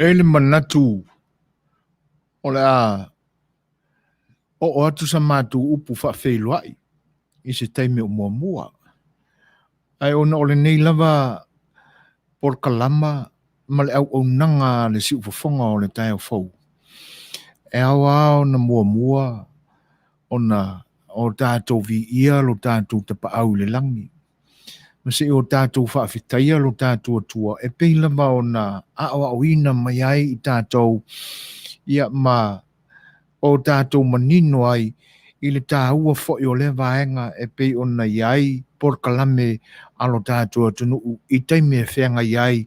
Ele manatu o le a o atu sa matu upu whawheluai i se taime o mua. Ai ona o le nei lava por kalama ma le au nanga le si ufafonga o le tai o fau. E awa o na mua ona o tātou vi ia lo tātou tapa au le langi. Mase o tātou whaafitaia lo tātou atua. E peila ma o na awa o ina mai ai i tātou ia ma o tātou manino ai i le tāua fo i o le vaenga e pei o na iai por kalame alo tātou atunu i taime e whenga iai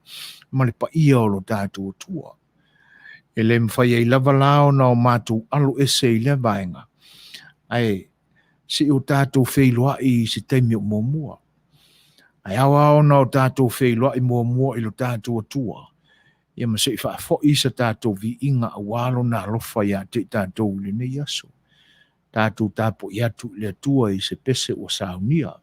ma le pa ia o lo tātou atua. E le mwhai ei lava lao na o mātou alo ese i le vaenga. Ai, si o tātou wheilua i se taime o mua. Ai awa o na o tātou wheilua i mua i lo tātou atua. Ia ma se i whaafo i sa tātou vi inga a walo na alofa ia te tātou le nei aso. Tātou tāpo i atu le atua i se pese o saunia.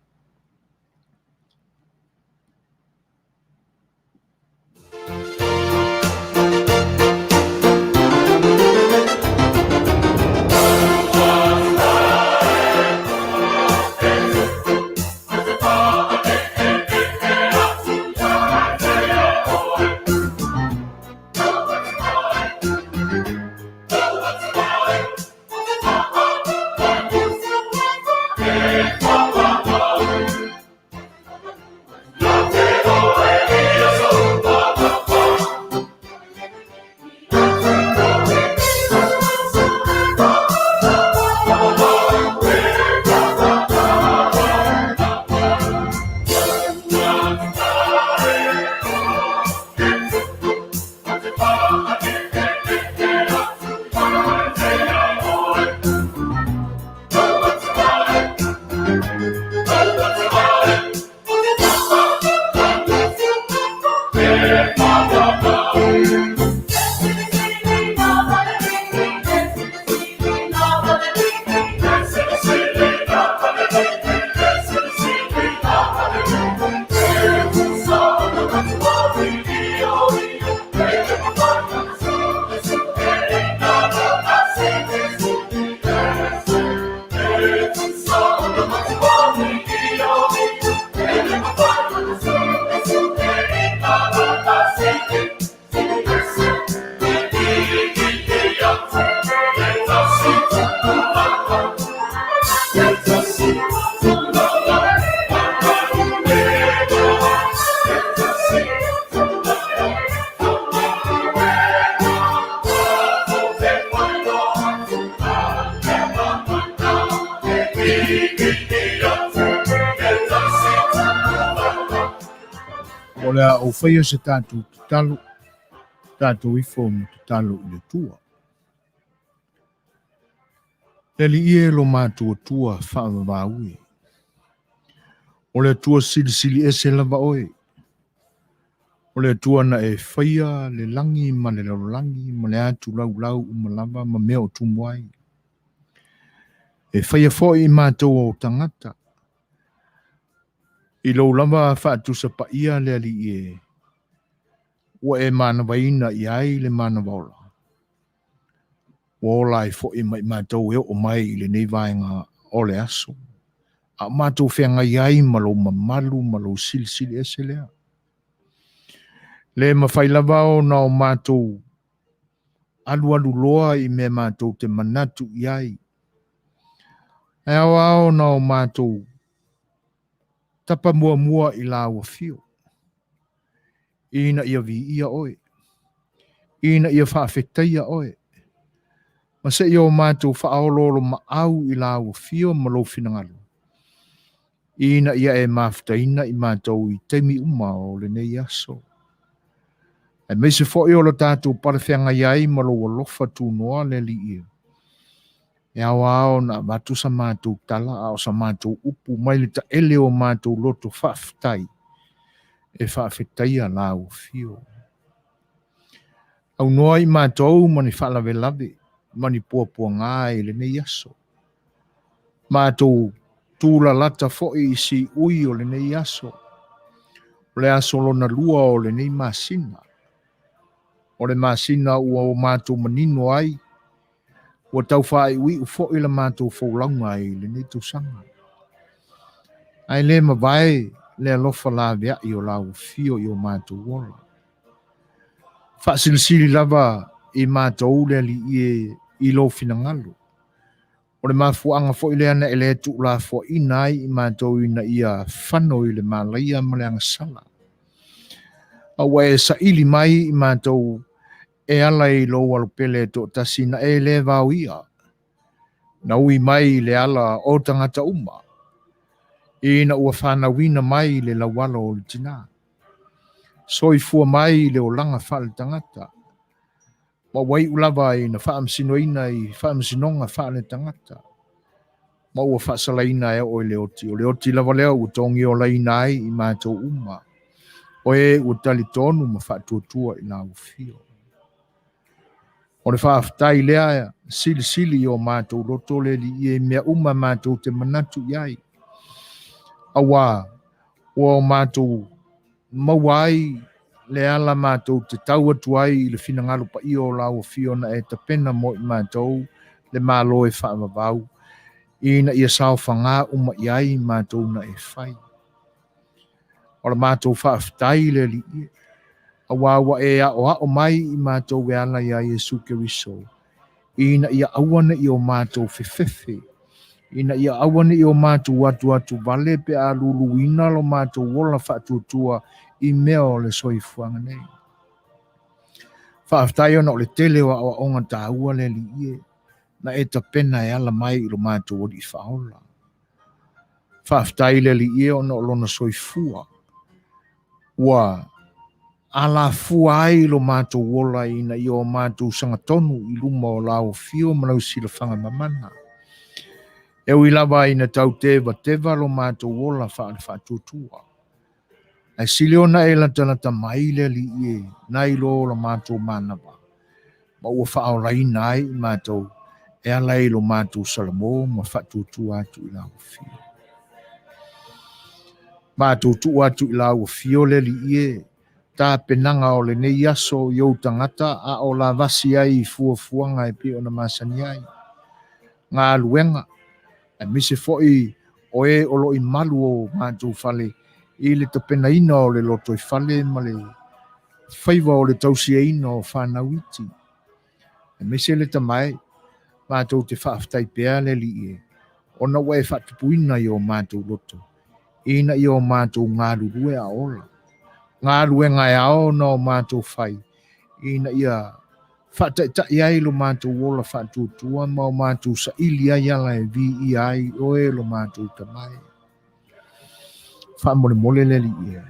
au whaia se tātou te talo, tātou ifo mo te talo I le tua. Le li ie lo mātua tua whaamavaui. O le tua sili ese lava oe. O le tua na e whaia le langi ma le langi ma le atu lau umalava ma mea o tumuai. E whaia fo I mātua o tangata. I lo lava whaatusa pa ia le ali ie. Ua e mana waina I ai le mana waola. Wola I fo I mai mātou e o mai I le nei vaenga o le aso. A mātou whenga iai malo mamalu malo sili ese lea. Le mawhai lava o na o mātou alu loa I me mātou te manatu iai. E ao na o mātou tapa mua I la ua fio. Ina ia vi ia oe. Ina ia whaafetaia oe. Ma se I o mātou whaaololo ma au I la ua fio malo finangalo. Ina ia e maftaina I mātou I teimi umao le nei aso. E me se fo I o lo tātou parewhenga iai malo walofa tu noa le li ia. E ao na watu sa mātou tala ao sa mātou upu mai le ta ele o mātou loto whaaftai. E whaafetaia la ua fio. Au noa I mātou mani whaalawe lawe. Mani pua ngai le nei aso. Mātou tūla lata fo'i I si ui o le nei aso. O le aso lona lua o le nei masina. O le masina ua o mātou manino ai. Ua tau whae ui u fo'i la mātou whaulaunga ai le nei tūsanga. Ai le mawai le alofa la vea I o la ufio I o mātou wola. Whaasilisili lava I mātou le li I lo finangalo. O le mafuanga fo I le ana ele tu la fo I nai I mātou ina ia whano I le malaia ma le angasala. Awa e sa ili mai I mātou e ala I lo walupele to Tasi na e le vau ia. Na ui mai le ala o tangata uma. Ina ua whana wina mai le lawala o le tina. Soi fua mai le o langa whale tangata. Ma wai ulava ina whaamsinoina I whaamsinonga whale tangata. Ma ua whaasalaina e o le oti. O le oti lava leo ua tongi o laina ai I mātou uma. O e ua tali tonu ma whaatuatua I la ufio. O le whaaftai lea sili o mātou loto le li I mea uma mātou te manatu iai. Awa, o mātou mawai le ala mātou te tau atu ai I le finangalo pa I o la ufio na e tapena mo I mātou le malo e whaamavau. Ina ia sao whanga uma iai mātou na e whai. O le mātou whaaftai le li I. Awawa e o mai I mātou e ala ia Jesu Keriso. Ina ia awana I o mātou fefefe. Ina ia awana I o mātou atu vale pe a luluina lo mātou wola whaatuatua I mea o le soifuanga nei. Whaaftai ona o le tele wa o onga tāua le li ie. Na e tapena e ala mai I lo mātou o di whaola. Whaaftai le li ie ona o lona soifua. Wa ala fuai lo mātou wola ina I o mātou sangatonu I luma o lao fio malau sila whanga mamana. E ui lava ina tau teva lo mātou wola whaatutua. Ai siliona e la tanata mai le li ie, nai lo la mātou manawa. Ma ua whaola ina ai mātou, e alai lo mātou salamo ma whaatutua atu I lao fio. Mātou tu atu I lao fio le li ie, tā penanga o le nei aso I o tangata a o la vasi ai fuafuanga e pe o na masani ai. Ngā luenga, e mise foi o e o lo I malu o mātou fale I le tapena ina o le loto I fale ma le whaiva o le tausia ina o whanauiti. E mise le tamai, mātou te whaaftai pēa le li e, o na wai whatupuina I o mātou loto. Ina I o mātou ngā rurue a ola. Ngā rue ngai ao na o mātou whai. Ina ia whata ai lo mātou wola whatuatua ma o mātou sa ili ai ala e vi I ai o e lo mātou tamai. Whamole le li ia.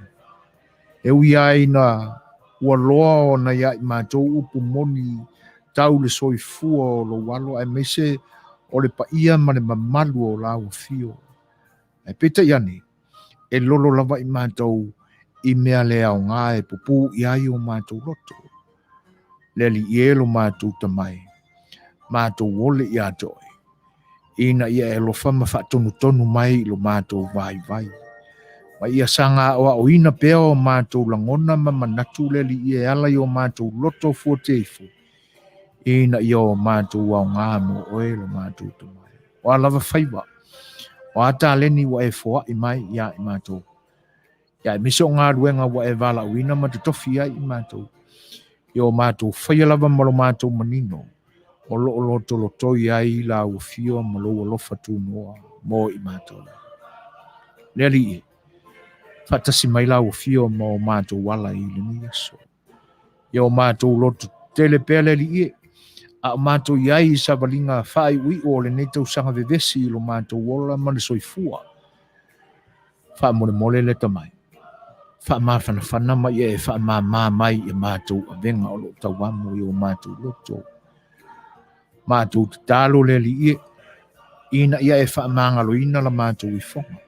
e uia ina ua loa o na ia i mātou upu moni tau le soifua o lo walo ai mese o le paia ma le mamalu o la uafio. E peta iani, e lolo lava i mātou i mea le au ngā e pupu i ai o mātou loto. Le li ielo mātou tamai, mātou wole i atoi. Ina ia e lofa ma whaatonu tonu mai lo mātou vai vai. Ma ia sanga o ina pea o mātou langona ma manatu le li ia ala i o mātou loto fuateifu. Ina ia o mātou au ngā mo oe lo mātou tamai. O alava whaiwa. O ata leni wa e foa i mai ia i mātou. Ia e miso ngā ruenga wa e vala uina ma te tofi ai i mātou. Ia o mātou whaialava malo mātou manino. O lo tolo toi ai la uafio ma lo alofa tu noa mo i mātou. Lea li e. Fatasi mai la uafio ma o mātou wala i le ni aso. Ia o mātou loto tele pele li e. A mātou iai sa valinga whai ui o le netau sanga vevesi lo mātou wola ma le soifua. Wha mole le tamai. Wha mawhana mai e wha mai e mātou a venga o lo tauamo i o mātou loto. Mātou te talo le li e. Ina ia e wha mangalo ina la mātou i whonga.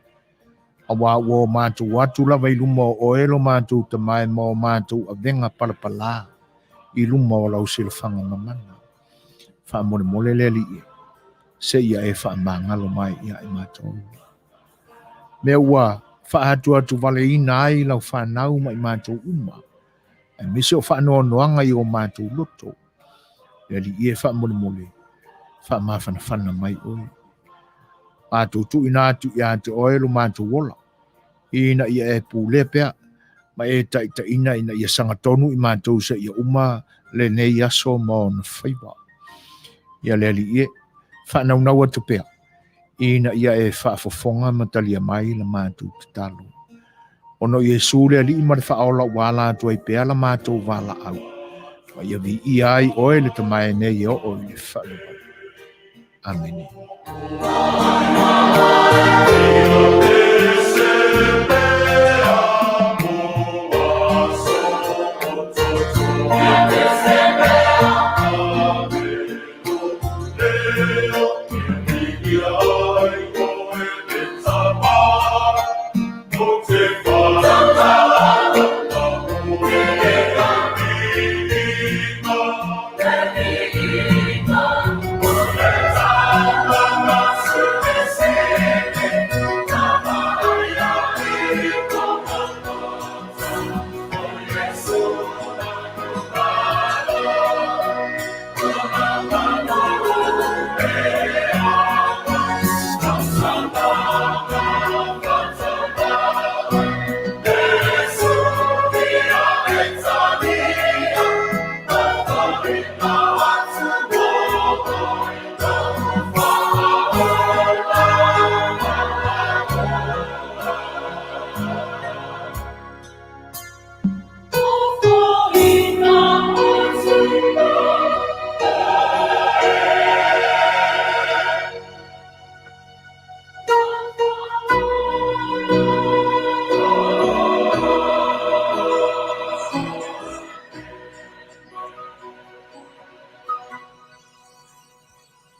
Awa o mātou watu lava i luma o elo mātou tamai ma o mātou a venga palapala i luma o lau sila whanga mamana. Wha mole le li e. Se ia e wha mangalo mai ia e mātou. Mea ua wha atu vale ina ai lau wha nau mai mātou uma. E mise o wha noanga i o mātou loto. Le li e wha mole. Wha mawhana mai oi. Mātou tu ina atu i atu oelo mātou wola. Ina ia e pūlea pea. Ma e taita ina ia sanga tonu i mātou sa ia uma le nei aso ma o na whaiwa. Ia le li e. Wha nau atu pea. Ina ia e wha fofonga matalia mai la mātou te talo. Ono Yesu le li ima le wha aola wala atu ai pea la mātou wala au. Ma ia vi i ai oe le tamae nei o o le wha lupa. Amen.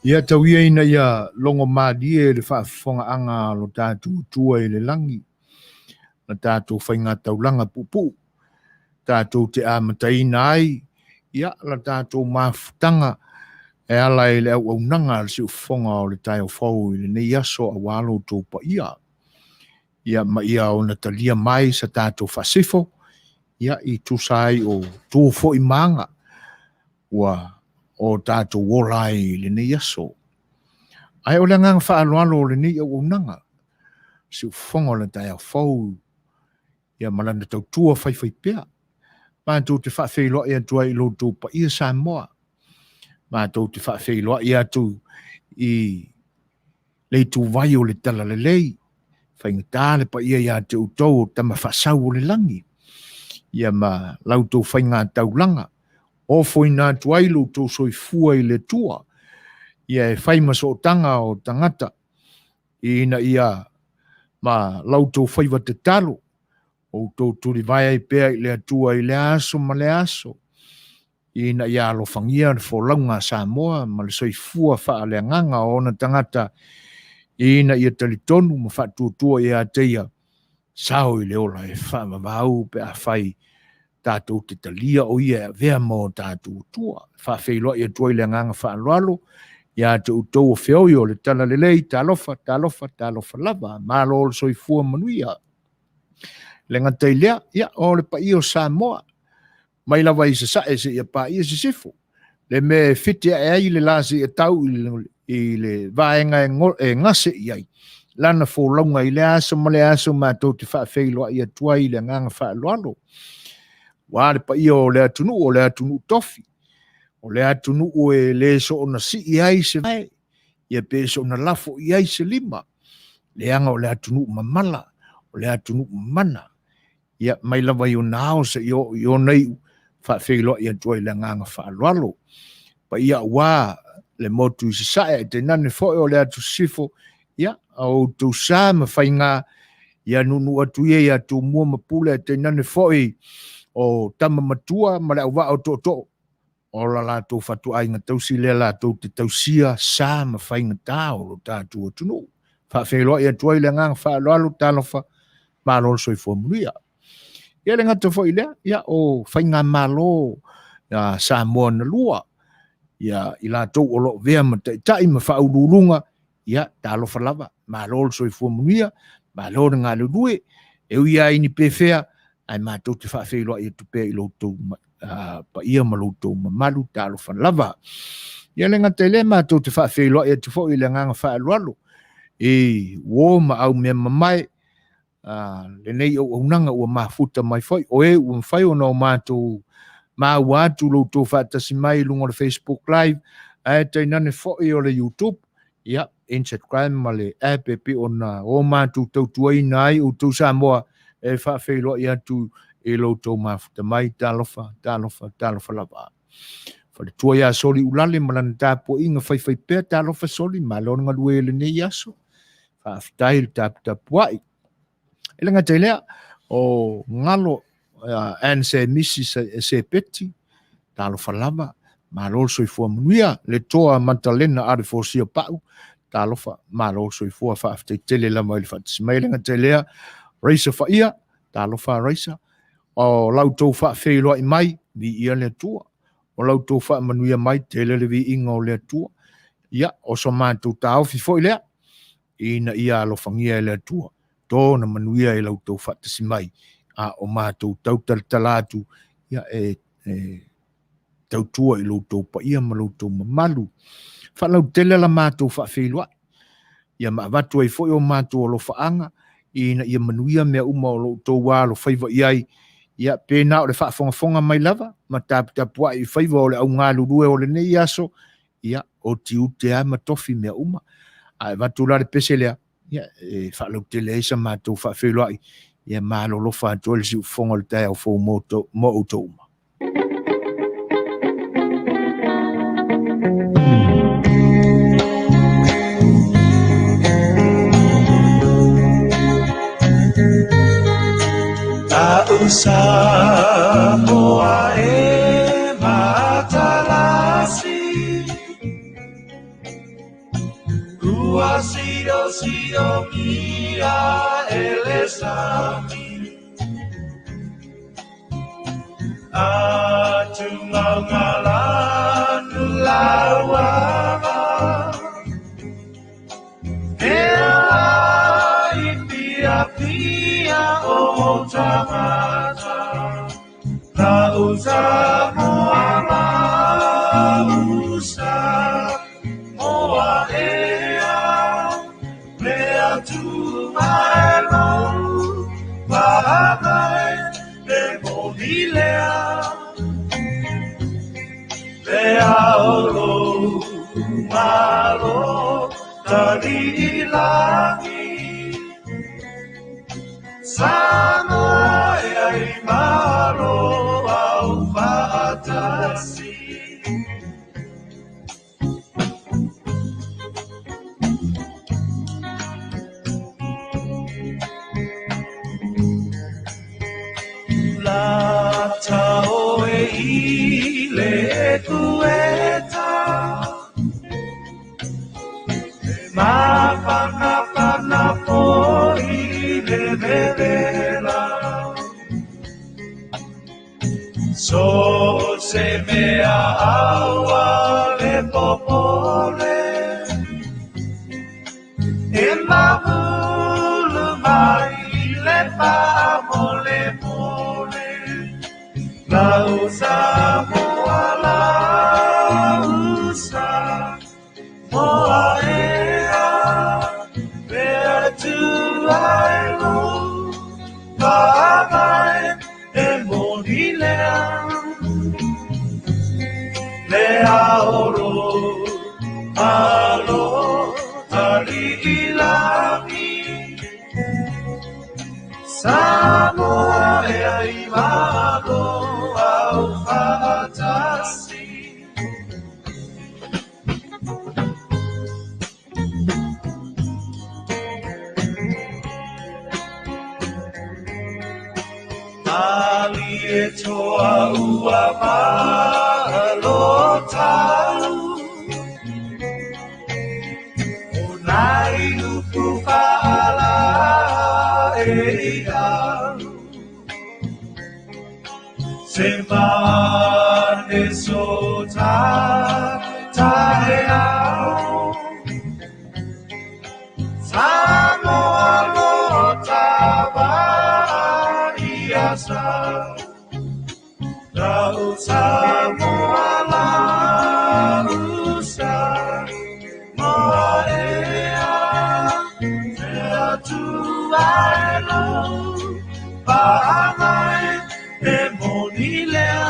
Ia tauia ina ia longo maadie le whaafonga anga lo tātou tua i le langi. Na tātou whainga taulanga pupu. Tātou te amataina ai. Ia la tātou mafutanga e ala i le au nanga le si ufonga o le tai o fau i le nei aso a walo tō pa ia. Ia ma ia o na talia mai sa tātou whasifo. Ia i tūsai o tō fo i manga. Ua o tātou wolai le nei aso. Ai o le ngang whaaloalo le nei au nanga. Si ufonga le tai au fau. Ia malana tau tua whai pea. Mātou te whaafeiloa ia tua i loto pa ia Samoa. Mātou te whaafeiloa ia tu i le tu vai o le tala le lei. Whaingatale pa ia te utau tama whaasau o le langi. Ia ma lautou whainga taulanga. O foina tuailu tō soifua i le tua. Ia e whaimaso o tanga o tangata. Ina ia ma lautou whaiwa te talo. o tō turi vai ai pēa i le atua i le aso ma le aso. Ina ia alo fangia le fōlaunga Samoa, ma le soifua wha le nganga o na tangata ina ia talitonu ma whatuatua ia teia sao i le ola e whamamau pe a whai tātou te talia o ia vea mō tātou tua. Whawheiloa ia tua i le nganga whaaloalo, ia te utou o whioi o le tala lelei, tālofa lava, mālo o le soifua Manuia. Le ngatai lea, ia o le pa io Samoa, mai lava i se sae se ia pa ia se sifo. Le me fiti e ai le lasi e tau i le vaenga e ngase i ai. Lana fōlaunga i le aso ma le aso mātou te whawheiloa ia tua i le nganga whaaloalo. Wāre pa ia o le atunu tofi. O le atunu o e le so ona si i ai se vai. Ia pe so ona lafo i ai se lima. Le anga o le atunu mamala. O le atunu mana. Ia mai lava i o nao se i o nei whawheiloa ia tua i le nganga whaaloalo. Pa ia wā le motu i se sae te nane foe o le atu sifo. Ia au tu sa ma whainga ia nunu atu ia tu mua mapule te nane foe o tama matua ma le au wā o to. O la la tō whatu ai ngā tausi lea la tō te tausia sā ma whainga tā o lo tātua tunu. Whawheiloa ia tua i le ngang whaaloalo tālofa mālo soi Manuia. Ia le ngata fo i lea, ia o whainga mālo sā mua na lua. Ia i la tō o lo vea ma tai ma whaururunga, ia tālofa lava, mālo soi Manuia, mālo ngā lurue, e ui ai ni pewhea, ai mātou te whawheiloa ia tupea i lo tō pa ia maluto mamalu talo fan lava ia le ngata le mātou te whawheiloa ia te fo i le nganga whaaloalo e wo ma au mea mamai le nei o unanga ua mafuta mai foi o e ua mwhai o nao mātou ma watu lo tō whatasi mai lunga le Facebook Live e te nane fo i o le YouTube ia Instagram ma le app e pi o na o mātou tautua i nai o tō Samoa e whawheiloa ia tu e lo tō mafuta mai tālofa lava. Whare tua ia soli ulale malana tāpua inga whaiwhai pēr tālofa soli malona ngā lue le nei aso. Whaafitai le tāpu ai. E le ngata ilea o ngalo an se misi se peti tālofa lava. Malolo soifua Manuia le toa mantalena are fōsia pau tālofa malolo soifua whaafitai tele lama ili whatismai. Le ngata ilea reisa whaia tālofa reisa. O lau tō whawheiloa i mai, vi ia le tua. O lau tō Manuia mai, te le vi inga o le tua. Ia, o so mātou tāo fifo i lea. Ina ia alofangia i le tua. Tōna Manuia i lau tō whatasi mai. O mātou tau talatu. Ia, tau tua i lau tō pa ia ma lau tō mamalu. Whalau tele la mātou whawheiloa. Ia maavatu ai fo i o mātou o lo whaanga. Ina ia Manuia mea uma o lo tō wā lo whaiva i ai. Ia pēnā o le whaafongafonga mai lava, ma tāpua i whaiva o le au ngā lurue o le nei aso, ia o tiu te a matofi mea uma. Ai watulare pese lea, ia whaalau te leisa mātou whaafeiloa i, ia mālo lofa atoa le si ufonga le tai au fōu mo uto uma. Samoa e matalasi Ua sido mia elesami Atu ngalanu lawama Ea ipia o tamata La usa moa usa moa ea Mea tu maelo Pahakai le movilea Lea olo malo Tani ilangi Samoa e malo au Tasi. le kueta Mapana poi le vela So se me awa le popole E mabulu mai le pamole pole La usa moala usa Moa ea Where do I go? Bye-bye E monilea Lea oro Alo Tali ilami Samoa ea imalo Au Tasi Ali e toa ua Faapalota O nai upu Faala e iau Se mane so tae au Samoa lo Tauva iasa Rau Samoa la usa Moa ea Setu aelo Pahamai e monilea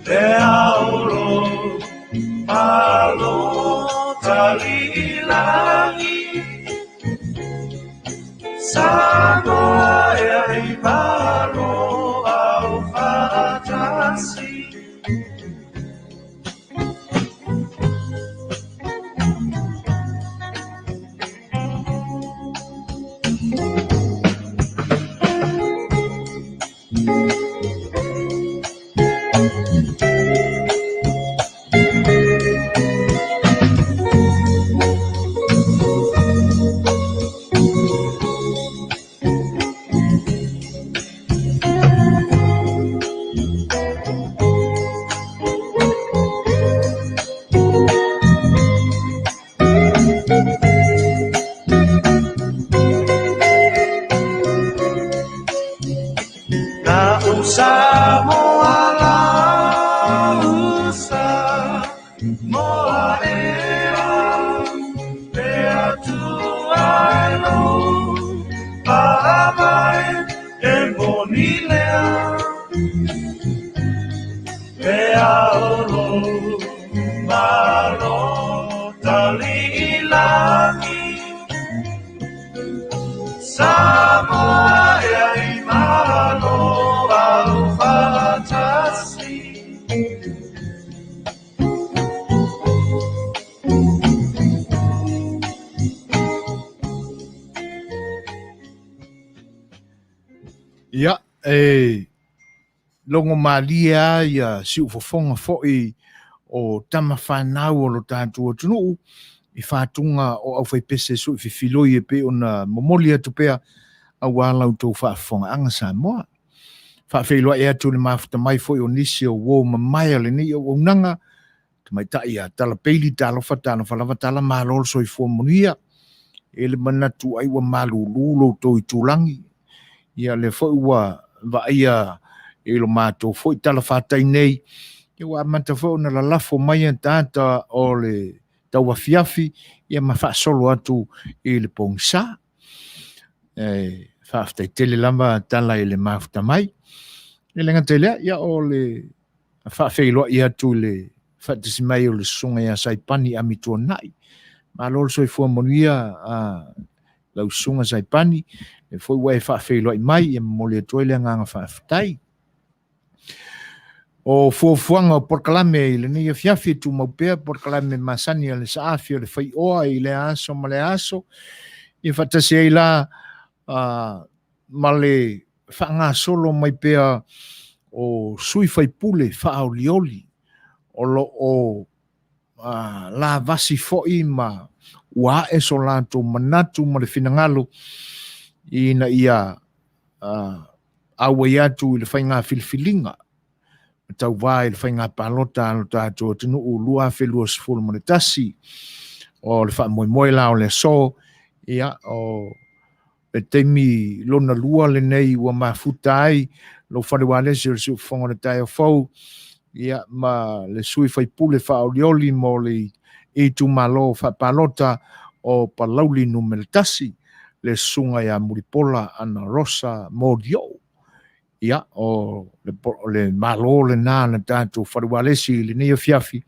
Lea oro Malo tali ilangi Samoa e imalo au Tasi Samoa la usa Moa ea Pea tu ailo Pahamai e monilea Pea oro Malo tali ilangi Samoa e imalo Tasi Ia, longo malia ia si ufofonga foi o tama whanau o lo tātua tunu I whātunga o au whaipese so I whiwhiloi e pe ona momoli atu pea a wālau tō whaafonga anga sa moa. Whaafeilua e atu le mafuta mai foi o nisi o wō mamai le ni o unanga mai tai a tala peili tala whalawa tala mālol so I fua Manuia e le manatu ai wa mālulu tō I tūlangi ia le foi wa ia e lo mātou foi tala whātai nei e wa mata foi na la lafo mai tata o le Tauva fiafi ia ma whaasolo atu I le pongsa whaaftai tele lama tala I le mafuta mai e lenga telea ia o le whaafeilua I atu le whaatisi mai o le sunga ia saipani a mitua nai ma lolo so I fua Manuia lau sunga saipani e foi wa e whaafeilua I mai e mole atoe le nganga whaaftai o fuafuanga o porkalame I le nia fiafi tu maupea porkalame masani le saafi o le faioa I le aso ma le aso I whatasi ai la ma le whaanga solo mai pea o sui fai pule whaolioli o lo o la vasi fo'i ma ua e so lato manatu ma le finangalo ina ia awa iatu i le whainga filifilinga Tauva i le whainga Faapalota alo tātou tinu ulua whelua sifuru mo le Tasi o le whaamoemoe la o le so ia o le teimi lona lua le nei ua mafuta ai lo whanewale si o si ufonga le tai o fau ia ma le sui whaipule whaolioli mo le Itumalo Faapalota o Palauli Numera Tasi le sunga ia Mulipola Anarosa Molioo ia o le malo le nā na tātou whanewalesi le nei o fiafi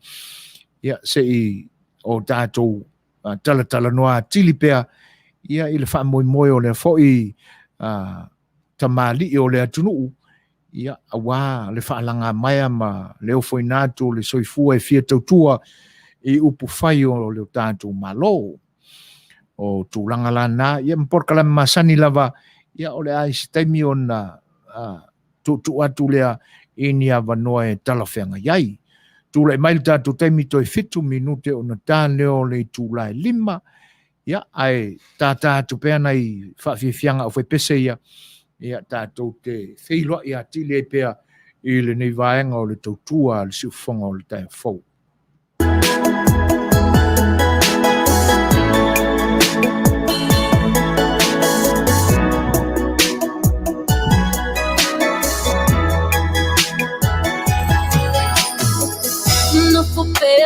ia se i o tātou tala noa tilipea ia i le whaamoemoe o le fo'i tamali o le atunuu ia awa le whaalanga maia ma leo foi nātou le soifua e fia tautua i upu whai o le tātou malo o tūlanga la nā ia mporkala masani lava ia o le aisi taimi o na tu atu lea ini avanoa e talawhenga iai. Tūlai mai tātou taimi toi 5 minute o na tā leo le tūlai 5 ia ai tātou pēr nei whawhiwhianga o whaipese ia tātou te wheilua ia tile pēr i le nei vaenga o le tautua le siufonga o le tai fau.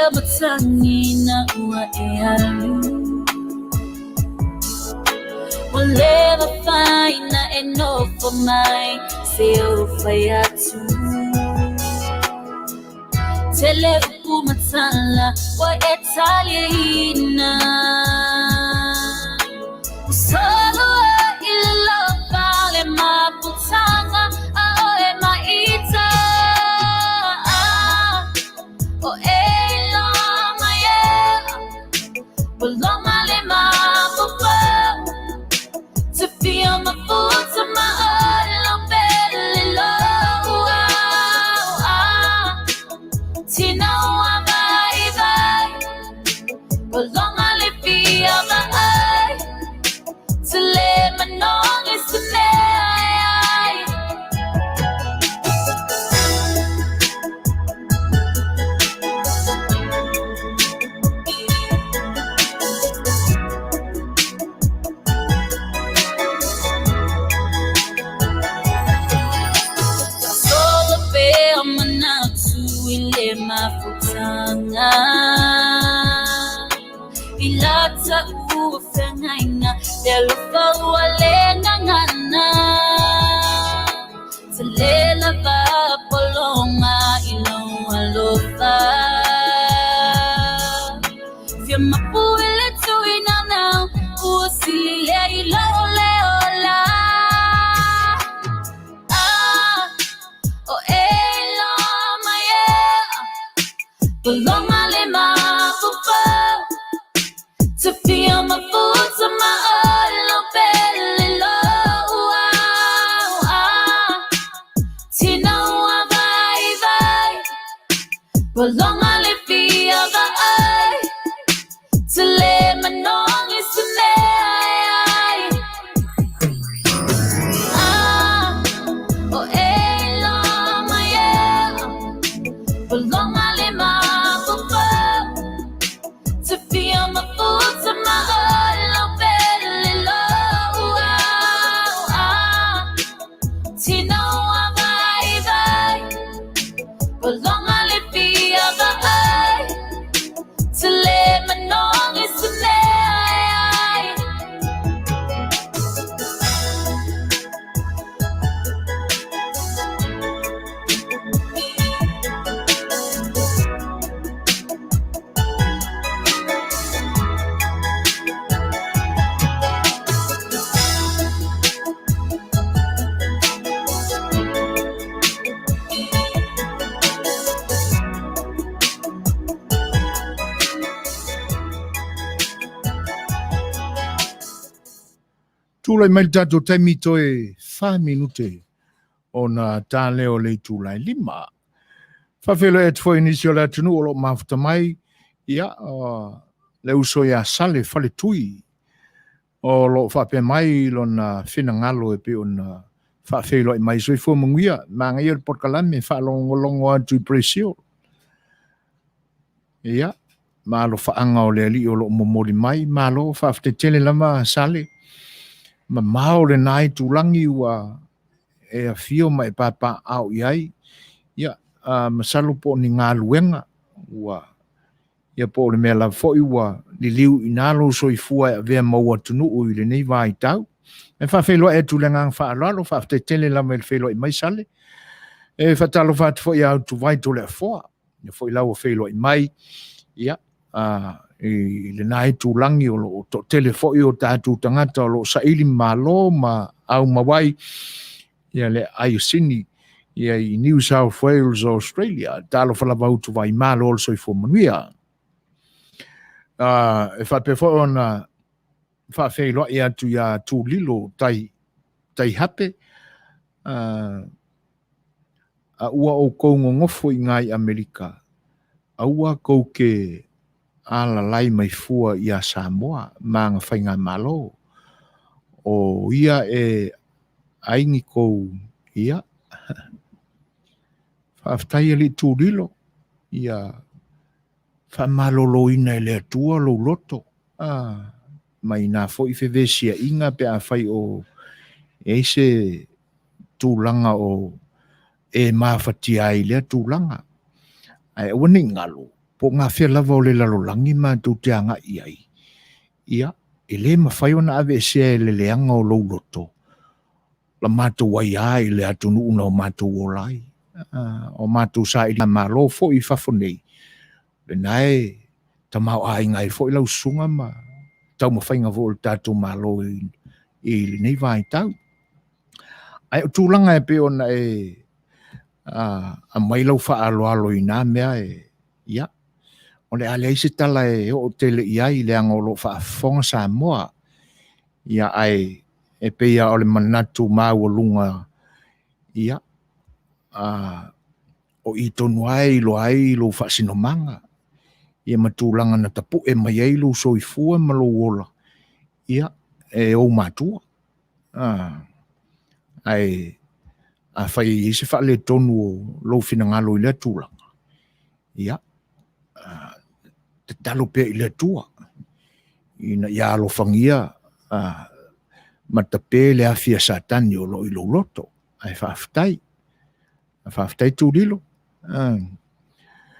Matangi na ua e alu Wale whai na e nofo mai Se o whai atu Tele upu matala Wa e talia ina Usolo e ilo vale maputanga A o e maita O e Paloma le mapupa To feel my foot to my own belly low Tina wa vai Paloma le fia my To let my nong is to mafutanga ilata uwafengaina delufa walengangana talela vapolonga ilo alofa vya mapuele tuinana usilia ilo leola Paloma le mapupa To feel my foot to my own belly low Tina wa vai Paloma le fia vai To let my nong is to Oh elo my Paloma Tūlai mai tātou taimi toi 5 minute ona tāle o le tūlai lima. Whawhelo e tfo inisio le atunu o lo mafuta mai, ia, le uso ia sale whale tui, o lo whape mai lo na whina ngalo e pe o na whawhelo i mai soi fua munguia, manga ia le porkalame, whaalongo atu i presio. Ia, ma lo whaanga o le ali o lo momori mai, ma lo whawte tele lama sale, ma mao le nai tūlangi ua e a fio mai papa au iai, ia, masalo po ni ngā luenga, ua, ia po le mea la foi ua li liu inalo so i fua e vea maua tunu o i le nei vai tau. E whawhelo e tūlenga ang whaalalo, whawte tele lama e whelo i mai sale, e whatalo whatu foi au tu vai tole a fua, ia foi lau o whelo i mai, ia, i le nai tūlangi o lo to tele foi o tātu tangata o lo sa ili malo ma au mawai, ia le aiosini, ia i New South Wales, Australia, talo whalawau tu vai malo o so i fua Manuia. E whape fo ona whawhelo i atu ia tū lilo tai hape, a ua o kongo ngofo i ngai Amerika, a ua kou ke ala lai mai fua ia Samoa, ma ngā whainga malo, o ia e aingi kou ia, whaftai ali tū lilo, ia whamalolo ina e lea tua lo loto, mai nā fo i whewesia inga pe a whai o eise tūlanga o e mawhati ai lea tūlanga. Ai wane ngalo, po ngā whea lava o le lalolangi ma tū te anga iai. Ia, e le mawhai o na ave sea e le leanga o lo loto. La mātou wai ai le atunu una o mātou o lai. O mātou sa i la malo fo i whafonei. Le nae, ta mau ai ngai fo i lau sunga ma tau mawhainga vo le tātou malo i le nei vai tau. Ai o tūlanga e pe ona e a mai lau wha alo i nā mea e ia. O le ale se tala e o tele i ai le angolo wha fonga sa moa. Ia ai e pe ia o le manatu mau o lunga ia. O i tonu ai lo wha sinomanga. Ia matūlanga na tapu e mai ai lo so i fua malo ola. Ia e o matua. Ai a whai i se wha le tonu o lo whina ngalo i le tūlanga. Ia. Te talo pe i le tua. Ina ia alo whangia matape le awhia satani o lo i lo loto. Ai whaftai. Whaftai tūrilo.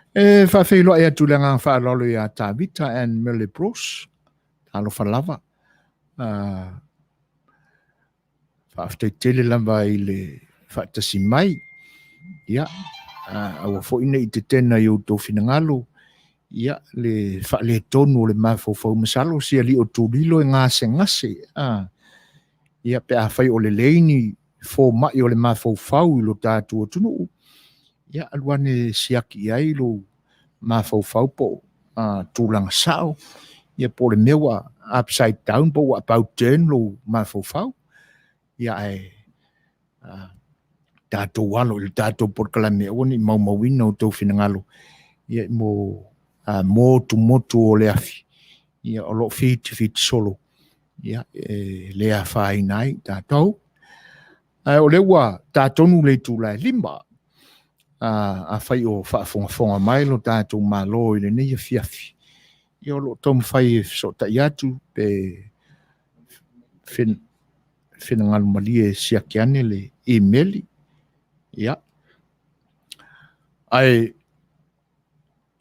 E whawhilo e atulanga whaalolo i a Tavita and Molipola. Talo whalava. Whaftai tele lava i le whaatasi mai. Ia. Awa fo ina i te tena i o tō whinangalo. Ia, le whaale tonu o le mawhau masalo, sia li o tūrilo e ngase. Ia, pe a whai o le leini, fō mai o le mawhau i lo tātu o tunu. Ia, aluane siaki i ai lo mawhau po, tūlanga sao. Ia, po le mewa upside down, po about turn lo mawhau. Ia, tātu walo, il tātu porkalame, oni maumawina o tō whinangalo. Ia, motu o le afi. Ia o lo fiti solo. Ia le a whai nai tātou. O le ua tātonu le tūlai lima. A whai o whaafonga mai lo tātou malo i le nei a fiafi. Ia o lo tomu whai so ta iatu pe whenangalu mali e siakiane le e-maili. Ia. Ai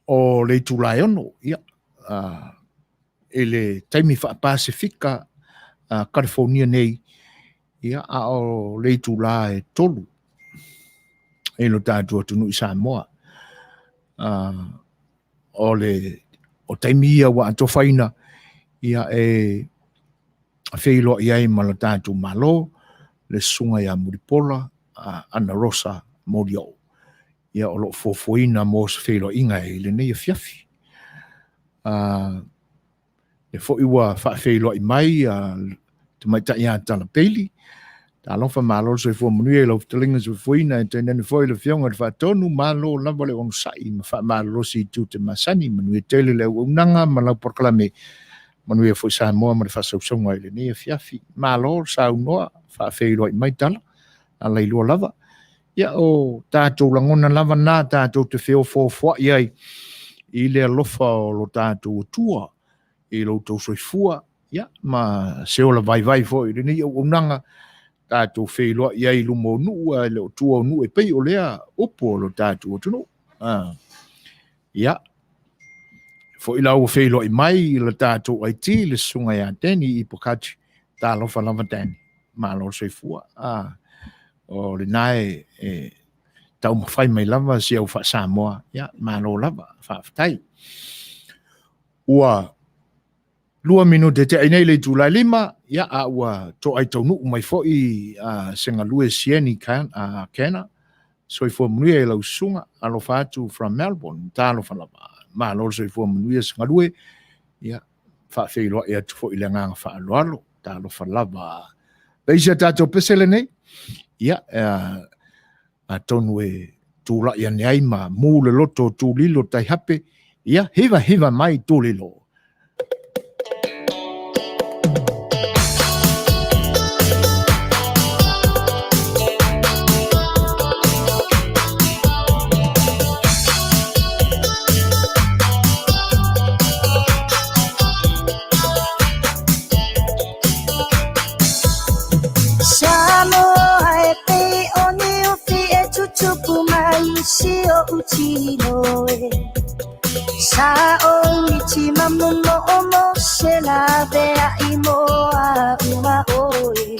o le tūlai ono, ia, e le taimi wha Pasifika, California nei, ia, a o le tūlai tolu, e lo tātua tunu i Samoa. O taimi ia wa ato whaina, ia e wheilo ia i ma lo tātua malo, le sunga ia Mulipola, Anarosa, Molioo. Ia o lo fofoina mo se whelo inga e le nei a fiafi. Le fo iwa wha whelo i mai, te mai ta ia tala peili, Talofa malo so fo Manuia lo telinga so fuina tenen foi le fionga fa tonu malo la vole on sai ma fa malo si tu te masani Manuia tele le unanga ma proclame Manuia foi sa mo ma fa so songa ile ni fiafi malo sa no fa fe lo mai tala ala ilo lava ya o tatou langona lava na tatou te feo fo ia i le alofa o lo tatou tua i lo tau soifua ya ma se ola vai fo i ni o unanga tatou feiloa ia i lumo nua le o tua nu e pei o lea opo lo tatou tunu ia fo i lau feiloa i mai le tatou ai ti le sunga ia teni i pokati ta lofa lava teni ma lo soifua o le nae tau mawhai mai lava si au wha Samoa ia ma lo lava whaafatai ua 2 minute te ai nei le tūlai 5 ia a ua to ai tau nuu mai foi senga lue sieni kena soifua Manuia lau sunga alo fatu from Melbourne ta alo falava ma lo soifua Manuia senga lue ia whaafeiloa ia tu foi le nganga whaaloalo ta alo falava peisa tato pesele nei ia a tonu e tūla ia nei ma mū le loto tūlilo tai hape ia hiva mai tūlilo Shio uchino e sao michima momo omo shela vea imoa uma oe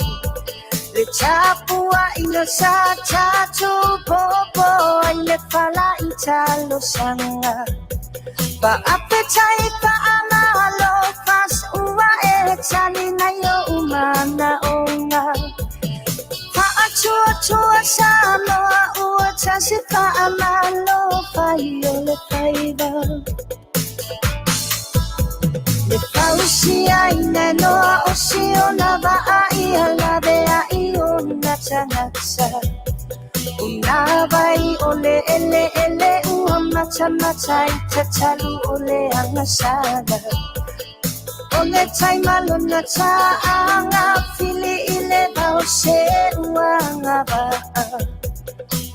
le chapua ino sa chacho popo ile fala italo sanga pa apechai pa amalo pas ua e chani na yo umana onga chua Samoa ua tasi Faapalota faio le faiva le pausia ina noa o siona va ia la vea iona tanatsa una vai ole ele ua mata itatalu ole angasada ole taimalo na taanga fili ile bao se uanga ba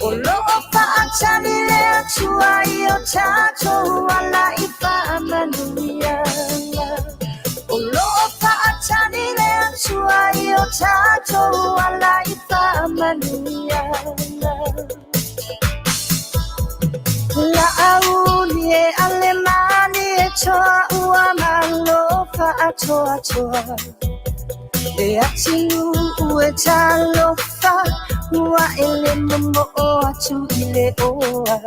olo opa atani le atua io tato wala ipa Manuia olo opa atani le atua io tato wala ipa Manuia la aulie alemani e toa ua malofa atoa e atiu ue talofa ua ele momo o atu ile oa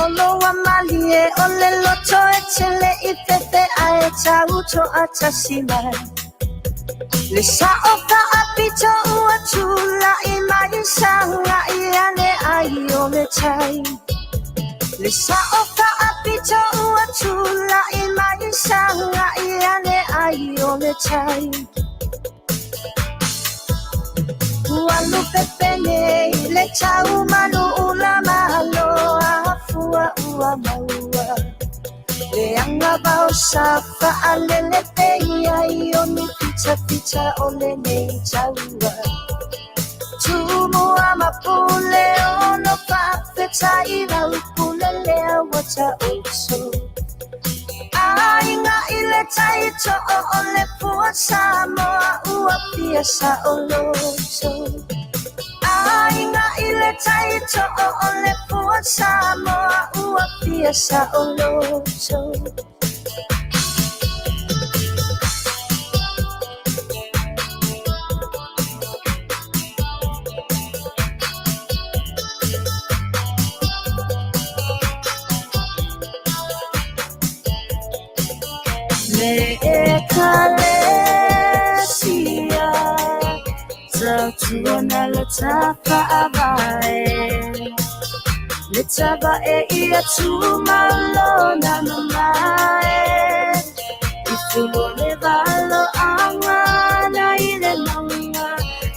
olo wa mali e ole loto e tele i pepe ae tau to atasi mai le sa opa apito ua tula i mai sanga i ane ai ole tai le sa opa apito ua tula i mai sanga i ane ai ole tai Walu pepene le chau manu ula malo afua ua maua le anga bao safa alele peia ioni pizza ole nei chaua tumu amapule ono papeta ira upule lea wata oso ainga ile taito ole pua Samoa ua piasa oloso ainga ile taito ole pua Samoa ua piasa oloso Le ekalesia Tautuana le tapa avae Le taba e ia Itumalo na mamae Ifulo le valo anga na ile nonga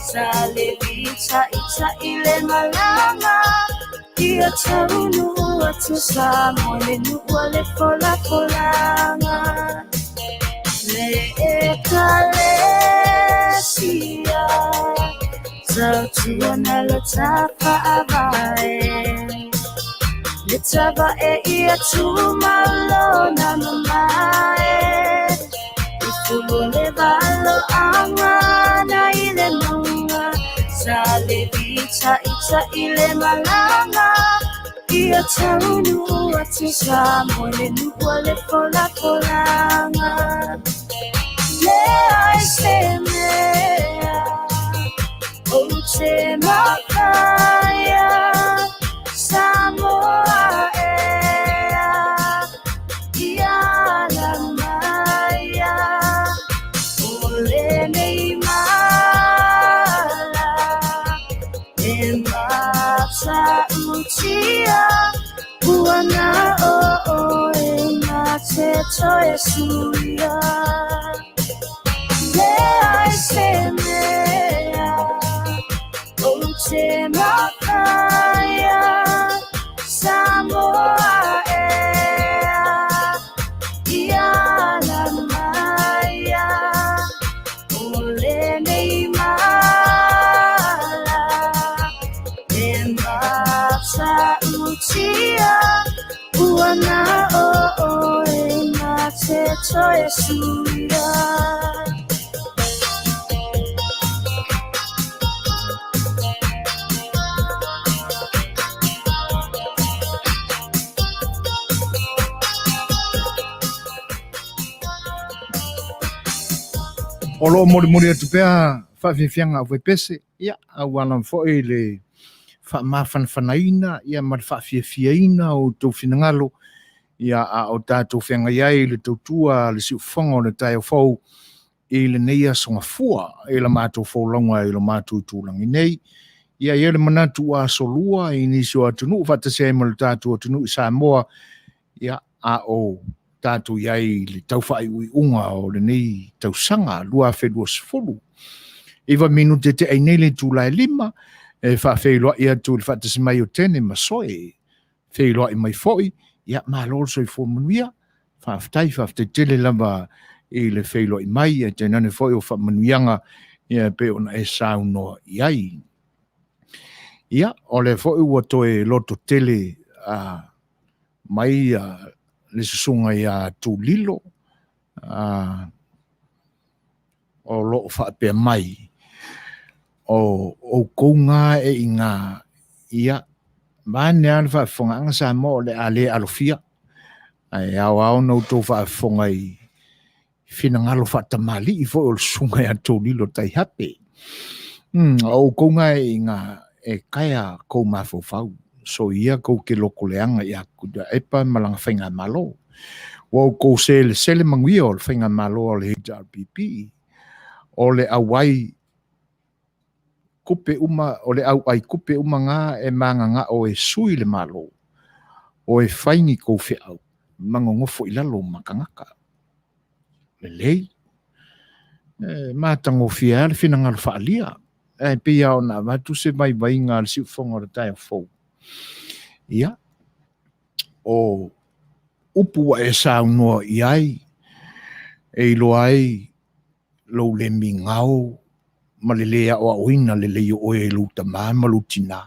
Sale vita ita ile malanga Ia taunu atu sa Molioo le fola folanga Le ekalesia Sautua na la tapa abae Le taba ia Itumalo na mamae Ifule valo anga na ile nunga Sale vita ita ile malanga Ia taunu atu sa Molioo le fola folanga Le aisemea O te makaya Samoa ea Ia la maya Ole nei mala E mata utia Buana o e mate toe suia Le aisemea O te makaya Samoa ea Ia la maya Ole nei mala E mata utia Buana o e mate toe suia O lo mori atu pea whaafianga au pese, ia, au anam fo le whaamawhanawhanaina, ia mar whaafiafiaina o tau whinangalo, ia o tātou whenga iai le tautua, le siu whanga o le tai o whau, e le neia songa fua, e le mātou whaulanga, e le mātou tūlangi nei, ia le manatu a solua, e nisi o atunu, whatasea ma le tātou atunu i Samoa, ia o tātou iai le tauwhai ui unga o le nei tausanga, lua whenua sifuru. Iwa minute te ai nei le tūlai lima, e whawheilua ia tū le whatasimai o tene masoe, wheilua i mai foi, ia mālol soi fō Manuia, whawhtai tele lava i le wheilua i mai, e te nane foi o whamanuianga, ia pe ona e saunoa iai. Ia, o le foi ua toe loto tele mai le susunga ia tūlilo, o lo whaapea mai, o kounga e inga, ia, mane ane whaafonga anga sa mo le ale alofia, ai au no tō whaafonga i whinangalo whaatamali i fo o le sunga ia tūlilo tai hape. O kounga e inga e kaya kou mawhau. So ia kou ke loko leanga ia kuda epa malanga whainga malo. Wau kou sele manguia o le whainga malo o le HRPP. O le awai kupe uma, o le awai kupe uma ngā e manga ngā o e sui le malo. O e whaingi kou whiau. Mangongofo i lalo makangaka. Le lei. Mātango whia le whinangalo whaalia. E pia o nā watu se mai ngā le siu whonga o tai o fau. Ia, o upu e saunoa iai, e ilo ai, lo le mingau, ma le lea o aoina le leo o e luta ma lutina.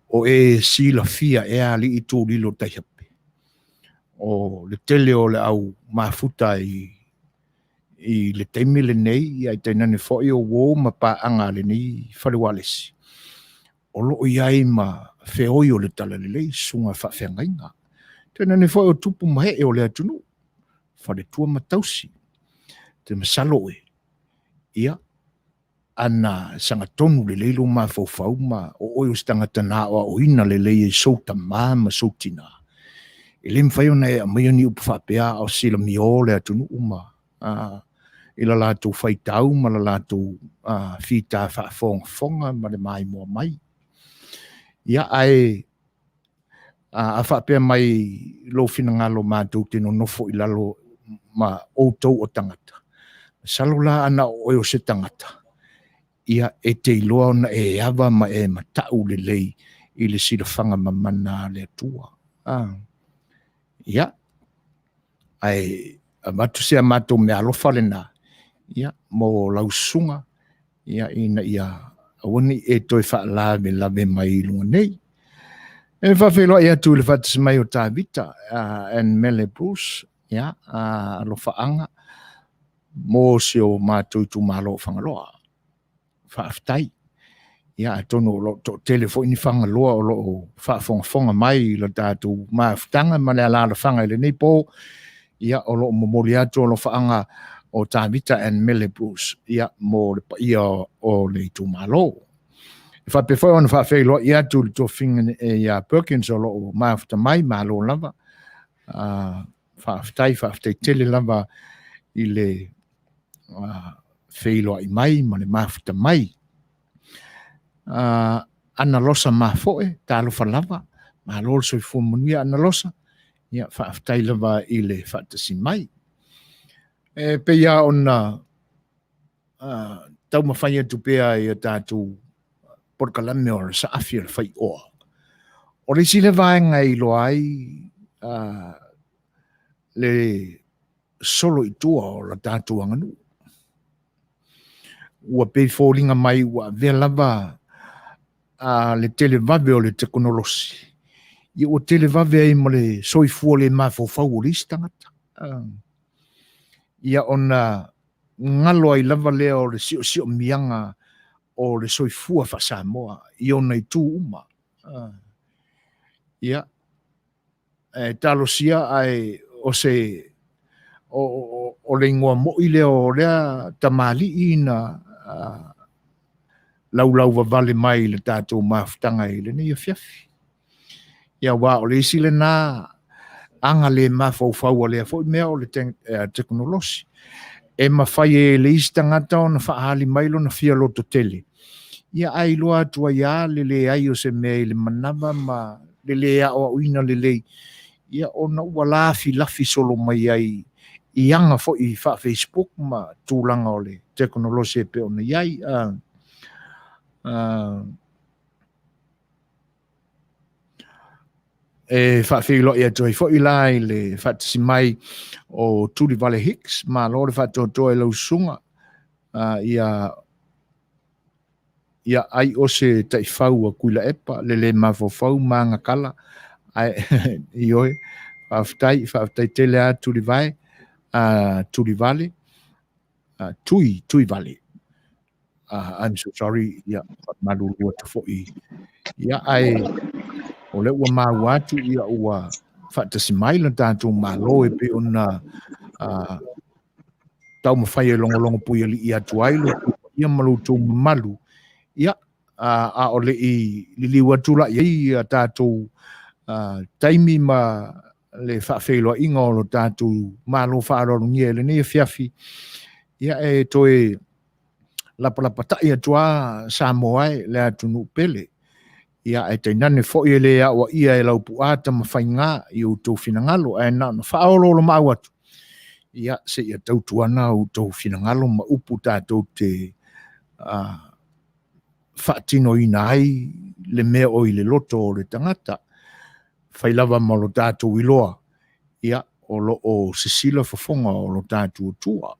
O e sila fia e ali i tō lilo taihape. O le tele o le au mafuta i le teimile nei, i ai tainane foi o wō ma pa anga le nei whalewalesi. O loo iai ma feoi o le tala lelei sunga whawhengainga. Tēnā ne whai o tupu mahe e o le atunu. Whare tua matausi. Te masalo e. Ia. Ana sanga tonu le leilo ma fau ma o oio stanga tana o ina le lei e souta ma soutina. E le mwhai o nei a mai ni upu whapea o sila mio le atunu uma. Ila lātou whaitau ma la lātou whita whafonga ma le mai mua mai. Ia ai a whapea mai lo whinangalo mātou tino nofo i lalo ma outou o tangata. Salo la ana o eo se tangata. ia e te iloa ona e ava ma e matau lelei i le silafanga mamana le atua. Ia, ai matu sea matou me alofa lena, ia, mo lausunga, ia ina ia awani e toi wha me lave mai lunga nei. E whawhelo ia tu le whatis mai o Tavita, and Mele Bruce, ia, alofa anga, mo se o matou Itumalo whangaloa, whaaftai. Ia, tono lo to telefoni whangaloa o lo whaafonga mai lo tātou maaftanga, mane ala whanga ile nei po, ia o lo momoli atu o lo whaanga o Tavita and Mele Bruce, ia mo le pa ia o le Itumalo. Fa pe foi on fa fe lo ia tu to fing ia Perkins o lo maafta mai malo lava. Fa aftai tele lava ile fe lo i mai ma le maafta mai. Anarosa ma foe ta lo fa lava. Ma lo so fu Manuia Anarosa. Ia fa aftai lava ile fa tasi mai. Pe ia on tau mawhaia tu pea ia tātou por kalame o sa afi Le Faioa. O le sile vaenga i lo ai le solo i tua o la tātou anganu. Ua pei fōringa mai ua vea lava le televave o le teknolosi. I ua televave ai mo le soifua le mafofau o le istangata. Ia ona ngalo ai lava lea o le sio mianga o le soifua fa Samoa i ona i tū uma. Ia. Talosia ai o se o le ingoa mo i lea o lea tamali i na lau vale mai le tātou maftanga i le nei fiafi. Ia wā o le isi le nā anga le mafaufau a lea fo mea o le teknolosi. E mawhai e le isi tangata o na whaali mailo na fia loto tele. Ia ai loa tua ia le ai o se mea le manava ma le o uina le ia ona ua lafi solo mai ai i anga fo i wha Facebook ma tūlanga o le teknolosi e pe ona iai. E whawhilo ia toi fo i lai le whatisi mai o Tuli Vale Hicks ma lo le whatotoa e lau sunga ia ai o se taifau a kuila epa le mafofau ma ngakala ai i oe whaftai tele a Tuli Vai Tuli Vale Tui Vale I'm so sorry ia malulua te fo i ia ai o le ua mauatu ia ua whatasi mai la tātou malo e pe ona tau mawhai e longo pui ali i atu ailu ia malu tō malu ia a ole i lili watula i a tātou taimi ma le whawhelo inga o lo tātou malo whaaroro ngia le nei fiafi ia e toi lapa tai atua Samoa le atunu pele ia e te nane fo i le a ia e lau puata mawhainga i o tō finangalo e na whaololo mau atu ia se ia tautuana o tō finangalo ma upu tātou te whaatino ina ai le mea o i le loto o le tangata whailava ma lo tātou iloa ia o lo o sisila fafonga o lo tātou tua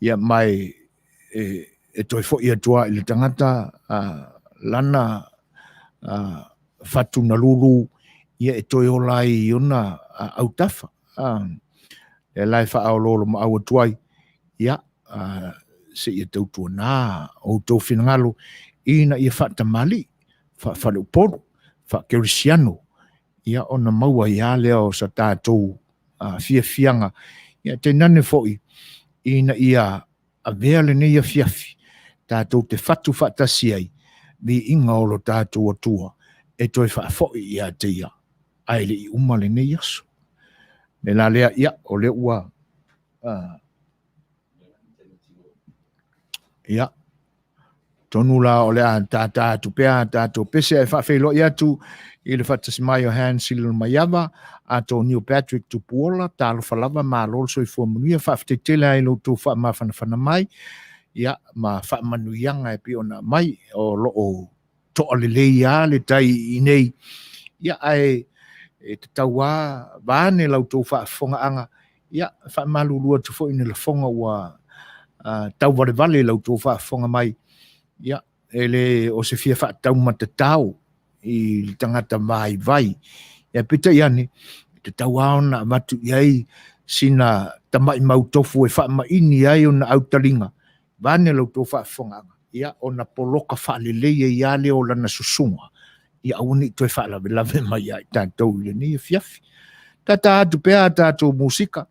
ia mai e toi fo i atua i le tangata lana fatu na lulu ia e toi ola i ona autafa e lai wha au lolo ma au atuai ia se ia tautua nā o tau finangalo ina ia whata mali whale uporo kerisiano ia ona maua ia lea o sa tātou fianga ia te nane foi ina ia a vea le nei a fiafi tātou te whatu whatasi ai vi inga o lo tātou atua e toi whaafoi ia te ia ai le i umale nei aso me la lea ia o le ua ia tonu la o le a tātou pea tātou pese e whawhelo ia tu i le whatasi mai o Han Silil Maiava a tō Neil Patrick Tupuola tālo whalava ma lolso i fua Manuia whafte tele ai lo tō wha mawhanawhana mai ia ma Manuia pe ona mai o loo to le ia le tai inei ia ai te taua vane lau tō whaafonga ia whaamalulua tu fo ina le fonga ua Tauva le vale lau tō whaafonga mai ia ele o se fia whaatau matatau i le tangata mai vai ia pita iane te taua ona matu iai sina tamai mautofu e whaamaini ai ona autaringa vane lau tō whaafonga ia ona poloka whaaleleia ia le o lana susunga ia auni toi whaalawelawe mai ai tātou le ni fiafi. Tata atu pea tātou musika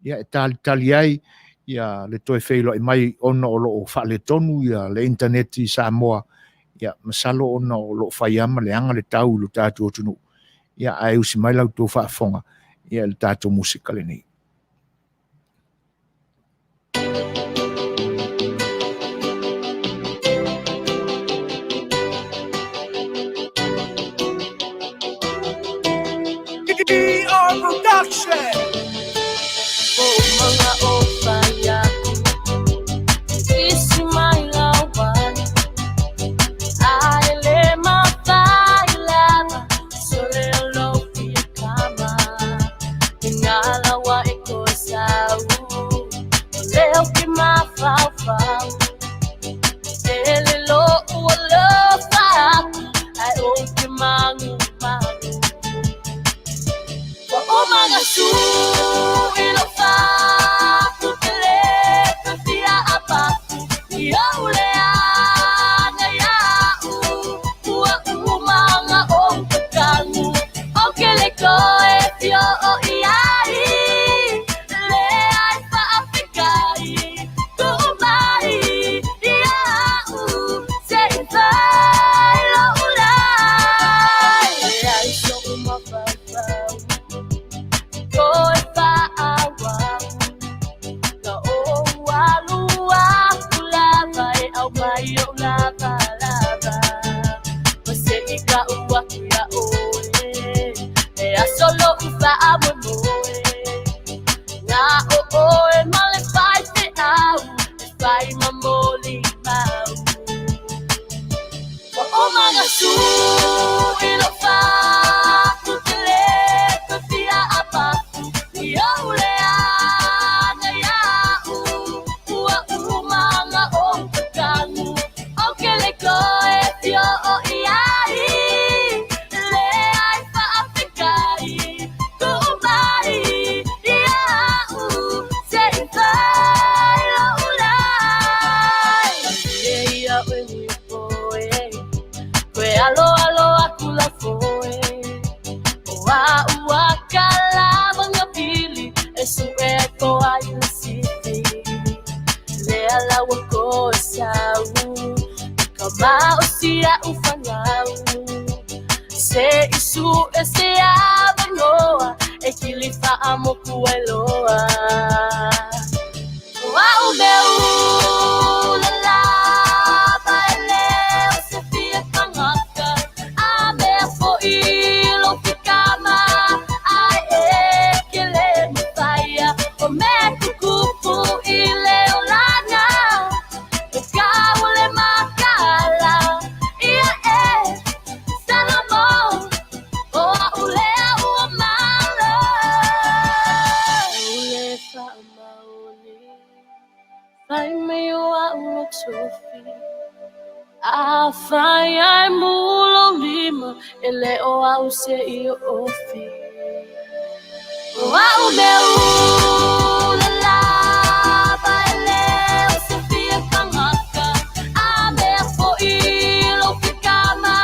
ia e tali ai ia le toi whailo i mai ona o loo whaale tonu ia le internet i Samoa ia masalo ona o loo whaiama le anga le tau lo tātou tunu ia ai usi mai lau tō whaafonga ia le tātou musika le nei. Production. Oh, mga opaya, isi mai lawan, aile mapailava, solelo kama, ingalawa iko sau, leo kimafafau, elelo ulofa, ai okimangu mangu. Mga su ilofa kutele katia apa yaulea ngaya ua mga omkakangu okele ko efio o iai le ai fa afikai kumai iau sei vai lo ulai ai so uma Koi pa'awang ka o alua kulaba e au mai o lava você ika ua kia oe e a solo ufa amoe nga o oe male fai te au e fai mamoli mau o mga su ilo fa kutele kafia apa yaulea ngaya ua mga omkakangu okele ko efio o iai le ai fa afikai kumai iau sei vai lo ulai ia weni poe koe alo akula foe ua kala mga pili esu eko ayu siti le alawa ko sau kama usia ufangau se isu ese abanoa ekilifa amokueloa wa umeu la baile osefia kangaka ame fo ilo kama ai ekele mfaya omeku kupu ile olana kaule makala ia salamo o ulea uamalo ule fa mauli fai meio a ulotofi afai ai mulo lima ele o au se io ofi wa o meu la baile o se fia kangaka a me fo ilo kama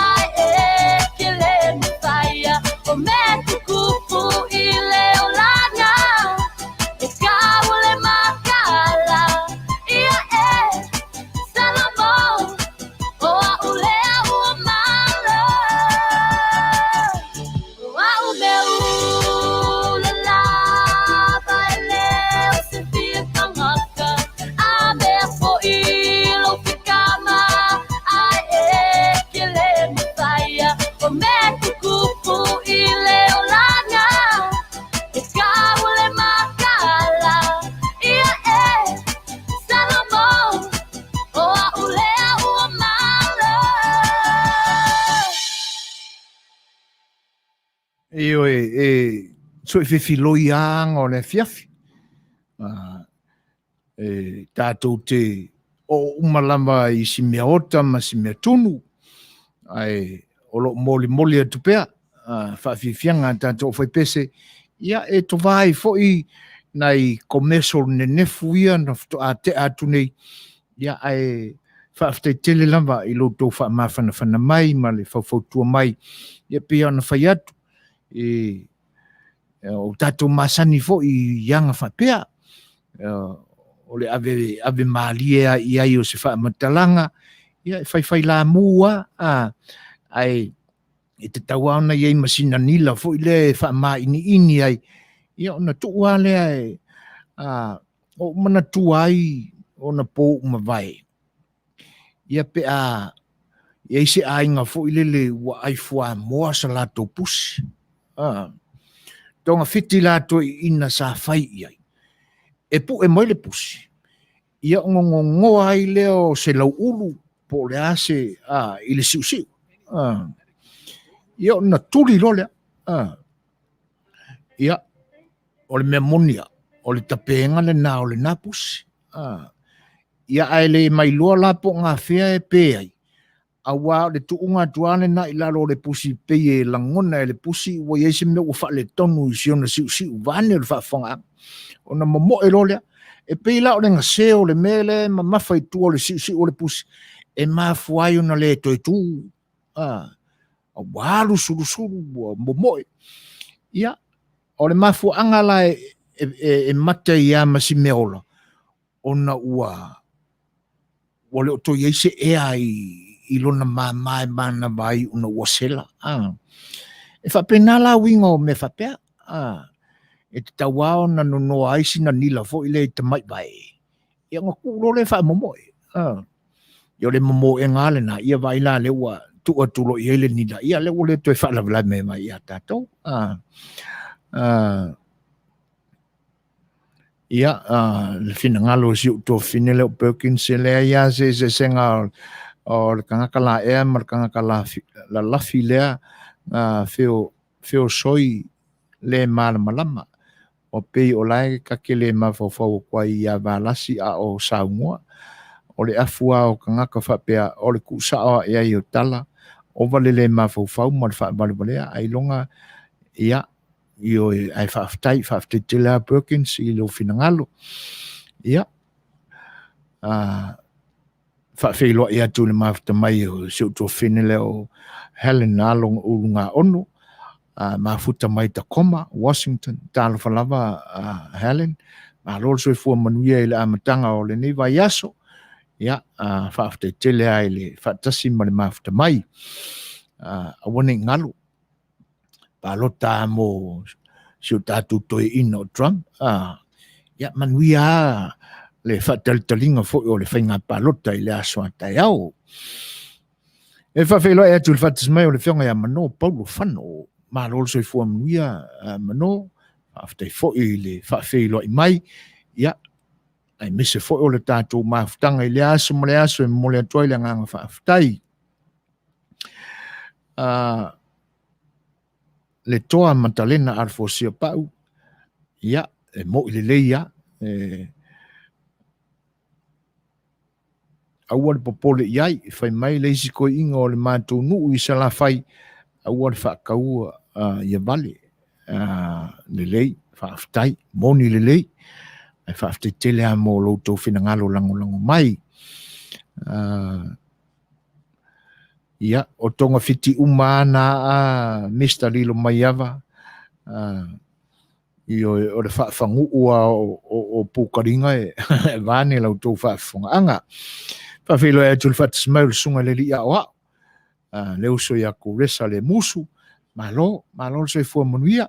ai ekele mfaya o me kupu ile olana e kaule makala ia salamo o ulea uamalo wa o meu la Io so i fefiloi anga o le fiafi. Tātou te o umalama I si mea ota ma si mea tunu. Ai, o lo moli atu pea. Whaafifianga tātou whai pese. Ia to vai foi nai commercial ne nefu ia na te atu nei. Ia whaaftai tele lava I loto whaamawhana mai ma le whautua mai. Ia pia na whai atu. O tātou masani fo I yanga whapea. O le ave maalia I ai o se whamatalanga. Ia whai la mua. Ai, te tawana I ai masina nila fo I le whaama ini ai. Ia ona tuua le ai. O mana tuai o na po umawai. Ia pea ia se ainga fo I le wa ai fua moa sa lato pusi. Tonga fiti lato ina sa fai iai. E pu e moile pusi. Ia ngongo ai leo se lau ulu po le ase I le siu. Ia na tuli lo lea. Ia o le memonia. O le tapenga le na o le napusi. Ia ai le mai loa lapo ngā whea e pe ai. Awa le tuunga tuane na ilalo le pusi peye langona le pusi wa yesi me ufa le tonu si ona si vane le fafonga ona mo e lolea e pe la o le ngaseo le mele ma mafai tu le si o le pusi e ma fuai ona le to tu walu sulu mo ia o le mafu angala e mate ia ma si meola ona ua wale o to yesi e ai ilona mai mana vai una wasela e fa penala wingo me fa pe e te tawao na no ai sina nila fo ile te mai vai ia ngo lo le fa momo yo le momo e ngale na ia vai la le wa tu atulo ia le nila ia le wole to fa la me mai ia tato ia le fina ngalo si to finele o Perkins le ia se senga o le kangakala e mar kangakala la lafi lea feo soi le malama o pei o lai kakele mafofo kwa ia valasi a o saumua o le afua o kangaka whapea o le kusao e ai o tala o vale le mafofo ma le whabalea ai longa ia io ai whaftai tila Perkins I lo finangalo ia Faapalota ia tu le mafta mai o Setu finele o Helen along ulunga ono mafuta mai Tacoma Washington talo falava Helen ma lo so fu Manuia I le amatanga o le niva yaso ia faafte tele ai le fatasi ma le mafta mai a wone ngalo Palota mo Setu toi ino Trump ia Manuia le fataltalinga fo o le fainga Palota I le aso atai au. E Faapalota e tu fatis mai o le fionga ia mano Paulo fano ma lo so fu Manuia mano after fo I le Faapalota I mai ia ai mise fo o le tatou mafutanga I le aso e mole atoa I le nganga faaftai. Le toa matalena arfosia pau ia e mo I le leia aua le popole iai fai mai le isi ko inga o le mātou nuu I sala fai aua le whaakaua ia vale le lei whaaftai moni le lei ai whaaftai tele a mo loutou finangalo lango mai ia o tonga fiti umana Mr. Lilo Maiava I o le whaafangu ua o pukaringa e vane loutou whaafunga anga Faapalota e tu le fatis mai o le sunga le li a oa le uso ia kuresa le musu malo so I fua Manuia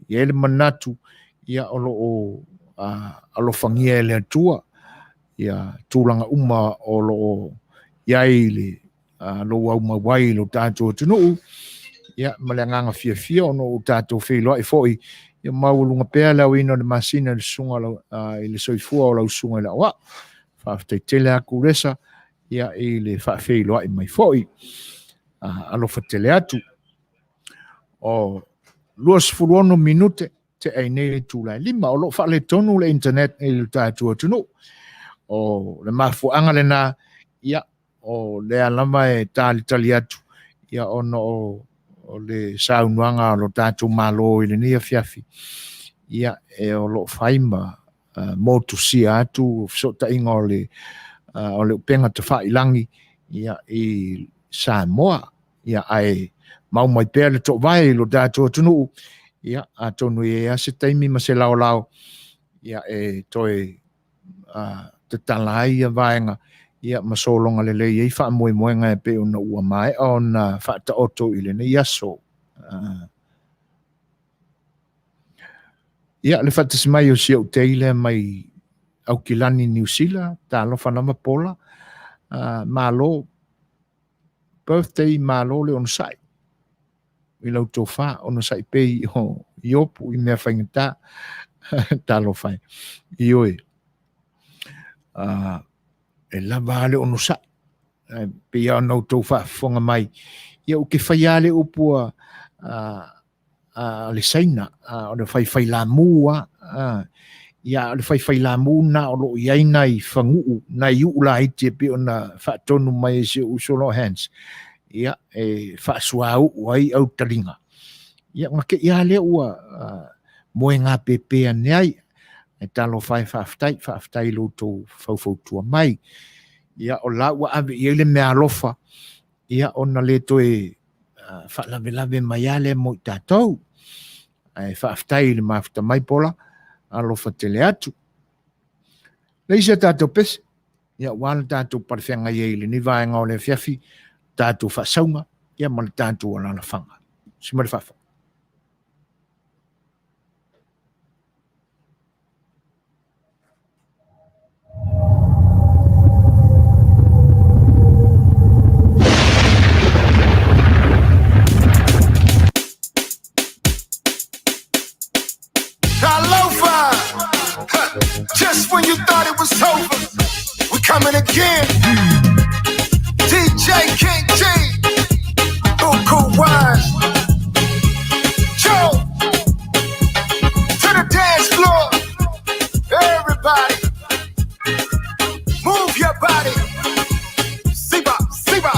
ia le manatu ia o alofangia le atua ia tūlanga uma o lo iai le lo au mawai lo tātou tunu ia malanganga fia ono tātou Faapalota I foi ia maulunga pea lau ino le masina le sunga I le soifua o lau sunga le oa Faaftai tele aku resa ia I le Faapalota I mai foi alofa tele atu o 20 minute te ai nei tūlai lima o lo fa le tonu le internet e le tātua tunu o le mafuanga le nā ia o le alama e tali atu ia ono o le saunuanga o lo tātua malo i le nia fiafi ia e o lo faima motu si atu so ta inga o le upenga te whailangi ia i Samoa ia ai mau mai pēr le tō vai lo tātua tunu ia a tonu e ase taimi ma se lao ia e toi te talai ia vaenga ia masolonga le i wha moenga e pe una ua mai o na wha ta oto i le ne iaso ia le wha tasi mai o si au teile mai au kilani New Zealand ta lo whanama pola malo birthday malo le on sai i lau tō wha ono sai pei o iopu i mea whaingata talo whai i oe e lava ale ono sai pe ia nau tō wha whonga mai ia uke whaiale upua le saina o le whai la mua ia le whai la muna o lo iaina i whangu na i ula iti e pe o na whaatonu mai e se usolo hands ia e whaasuau ai au taringa. Ia ngake ia lea ua moe ngā pepea neai e talo whai whaaftai lo tō whautua mai. Ia o la ua ave i ele mea alofa ia ona le to e whaalawelawe mai ale mo i tātou. E whaaftai le mafuta mai pola alofa tele atu. Leisa tātou pese. Ia wala tātou parwhenga i ele ni vaenga o le fiafi tātou whasaunga, ia mali tātou ala na whanga. Simari whawha. Just when you thought it was over, we're coming again. DJ King G, Cool Wise, Joe, to the dance floor. Everybody, move your body. Siba, Siba.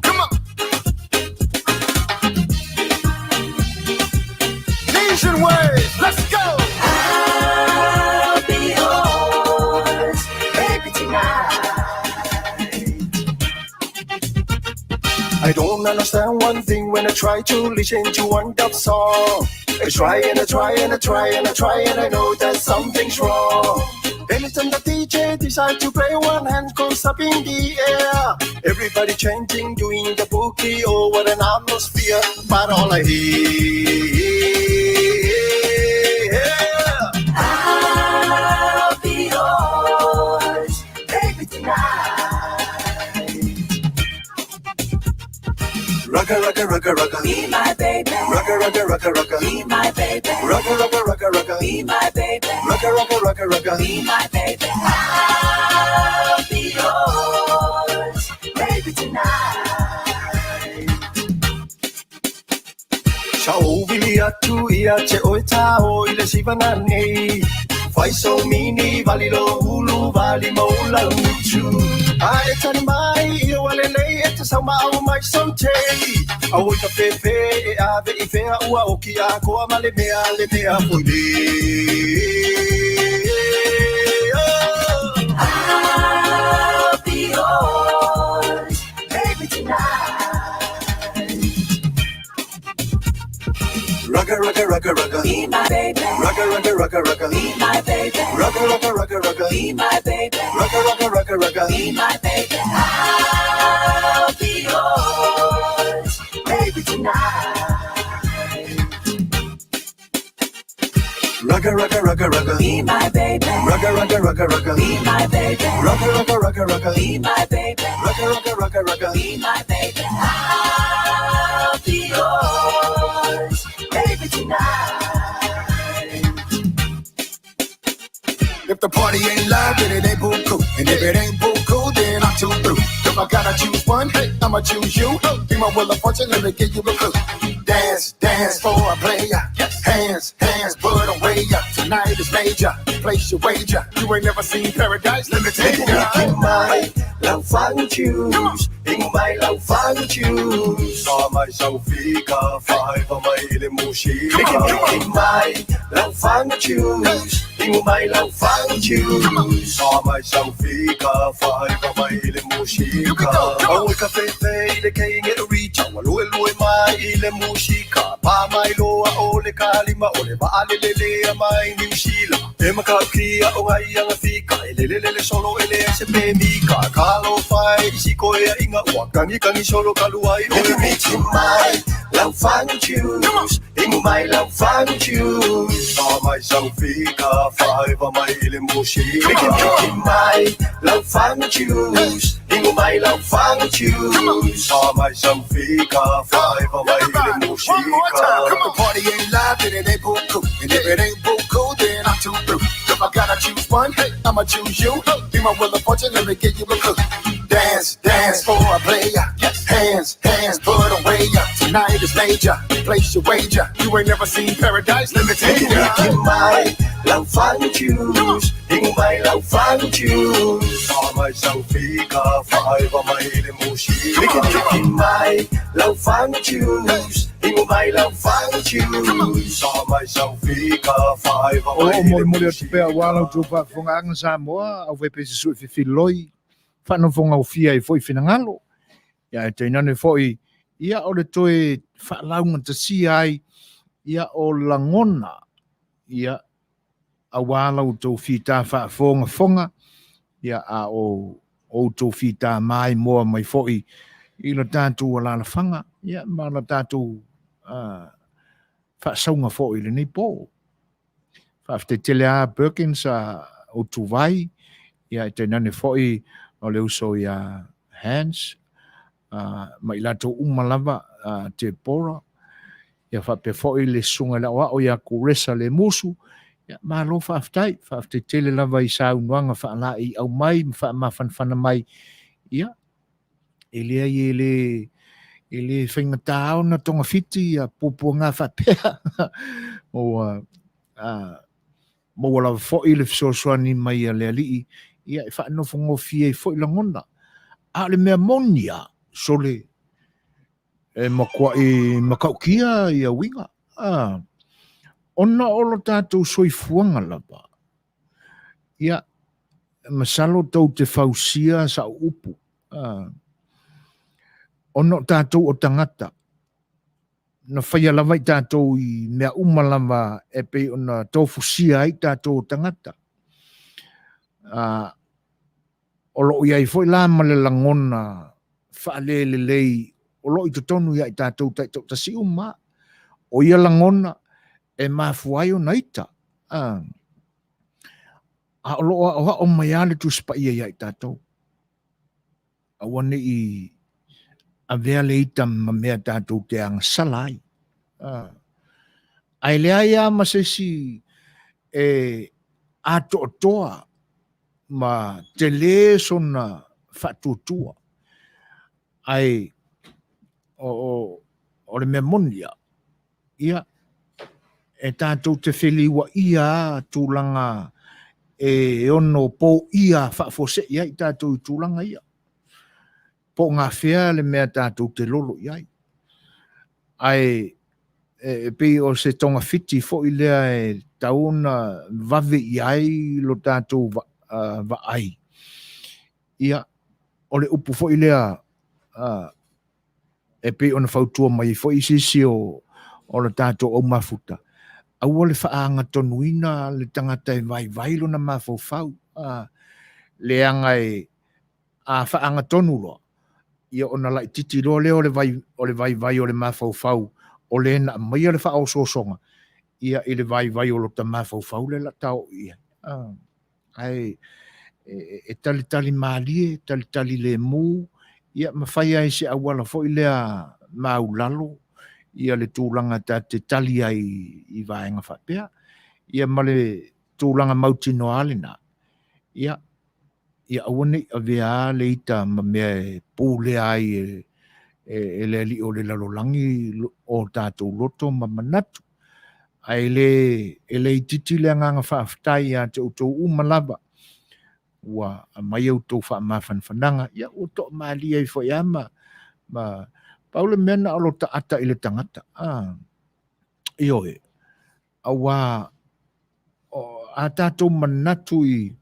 Come on. Asian waves, let's go. I don't understand one thing when I try to listen to one dub song. I try and I try and I try and I try and I know that something's wrong. Anytime the DJ decides to play, one hand goes up in the air. Everybody chanting, doing the boogie, oh what an atmosphere. But all I hear, I'll be yours, baby tonight. Rocka, rocka, rocka, rocka, be my baby. Rocka, rocka, rocka, rocka, be my baby. Rocka, rocka, rocka, rocka, be my baby. Rocka, rocka, rocka, rocka, be my baby. I'll be yours, baby tonight. Ciao, vilia tu ia che oitao ile sivanane. Fai so mini valilo ulu vali mola uchu. Ai tani mai io wale lei e te sauma au mai sonte. Au i ka pepe e ave I fea ua oki a koa ma le mea pule. I'll be yours, baby tonight. Rocka, rocka, rocka, rocka, be my baby. Rocka, rocka, rocka, rocka, be my baby. Rocka, rocka, rocka, rocka, be my baby. Rocka, rocka, rocka, rocka, be my baby. I'll be yours, baby tonight. Rocka, rocka, rocka, rocka, be my baby. Rocka, rocka, rocka, rocka, be my baby. Rocka, rocka, rocka, rocka, be my baby. Rocka, rocka, rocka, rocka, be my baby. I'll be yours, baby tonight. If the party ain't live, then it ain't buku. And if it ain't buku, then I'm too through. If I gotta choose one, hey, I'ma choose you. Be my wheel of fortune, let me give you a clue. Dance, dance for a player. Hands, hands, put away ya. Tonight is major. Place your wager. You ain't never seen paradise. Let me tell you. In my love fun choose. In my love fun choose. Sa may saufika, five of my ilimushi. In my love fun choose. In my love fun choose. Sa may saufika, five of my ilimushi. Oh, we cafe pay the king at the reach. Oh, lui mai ilimushika. Pa mai loa ole kalima ole ba alelele mai niushila. E makakia o ngai anga fika. Elelele solo ele se pe mika. Kalo fai isiko e inga wa kangi solo kaluai. In my love fun choose. In my love fun choose. Sa mai saufika, five of my ilimushika. In my love fun choose. In my love fun choose. Sa mai saufika, five of my ilimushika. The party ain't live, then it ain't buku. And if it ain't buku, then I'm too blue. If I gotta choose one, hey, I'ma choose you. Be my wheel of fortune, let me give you a clue. Dance, dance for a player. Hands, hands, put away ya. Tonight is major. Place your wager. You ain't never seen paradise. Let me tell you. In my love fun choose. In my love fun choose. Sa may saufika, five of my ilimushika. In my love fun choose. In my love fun choose. Sa may saufika, five of my Molioo ilimushika. pe wala tu pa fonga ang Samoa au ve pe su fi loi fa no fonga o fia e foi finangalo ya te nane foi ia o le toe fa launga te si ai ia o langona ia a wala o to fita fa fonga ia a o to fita mai mo mai foi i lo tatu ala la fanga ia ma la tatu fa saunga foi le ni po fa te tele a Perkins o tu vai ia te nane foi o le uso ia hands mai lato umalava te pora ia fa pe foi le sunga la o ia kuresa le musu ia ma lo fa te tele lava i sa unwanga fa la i au mai fa ma fan mai ia ele finga tao na tonga fiti a popo nga fa pe mo wala foi le soani mai le ali ia fa no fongo fie foi langona a le Manuia sole e makaukia ia winga ona olo tātou soifuanga lava ia masalo tau te fausia sa upu ono tātou o tangata na whaia lava i tātou i mea umalama e pe ona tofusia i tātou o tangata o lo iai foi la male langona whaalele lei o lo i tonu ia i tātou Tasi uma o ia langona e mafuai o naita a o lo o mai ale tu spa ia i tātou a wane i a vea le ita ma mea tātou te anga salai ai lea ia masesi e ato toa ma te le sona whatutua ai o le Manuia ia e tātou te whiliwa ia tūlanga e ono po ia whafose ia i tātou i tūlanga ia po ngā whea le mea tātou te lolo iai ai pe o se tonga fiti fo i lea e tauna vave iai lo tātou va ai ia o le upu fo i lea e pe ona fautua mai fo i sisi o le tātou au mafuta au o le whaanga tonuina le tangata e vai lo na mafau le anga e a whaanga tonu loa ia ona lai titi loa leo o le vai o le mafau o le na mai o le wha o sosonga ia i le vai o lo ta mafau le la tau ia ai e tali malie tali le mu ia mawhai ai se awala fo i lea maulalo ia le tūlanga ta te tali ai i vaenga whapea ia ma le tūlanga mautino alena ia ia awane avea le ita ma mea pūle ai e le ali o le lalolangi o tātou loto ma manatu. Ai le ititi le anganga whaaftai a te utou umalava. Ua mai au tau wha mawhanwhananga. Ia o to maali ai fo ia ma paule mena alo ta ata i le tangata. Io e. Awa a tātou manatu i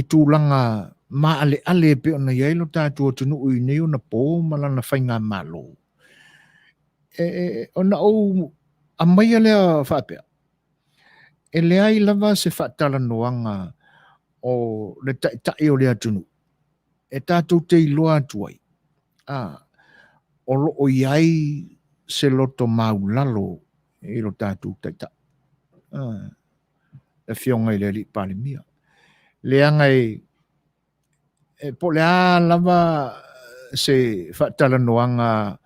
tūlanga ma ale pe ona iai lo tātou tunu ui neo na pō malana whainga malo. Ona au a maia lea whaapea. E lea i lava se whaatala noanga o le tai o lea tunu. E tātou te iloa tuai. O lo o iai se loto maulalo i lo tātou taita. E fionga i le li palimia. Lea ngai po lea lava se whaatala noanga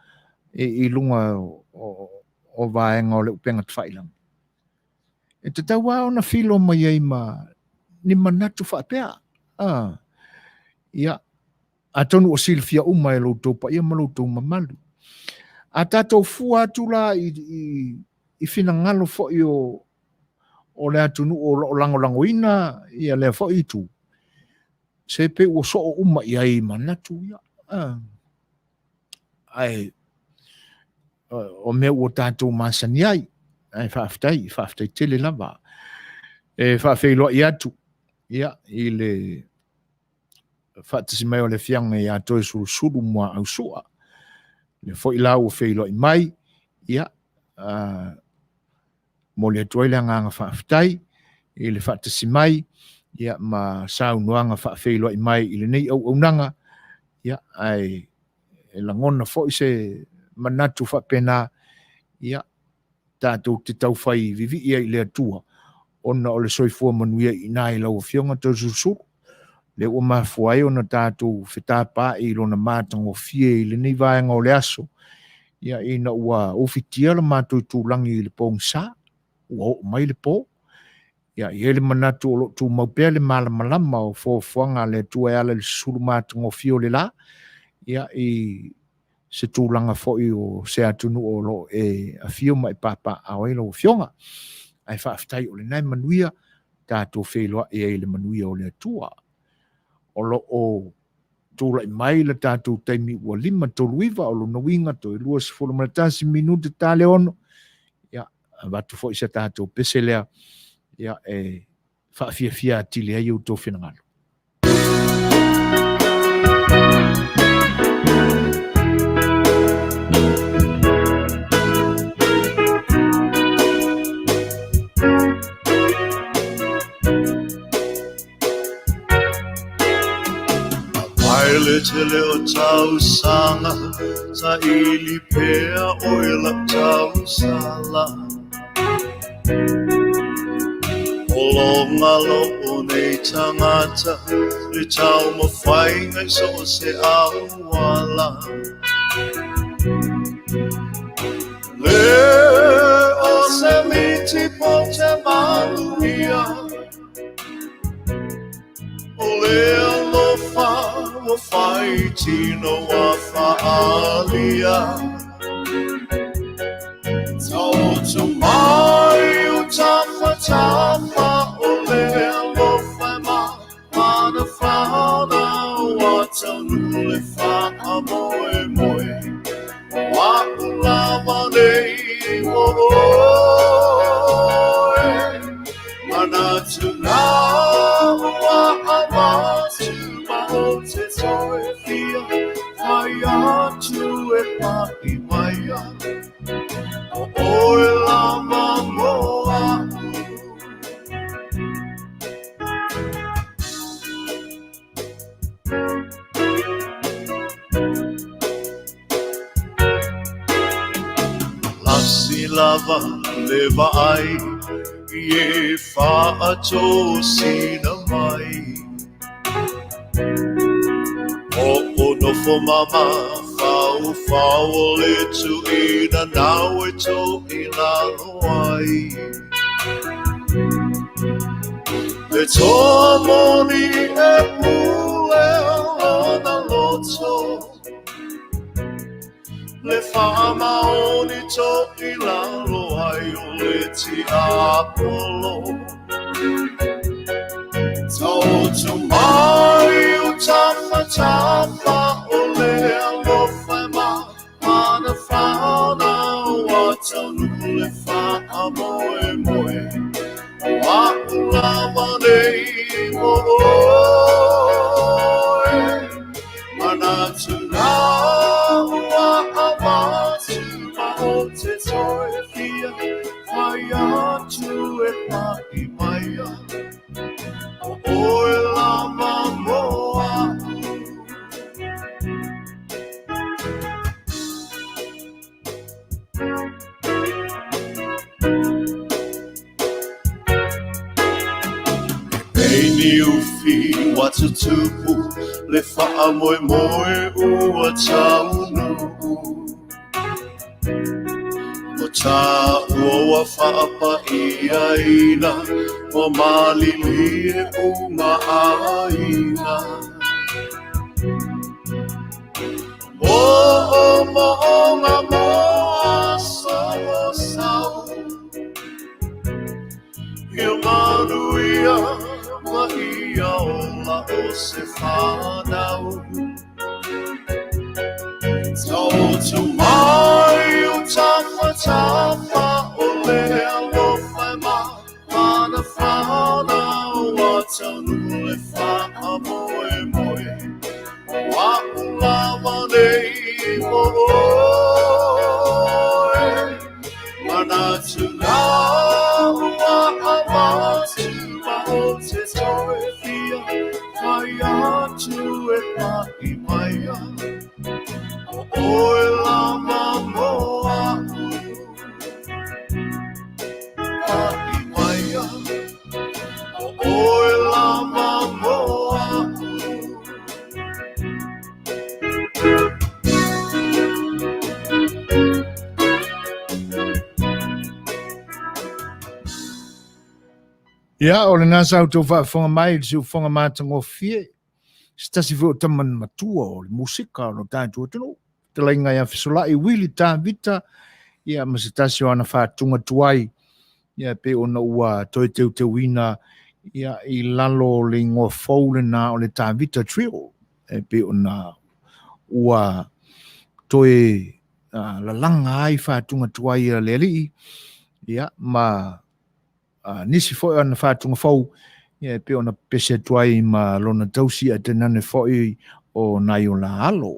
i lunga o vaenga o le upenga twailang. E te taua ona filo mai ai ma ni manatu whaapea. Ia, a tonu o silfia uma e loutou pa ia ma loutou mamalu. A tātou fua atula i fina ngalo fo i o le atunu o lango ina ia le fo i tu. Se pe o so o uma ia i manatu ia. Ai, o me o tātou masani ai. Ai whaaftai tele lava. E whaafeiloa i atu. Ia, i le whaatasi mai o le fianga i ato e suru mua au sua. Le fo i lau o feiloa i mai. Ia, mo le atuai le anganga whaaftai. I le whaatasi mai. Ia, ma sau nuanga whaafeiloa i mai i le nei au nanga. Ia, ai, e langona fo i se manatu whaapena. Ia, tātou te tauwhai vivi ia i le atua. Ona o le soifua Manuia i nai lau fionga tau Susu. Le o mafuai ona tātou whetapa i lona mātango fie i le nei vaenga o le aso. Ia ina ua ofitia la mātou tūlangi i le pōng sā. Ua o mai le pō. Ia i ele manatu o lo tū maupea le malamalama o fōfuanga le tua e ala le sulu mātango fie o le la. Ia i se tūlanga foi o se atunu o lo e a fio mai papa a oilo o fionga. Ai whaaftai o le nai Manuia, tātou wheloa e le Manuia o le atua. O lo o tūla i mai la tātou taimi ua 5 toluiva o lo nawinga to e 2 minuta tāle ono. Ia, watu foi sa tātou peselea. Ia, e whaafia tili ai o tō whenangalo. Le tele o tau sanga sa ili pea o la tau sala o longa lo o nei tangata le tau mawhai ngai so se awala le o se miti po te Manuia o le alofa o fai tino a faalia tau mai o tama o le alofa mana whana o atanu le whaka moe wa ulama nei o manatu na wa amatu o te toi fia ai atu e papi maia o oe lama moa lasi lava leva ai e fa ato sina mai o no fo mama fau le tu ina nau e to ina loai le to moni e na loto le whaamaoni to I lalo ai o le ti apolo Tautu mai o tapa o le alofa ma Mana whaona o atanu le whaamoe moe Wa ulawa nei mo oe Mana tuna ua awatu ma o te toe fia Whai atu e pai maia O oe lama moa Ni ufi watutupu le faa moe moe ua taunu O ta ua faapa ia ina O malilie uma aina Mo'onga moa sao sao Ia Manuia Maia ola o se whanau Tautu mai o tapa o le alofa ma Mana whanau a tanu le whaamoe moe Wa ulawa nei mo oe Mana tuna ua awatu ma o te toe fia Whai atu e pai maia O oe lama moa Pai maia O oe lama moa Ia, o le nasa au tau whaafonga mai, le siu whonga mātango fie. Stasi fo taman matua o le musika o no tātua tino. Te lainga ia fisolai wili tā vita. Ia masitasi o ana whaatunga tuai. Ia pe o na ua toi teu teu ina. Ia I lalo le ngoa faule na o le tā vita trio. E pe o na ua toi la langa ai whaatunga tuai a le alii. Ia ma nisi foi ana whātunga whau, ia pe ona pese tuai ma lona tausi a te nane foi o nai o la alo.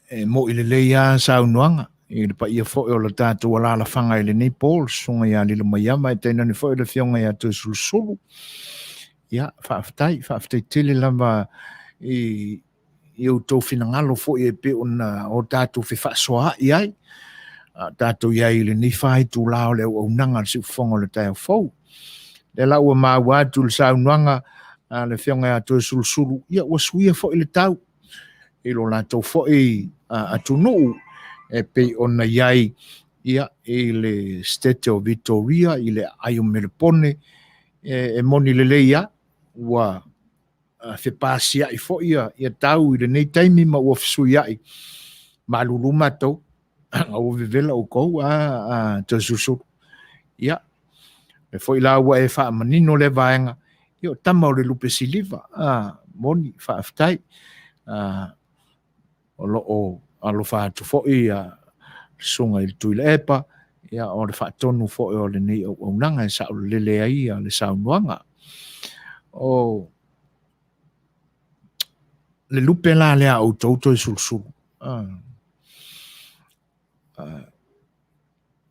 E mo I le leia sa unuanga, I le pa ia foi o la tātou ala la whanga I le nei Paul, sunga ia lila maiama, e te nane foi le fionga ia tu sulusulu. Ia, whaafatai tele lama I o tau whinangalo fo I pe ona o tātou whewhasoa iai. Tātou iai le ni whai tū lao le au nanga si whonga le tai au fau. Le lau a māu atu le saunuanga le whionga atu sulusulu. Ia ua suia fo I le tau. I lo lātou fo I atu nuu. E pe ona iai ia I le State of Victoria, I le aio Mulipola. E moni le leia ua fe pasia I fo ia tau I le nei taimi ma ua fisui ai ma luluma tau au vivela o kou te susu ia e fo ila ua e wha manino le vaenga ia tama o le lupe siliva moni wha aftai o lo o alo wha atu fo ia sunga I tuile epa ia o le wha tonu fo o le nei o nanga e sa o le lea ia le saunuanga o le lupe la lea au tauto I sulsulu.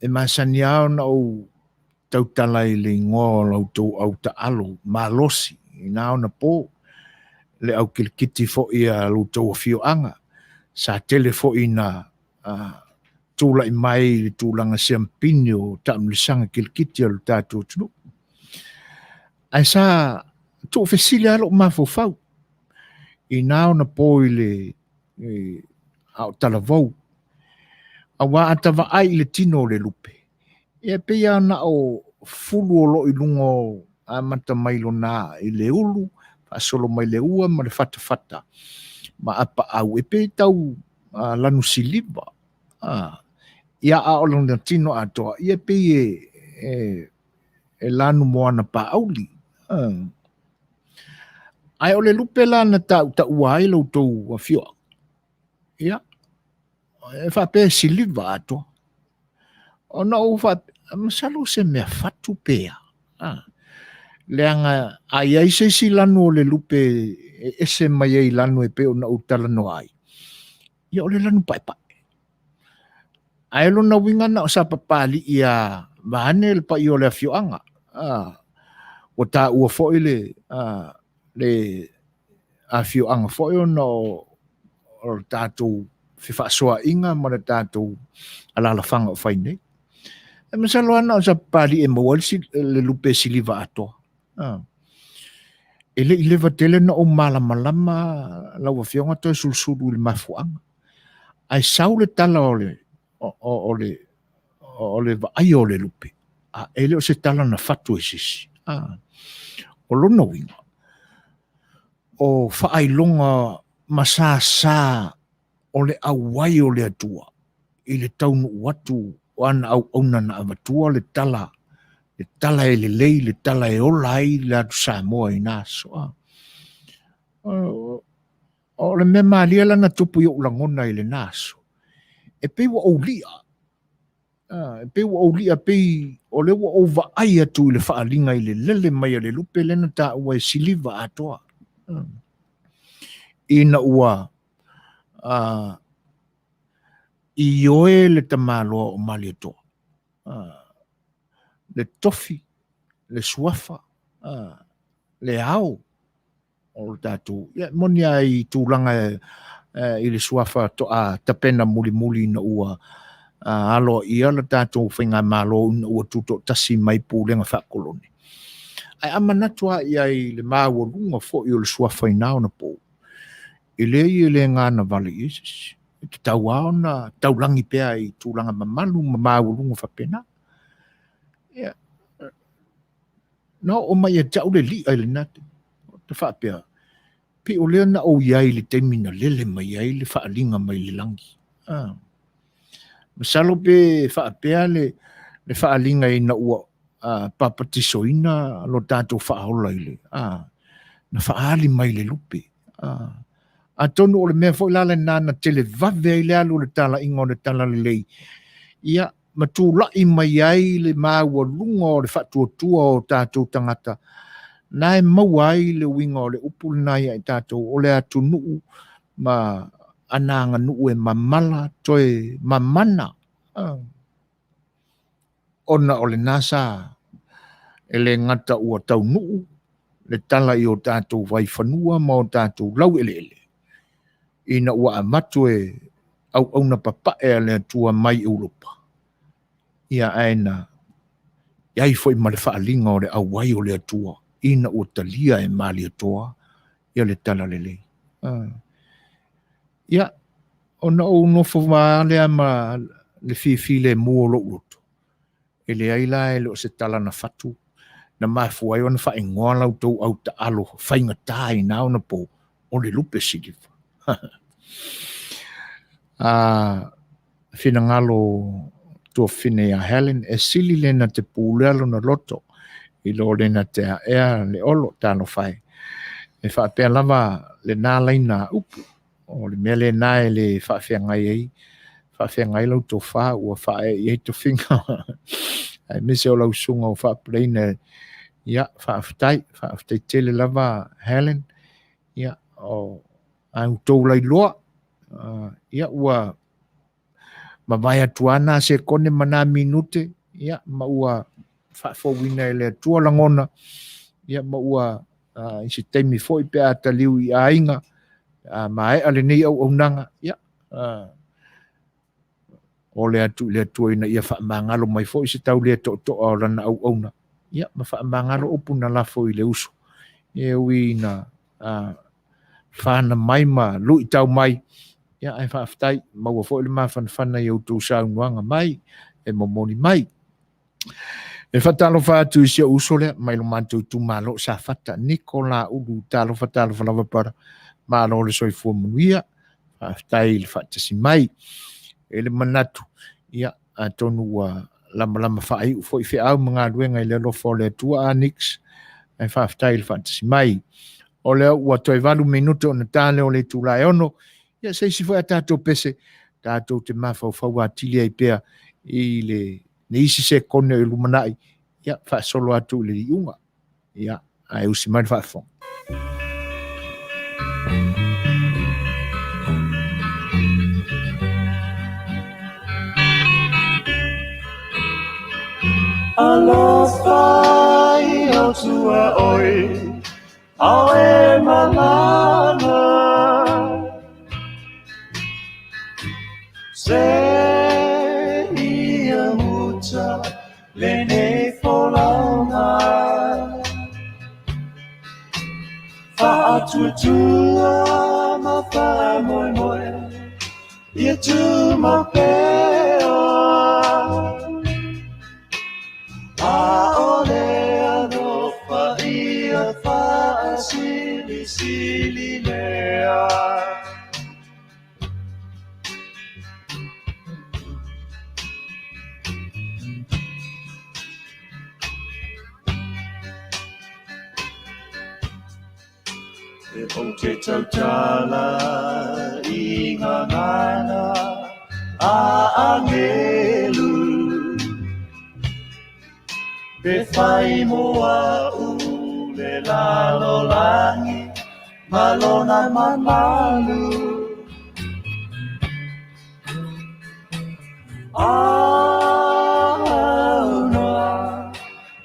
E masani au na au tautala I le ngoa lau tau au ta alo, malosi, I nao na po, le au kilikiti fo I a lau tau fio anga, sa tele fo I na tūla I mai le tūlanga siampini o taamlisanga kilikiti alu tātou tunu. Ai sa tō fesili alo mafofau, I nao na po I le au talavou. A wā atawa ai le tino le lupe. E pia na o fulu o lo ilungo a mata mai lona i le ulu, whaasolo mai le ua ma le whata. Ma apa au e pe tau lanu siliva. Ia a o lona tino atoa, ia pe e lanu moana Palauli. Ai o le lupe lana ta ua ai lau tau a fioa. Ia. E whape siliva atoa. O na o masalo se mea fatu pea. Leanga ai se lanu o le lupe ese mai ai lanu e pe o na utala no ai. Ia o le lanu pai. Ai lo na winga na o sa papali ia vane le pa i o le afioanga. O ta ua fo le afioanga fo i o na o tātou whiwhaasoa inga ma le tātou alala whanga o whainei. E masalo ana o sa papali e mawali le lupe siliva atoa. E le ilewa tele na o malama lau afionga toi sulsulu le mafuanga. Ai sau le tala o le vai o le lupe. E le o se tala na fatu e sisi. O lona winga. O whaailonga masasa o le awai o le atua. I le taunu watu o ana au auna na avatua le tala. Le tala e le lei, le tala e ola ai le atu Samoa i naso. O le me maalia lana tupu i o ulangona i le naso. E pe wa oulia. E pe wa oulia pe o le wa ova ai atu i le whaalinga i le lele mai a le lupe lena ta ua e siliva atoa. Ina ua i oe le tamaloa o mali atoa. Le tofi, le suafa, le au o tātou. Moni ai tūlanga i le suafa tapena muli na ua alo ia le tātou whainga malo na ua tuto tasi mai pūlenga whakoloni. Ai amanatua i le māua lunga fo i o le suafa i nao na pō. I le ngāna vale Isis. I te tau ao na taulangi pēa i tūlanga mamalu māua lunga whapena. No, o mai e tau le li ai le nate. Te whapea. Pe o lea na o iai le temina lele mai ai le whaalinga mai le langi. Masalo pe whapea le whaalinga i na ua papatisoina lo tātou whaahola i le. Na whaali mai le lupe. A tonu o le mea fo ilala nana tele vave ai le alu le tala ingo le tala le lei. Ia, matulai mai ai le māua lunga o le whatuatua o tātou tangata. Nai maua ai le winga o le upul nai ai tātou o le atu nuu ma ananga nuu e mamala toe mamana. Ona o le nasa e le ngata ua tau nuu le tala i o tātou vai whanua ma o tātou lau ele. Ina ua amatu e au na papa e le atua mai Europa. Ia aina, iai foi ma le whaalinga o le awai o le atua, ina o talia e mali atoa, ia le tala le lei. Ia, o na o nofo waalea ma le fifile mua lo uloto. E le aila e le o se tala na fatu, na mafuai o na whaingoa lau tau au ta alo, whainga tai nao na po, o le lupe silifa. Fina ngalo tua fine a Helen e sili lena te pūlelo na loto i lo lena te ea le olo tano whai. E whaapea lava le nālaina upu o le mele nai le whaafea ngai ei. Whaafea ngai lau tō wha ua whae i eito whinga. Ai mise o lau sunga o whaapureina ia whaaftai tele lava Helen. Ia o au tō lai loa. Ia ua ma vai atuana se kone mana minute ia ma ua whaafowina ele atua langona ia ma ua i se teimi foi pe ata liu i ainga ma e ale nei au nanga ia o le atu ina ia whaamangalo mai foi se tau le to o lana au na ia ma whaamangalo opuna la foi le uso e ui na whana mai ma lui tau mai ia ai whaaftai maua fo le mawhanawhana i autou saunuanga mai e momoni mai. E fatalo fatu isia usole mai lo mantu Itumalo sa fata Nicola ulu talo lava para malo le soifua Manuia tai le fata si mai e le manatu ia atonu lama fai foi fe au mga luenga le lo fole tua anix e faafetai le fata si mai o le ua toi 20 minuto na tale o le tulai ono ia seisi foi tatou pese tatou te mafaufau atili ai pea i le ne isi se kone i lumanai ia faasolo atu le iunga ia ai usi mai faafo Alofa i o tua oi au e malana se ia muta le ne folauna fa tua ma fa moi moi ia tu ma peo Sili lea e o te tautala i ngā ngana a angelu pe whai moa le lalo langi malona manalu auna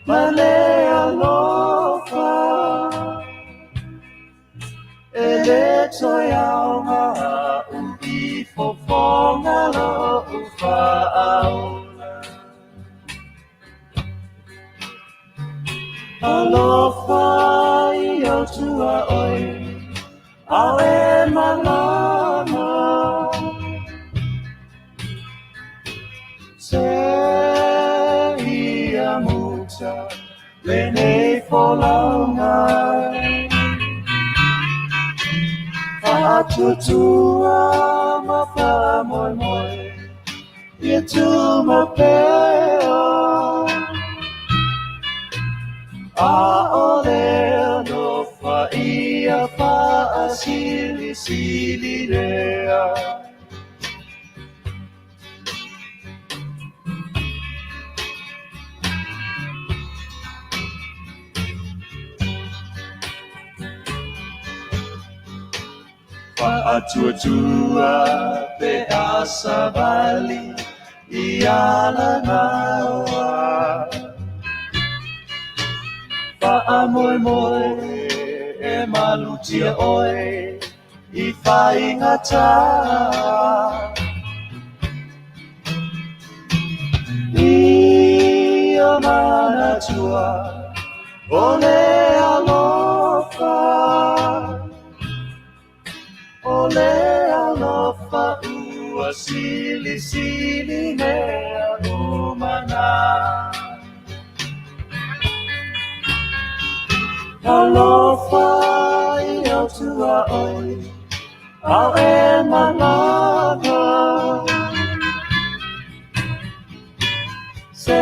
malea lofa ele toyanga ubi fofonga lo ufa aula alofa i o tua oi au e malana se ia muta le nei folaunga fa'atutua ma fa moi moi ia tu ma peo a ole no fa ia fa sili lea fa atua pe asabali ia la nawa Fa'a moi moi e malutia oe I whaingata I o manatua o le alofa ua sili mea umana Alofa i au tua oi, au e malana Se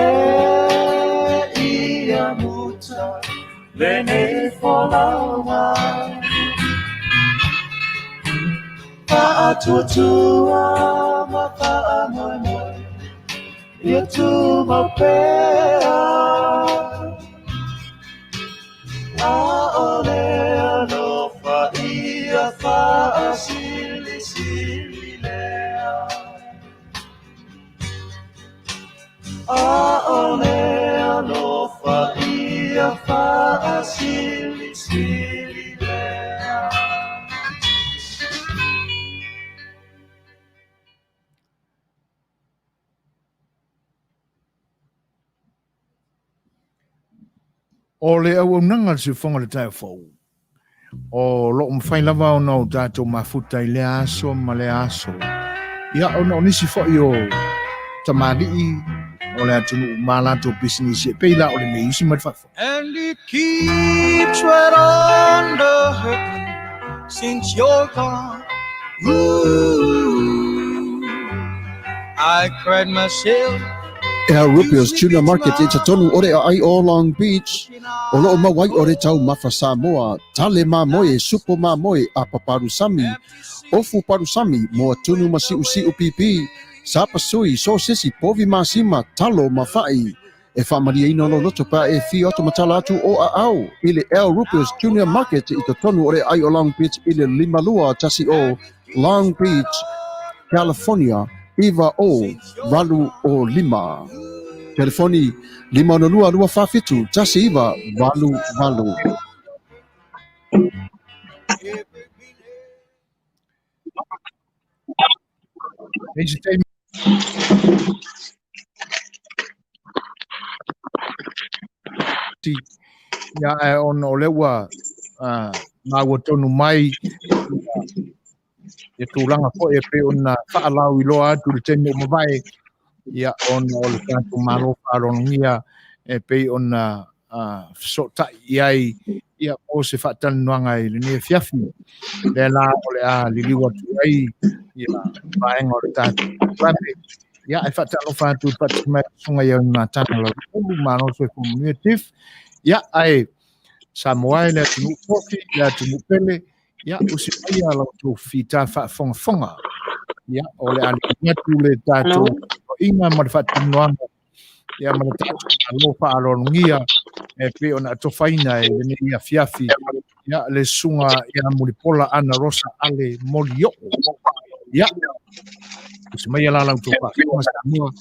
ia muta, le nei folaua Fa'atutua ma fa'a moi moi Ia tu ma pea Aole alofa ia fa'a sili lea Aole alofa ia fa'a sili lea o le au nanga se fonga le tai fou. O lo mwhai lava o nau tātou mafuta I le aso ma le aso. Ia o nau nisi fo I o tamari o le atunu malato business e peila o le meisi ma fa. And it keeps right on the hurting since you're gone. Ooh, I cried myself. Rupios Tuna Market e te tonu ore ai o Long Beach. O loo mawai ore tau mafa Samoa. Tale mamoe, supo mamoe a paparusami. Ofu parusami mo tunu masi usi upipi. Sapasui, sosisi, povi masima, talo mafai. E whamaria ino no loto pa e fi oto matala atu o a au. Ile El Rupios Junior Market i te tonu ore ai o Long Beach ile limalua tasi o Long Beach, California. Iva o Ralu o Lima. Telefoni 502 tasi Iva Valu. Ya on o lewa ma tonu mai e tūlanga ko e pe ona whaalau I loa atu le tene o mawai ia ona o le tātu malo whaarongia e pe ona sota iai ia o se whaatanuanga I le ne fiafi le la o le a liliwa tu ai ia vaenga o le tātu rame ia e whaatanu whaatu patimai sunga iau ngā tana la ulu mano so e communitive ia ai Samoa le tunu kofi le tunu pele ia usi ia la tu fita fa fonga ia o le ali tu le tatu ina ma fa tunuanga ia ma tatu lo fa alongia e pe ona to faina e le ia fiafi ia le sunga ia Mulipola Anarosa ale Molioo ia usi mai la tu fa fonga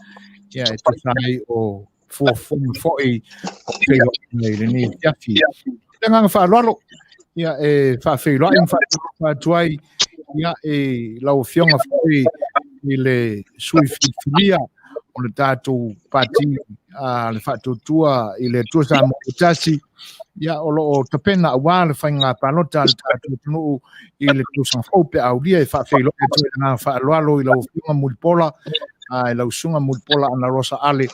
ia e tu sai o fo foi o pe le ni fiafi nga fa lolo ia e fa feilo in fa tuai ia e lau fionga foi I le sui filia o le tatu pati le fa tua I le tua sa mo Tasi ia o lo tapena wa le fainga Faapalota le tatu no I le tu san fope au dia e fa feilo e tu nga fa lolo I lau fionga Mulipola I lau sunga Mulipola Anarosa ale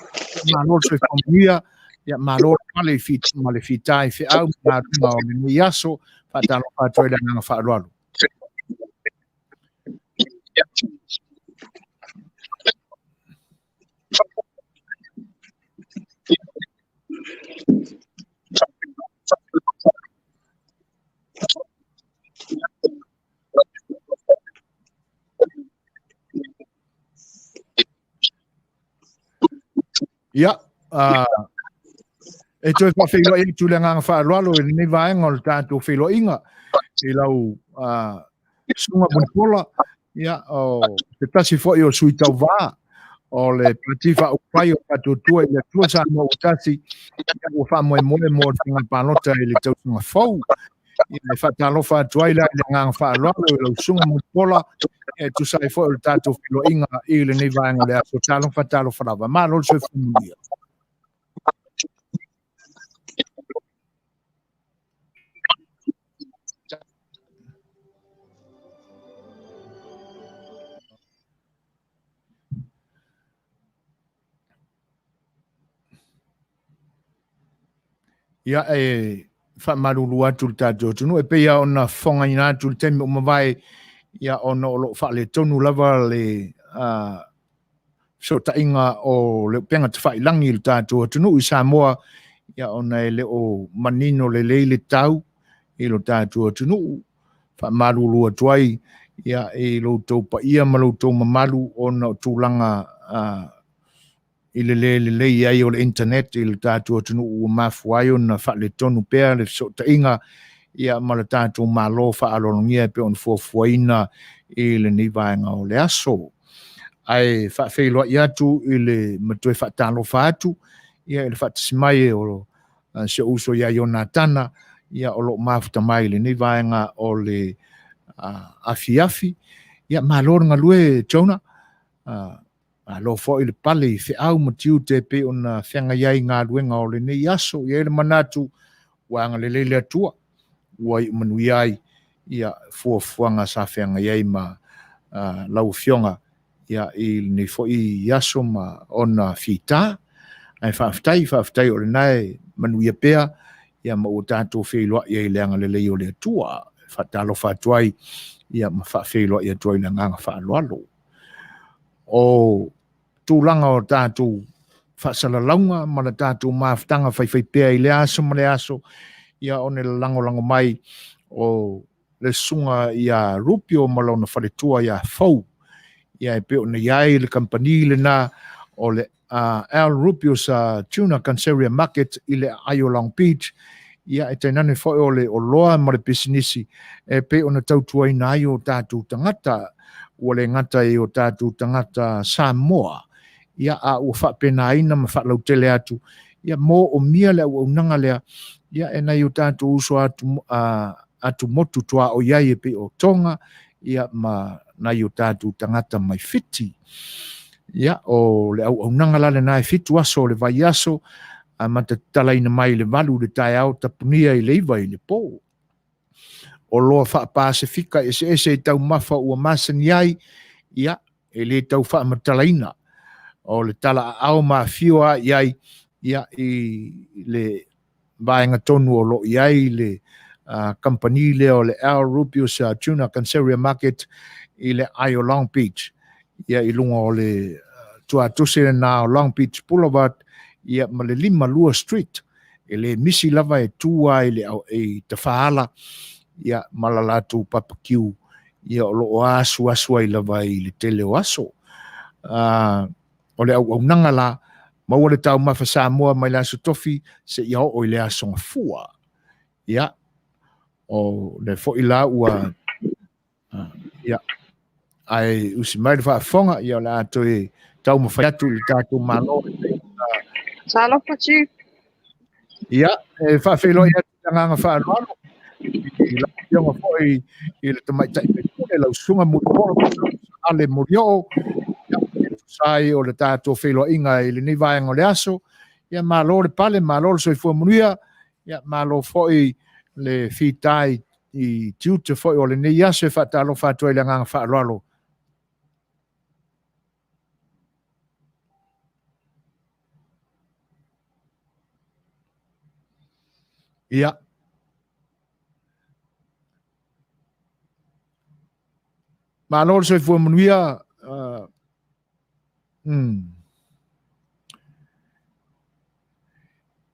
ma no se familia ia malo male fitai fe au na o le yaso fa talo fa toile nga fa lolo ia e toi fa feilo I tu le nga fa lolo ni vaenga o tatu feilo inga I lau sunga Mulipola ia o te tasi foi o sui Tauva o le patifa o pai o patutua I le tua sa mo Tasi ia o fa mo mo nga Faapalota I le tau sunga fou ia le fa talo fa tuai la le nga fa lolo I lau sunga Mulipola e tu sai foi o tatu feilo inga I le ni vaenga le aso talo fa lava ma lo se fumundia ia e fa marulu atu tātou tunu e peia ona fonga ina atu le temi o mawai ia ona o lo fa le tonu lava le so tainga o le penga te whai langi le tātou tunu I Samoa ia ona e le o manino le leile tau I lo tātou tunu fa marulu atu ai ia e lo tau pa ia ma lo tau mamalu ona o tūlanga I le ai o le internet I le tātua tunu ua mafuai o na wha le tonu pēr le so tainga ia ma le tātua malo wha alongia pe on fuafuaina I le nivaenga o le aso. Ai wha whailoa I atu I le matue wha tālo wha atu ia le wha tasimai o se uso ia iona tana ia o lo mafuta mai le nivaenga o le afi ia maloringa lue tona lo fo I le pale I au matiu te pe ona whenga iai ngā ruenga o le nei aso I le manatu wanga le leile atua ua I Manuia ia fuafuanga sa whenga iai ma lau fionga ia I nei fo'i aso ma ona fita ai whaafitai o le nai Manuia pea ia ma o tātou whailoa ia I leanga le lei o le atua whaatalo whaatuai ia ma whaafeiloa ia tua I le nganga whaaloalo o tūlanga o tātou whaasalalaunga ma le tātou maafutanga whai pea I le aso ma le aso ia o ne lango mai o le sunga ia rupio ma launa whaletua ia fau ia pe o ne iai le company le na o le Al Rupio's Tuna Conservative Market I le Ayo Long Beach ia e tainane foi o le o loa ma le business e pe o na tautua ina ai o tātou tangata o le ngata I o tātou tangata Samoa ia a ua whapena ina ma whalau tele atu ia mo o mia le au nanga lea ia e nei o tātou uso atu motu tua o iai e pe o tonga ia ma nei o tātou tangata mai fiti ia o le au nanga la le nai fitu aso le vai aso a mata tala ina mai le valu le tai au tapunia I le iwa I le po o loa wha Pasifika ese tau mafa ua masani ai ia e le tau wha matala ina o le tala au ma fiwa iai ia I le vaenga tonu o lo iai le company le o le Al Rupio's Tuna Conservative Market I le Ayo Long Beach ia I lunga o le tua tuse na o Long Beach Boulevard ia ma le 5 Street e le misi lava e tua I le e te whaala ia malalatu papakiu ia o lo asu ai lava I le tele o aso o le au nanga la ma o le tau mafa Samoa mai la su tofi se ia o le asonga fua ia o le fo ila ua ia ai usi mai fa fonga ia la to e tau ma fatu le tatu malo Salo pachi. ia e fa felo ia tanga fa no la yo foi il tomai tai e la sunga Mulipola ale Molioo sai o le tatu felo inga I le ni vai ngole aso ia malo le pale malo so foi Manuia ia malo foi le fitai I tiuta foi o le nei aso fa talo fa to le nganga fa lalo ia malo so foi Manuia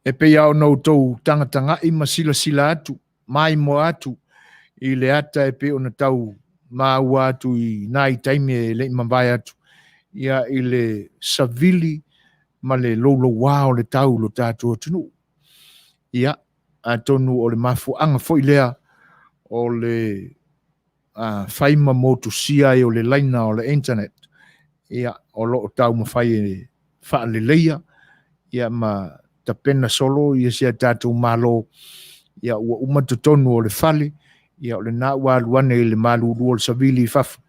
e pe au no tau tanga I masila atu mai mo atu I le ata e pe ona tau ma atu I nai taime le mambai atu ia I le savili ma le lolo wao le tau lo tatu tunu ia a tonu o le mafu anga foi lea o le faima motusia o le laina o le internet ia o lo tau mawhai wha le leia ia ma ta pena solo ia sia tatu malo ia ua umatutonu o le fale ia o le na ua luane I le malu o le savili fafu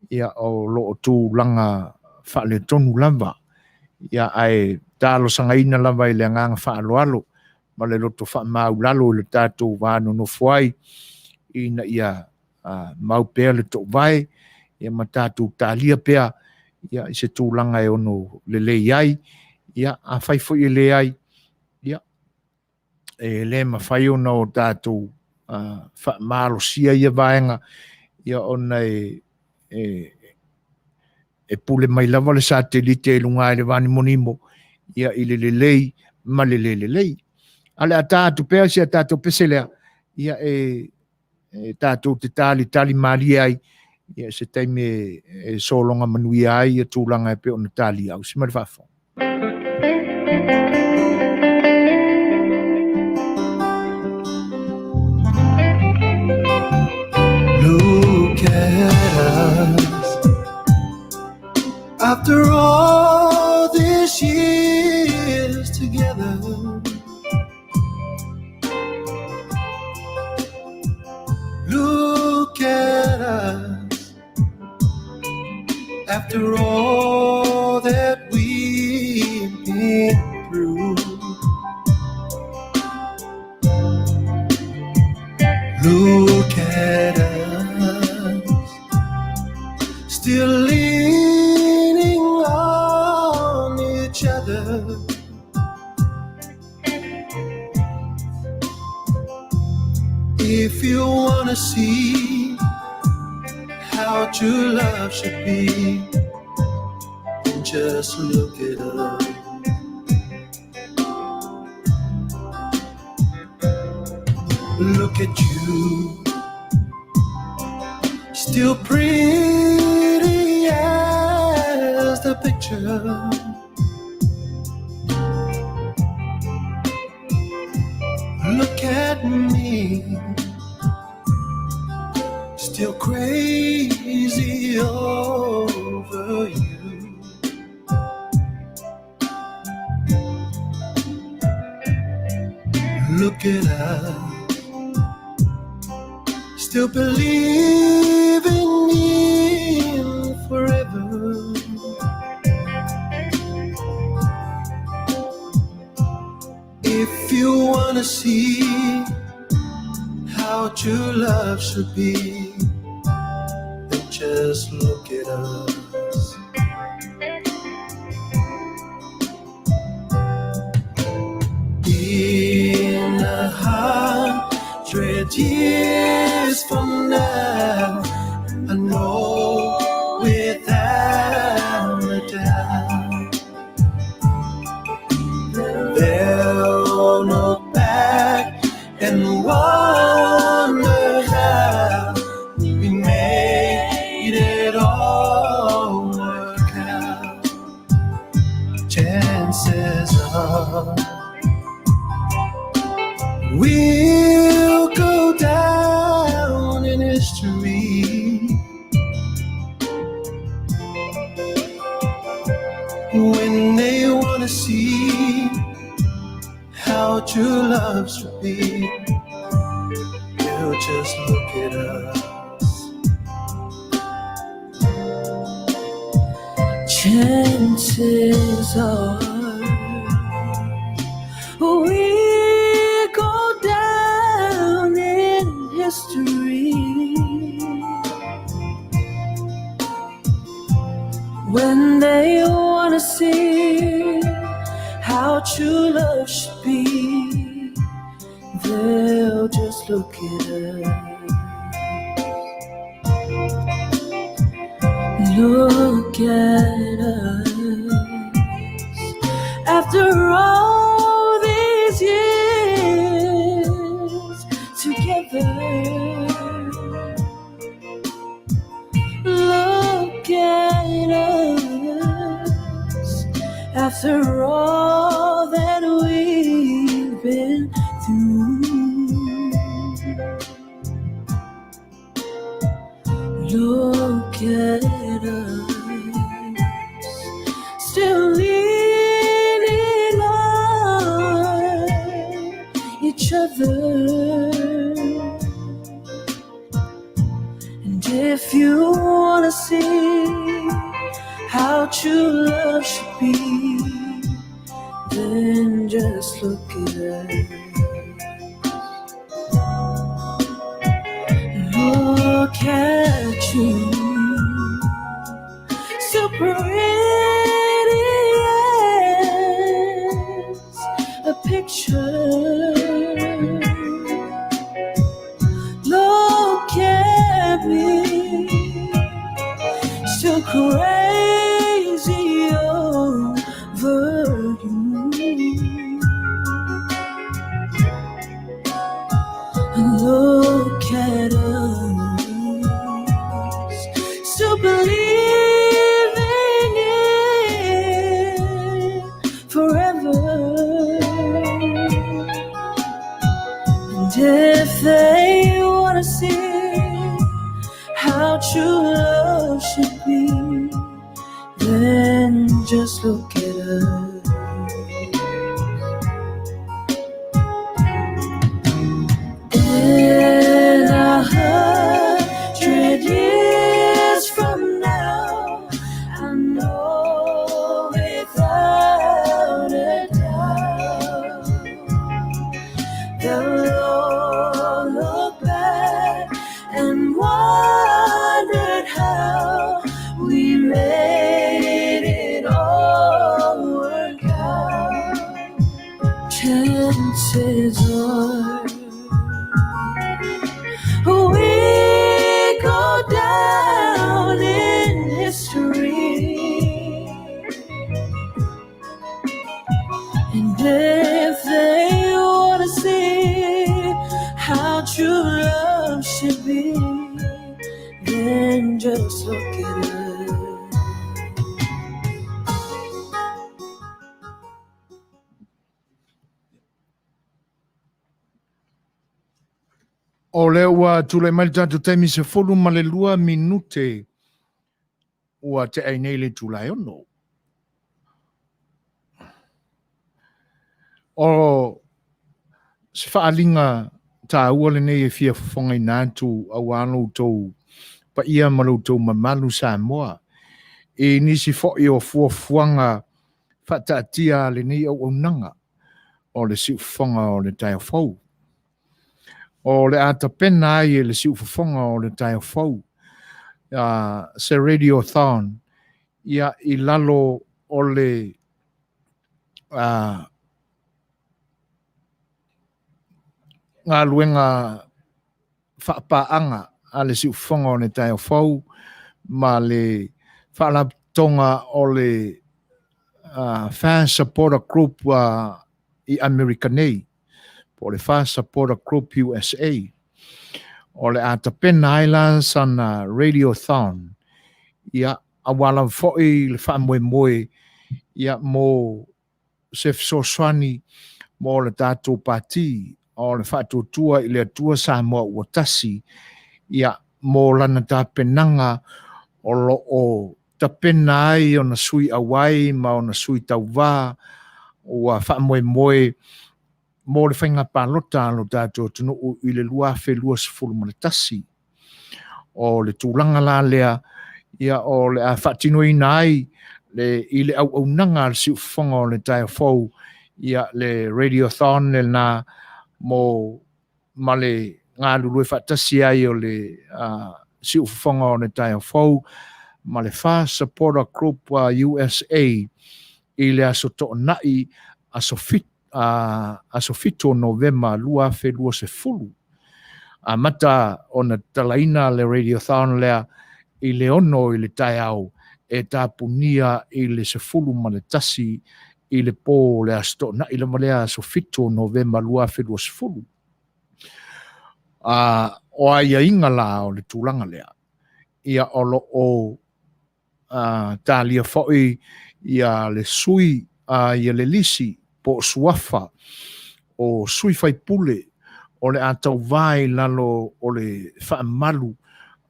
ia o lo tu langa wha le tonu lava ia ai talo sangaina lava I le nganga wha alo ma le loto wha maulalo le tatu wano no fuai ina ia mau pea le to vai ia ma tatu talia pea ia I se tūlanga e ono le le iai ia a whai fo I le ai ia e le ma whai ona o tatu malo sia ia vaenga ia ona e pule mai lava le satelite e lunga le vani monimo ia I le lei ma le lei ale a tatu pea si a tatu peselea ia e tatu te tali mali ai ia se taime e solonga Manuia ai e tūlanga e pe ona tali au si mare whafo Look at us after all these years together. Look at us after all that we've been through. Look at us still living how true love should be. Just look it up. Look at you, still pretty as the picture. Look at me, still crazy over you. Look at us, still believing in forever. If you wanna see how true love should be, then just look at us. In 100 years from now, I know without a doubt, they'll look back and wonder how we made it all work out. Chances are we'll go down in history when they want to see how true love should be. They'll just look at us. Chances are we go down in history when they want to see how true love should be. They'll just look at us. Look at us. After all these years together, look at us. After all that we've been through, look at us, still leaning on each other. And if you want to see how true love should be, then just look at us. Look at you, so pretty as a picture. Look at me, still crazy over you. Look at us, still believing in forever. And if they want to see how true love should be, then just look at us. In 100 years from now, I know without a doubt, they'll all look back and wondered how we made it all work just look at her. O le ua tule mai tatu taimi se folu ma le 2 minute ua te ai nei le tulai ono. O se whaalinga tā ua le nei e fia whongai nātu au anu tau pa ia malu tau mamalu Samoa. E nisi fo i o fuafuanga whataatia le nei au nanga o le si whonga o le tai fau. O le ata pena ai e le si whonga o le tai fau. Se radiothon ia i lalo o le ngā luenga whaapaanga a le si whonga o le tai fau ma le whaalatonga o le Fan Supporter Group i Amerika nei, po le Fan Supporter Group USA. O le ata pena aila sana radiothon, ia awala foi le whaamoe ia mo se fisoswani mo le tātou pati, o le whaatutua i le atua Samoa ua Tasi, ia mo lana tā penanga o lo o ta pena ai o na sui awai ma o na sui Tauva ua whaamoe mo le whainga Faapalota lo tātou tunu i le lua whelua sifuru ma le Tasi. O le tūlanga la lea ia o le a whaatino i nai i le au nanga le si ufonga o le tai fau ia le radiothon le na mo ma le ngā lulu e whaatasi ai o le si ufonga o le tai fau ma le Fan Supporter Group USA i le aso to nai aso fito November lua whelua se fulu. A mata o na talaina le radiothon lea i le ono i le tai au e tāpunia i le se fulu ma le Tasi i le pō le asto na i le malea aso fito November lua whelua se fulu. O aia inga la o le tūlanga lea. Ia olo o tālia foi ia le sui ia le lisi po suafa o sui fai pule o le atau vai lalo o le whaamalu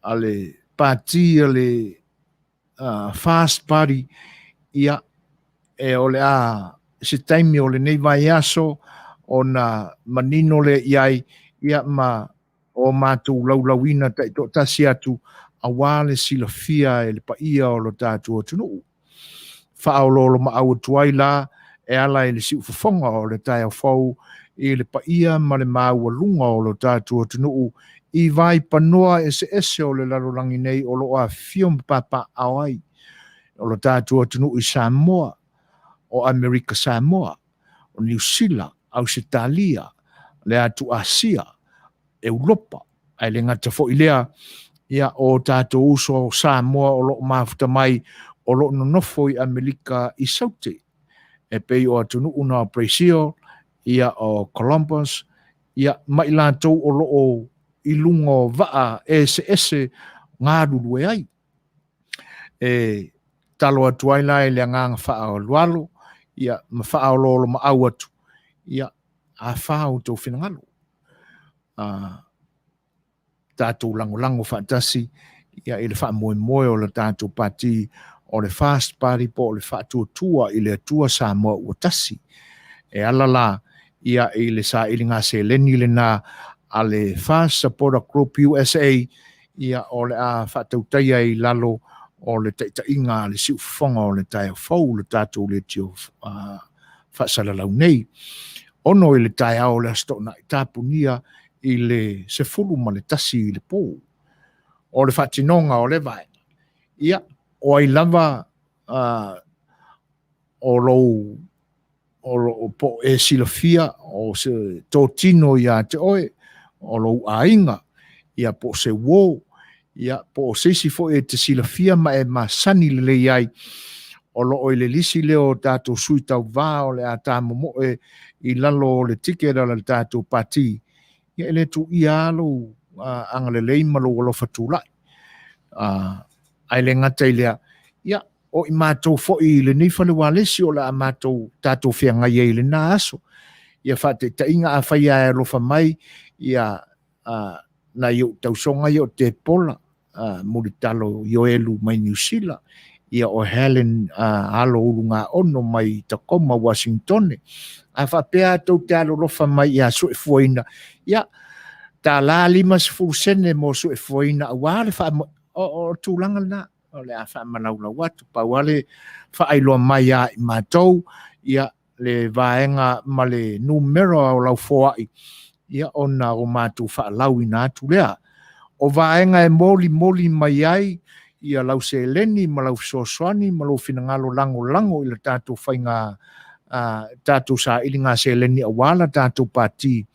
a le pāti a le fast party ia e o le se taimi o le nei vai aso o na manino le iai ia ma o mātou laulawina tasi atu a wale silafia e le paia o lo tātou tunu. Whaololo ma au tuai la e ala e le si ufafonga o le tai au fau e le paia ma le maua lunga o lo tātou tunu i vai panoa ese o le larolangi nei o lo a fium papa awai o lo tātou tunu i Samoa o Amerika Samoa o New Zealand, Australia, le atu Asia, Europa, ai le ngata fo ilea ia o tātou uso Samoa o lo mafuta mai o lo nonofo i Amerika i saute. E pei o atunu una o Brazil, ia o Columbus, ia mai lātou o lo o ilungo vaa ese ngā ruru e ai. E talo atu ai lai le nganga wha o lualo, ia ma wha o lolo ma au atu, ia a wha o tau whinangalo. Tātou lango whaatasi, ia i le wha moe o le tātou pati o le fast party po o le wha tua i le atua Samoa ua Tasi. E alala, ia i le sa ili ngā se leni le nā a le Fast Supporter Group USA, ia o le a whaatautaia i lalo o le taitainga le si ufonga o le tai fau le tātou le tio whaasalalau nei. Ono i le tai au le astona i tāpunia i le se fulu ma le Tasi i le pō. O le whatinonga o le vai. Ia, o ai lava o lo po e silafia o se tōtino ia te oe, o lo ainga, ia po se wō, ia po se si fo e te silafia ma e masani le iai, o lo o le lisi leo tātou sui Tauva o le a tāmomo e i lalo le tikera le tātou pati, ia ele tu i alo anga le leima lo walo fatulai. ai le ngata i lea ia o i mātou fo'i le nei whalewalesi o la a mātou tātou whianga iei le nā aso ia whate ta inga a whaia e lofa mai ia na iu tausonga i o te pola Mulitalo Yoelu mai New Zealand ia o Helen halo urunga ono mai Tacoma Washington a whapea tau te alo lofa mai ia sui fuaina ia ta la 5% mo sui fuaina a wale wha o tūlanga na o le a wha manaulau watu pa wale wha ailoa mai a i mātou ia le vaenga ma le Numera o lau foai ia ona o mātou wha lau ina atu lea o vaenga e moli mai ai ia lau se leni ma lau sosoani ma lau finangalo lango i le tātou whainga tātou sa ilinga se leni a wala tātou pati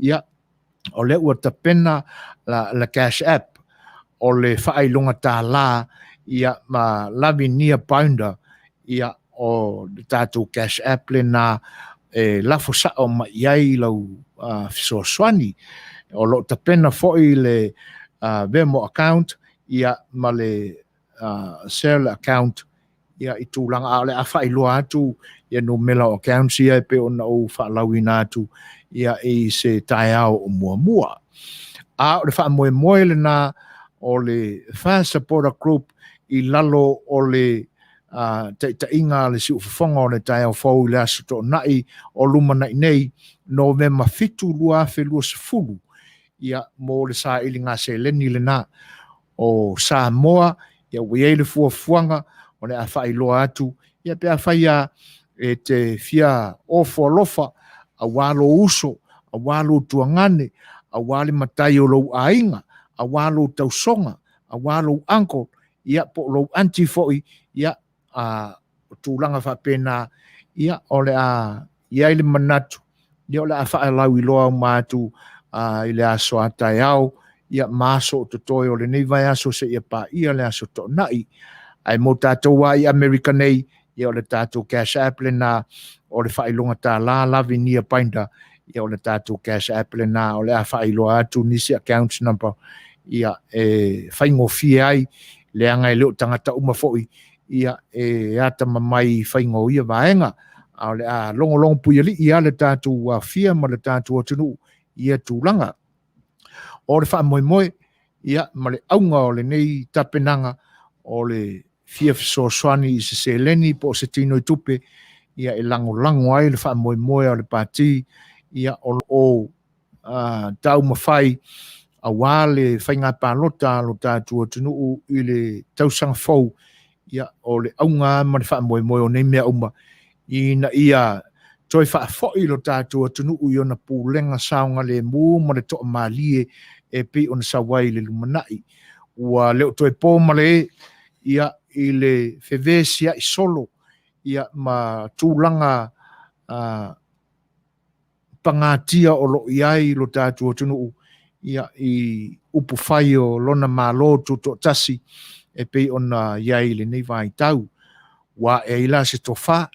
ia o le ua tapena la cash app o le whaailonga tā la ia ma lavi nia pounder ia o le tātou cash app le na lafo sa o ma iai lau sosoani o lo tapena foi le Venmo account ia ma le Shell account ia i tūlanga a le a whailoa atu ia Numera account ia pe ona o whaalawina atu ia i se tai au o mua. A o le whaamoe le na o le Fast Supporter Group i lalo o le ta inga le si ufafonga o le tai au fau le aso to nai o luma nei November 5 ia mo le sa ilinga se leni le na o Samoa ia wei le fuafuanga o le a whailoa atu ia pe a whaia e te fia ofo lofa a walo uso a walo tuangane a wale matai o lau ainga a walo tausonga a walo anko ia po lau anti foi ia tūlanga whapena ia o le ia ile manatu ia o le a whailau iloa mātu i le aso atai au ia maso to toi o le nei vai aso se ia pa ia le aso to nai ai mo tātou wa i America nei ia o le tātou cash app le na o le whailonga tā la lavi nia painda ia o le tātou cash app le na o le a whailoa atu nisi account number ia whaingo fie ai le anga i leo tangata umafoi ia ata mamai whaingo ia vaenga o le a longo pui ali ia le tātou fia ma le tātou atunu ia tūlanga o le whaamoe ia ma le aunga o le nei tapenanga o le fia sosoani i se leni po se tino i tupe ia e lango ai le whaamoe o le pāti ia o tau mawhai a wale whainga Faapalota lo tātua tunu i le tausanga fau ia o le aunga ma le whaamoe o nei mea uma i na ia toi whaafoi lo tātua tunu i ona pūlenga saunga le mū ma le toa malie e pi ona sawai le lumanai ua leo toi pō male ia i le fevesia i solo ia ma tūlanga pangatia o lo iai lo tātua tunu ia i upu whai o lona Molioo to Tasi e pi ona iai le nei vai tau wa e ila se tofa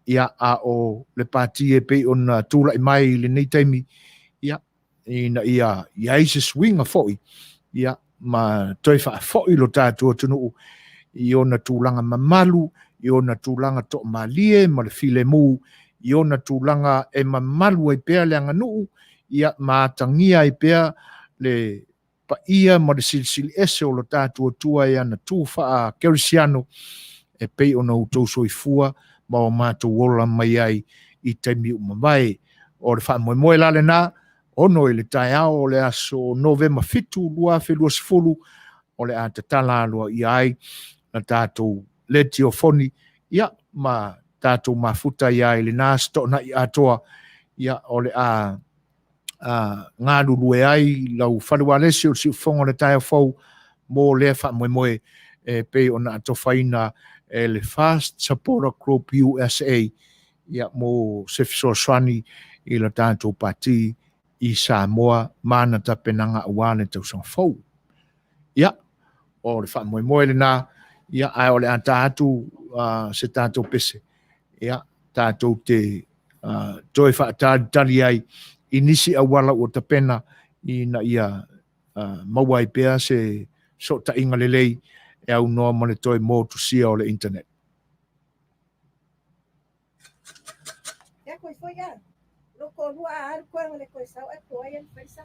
ia a o le pati e pe ona tula i mai le nei taimi ia ina ia iai se swinga foi ia ma toi foi lo tātua tunu i ona tūlanga mamalu i ona tūlanga to malie ma le file mu i ona tūlanga e mamalu e pea le anga nuu ia mātangia i pea le pa ia ma le silisili ese o lo tātua tua e ana tūwha a kerisiano e pei ona utou soifua ma o mātou wola mai ai i taimi umawai o le whaamoe lale nā ono i le tai ao o le aso November 5 o le atatala alua i ai na tātou le tiofoni ia ma tātou mafuta i ai le nāsto na i atoa ia o le ngā lulue ai lau whalewalesi o si ufongo le tai fau mo le whaamoe e pei ona atofaina e le Fast Supporter Group USA ia mo se fisoaswani i la tātou pati i Samoa mana tapenanga awane tausanga fau. Ia, o le whaamoe le nā, ia ai o le atu se tātou pese. Ia, tātou te toi whaatari ai i nisi awala o tapena i na ia mawai pea se so ta inga lelei e au noa mone toi mō tu sia o le internet. Ya koe foi ya. Loko rua ar koe ngale koe sau e koe yan faisa.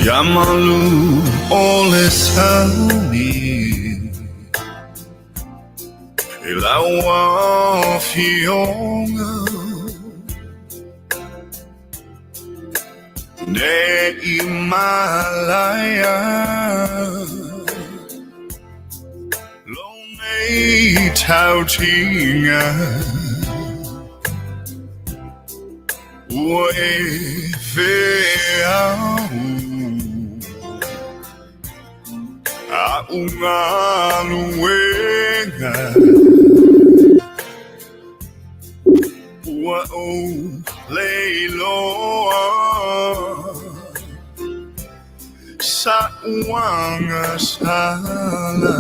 Yamalu ole sami Ilawa fionga Ne Himalaya Lone tautinga Ue feau A unga luenga Ua o leiloa Sa uanga sala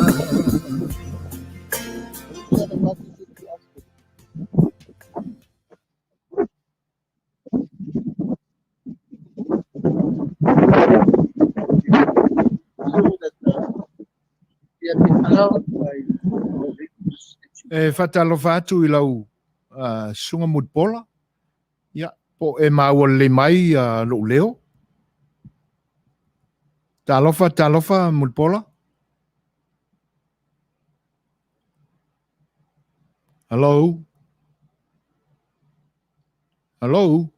Whatalofa atu I lau sunga Mulipola. Ia, po e maua le mai lo leo. Talofa Mulipola. Hello? Hello?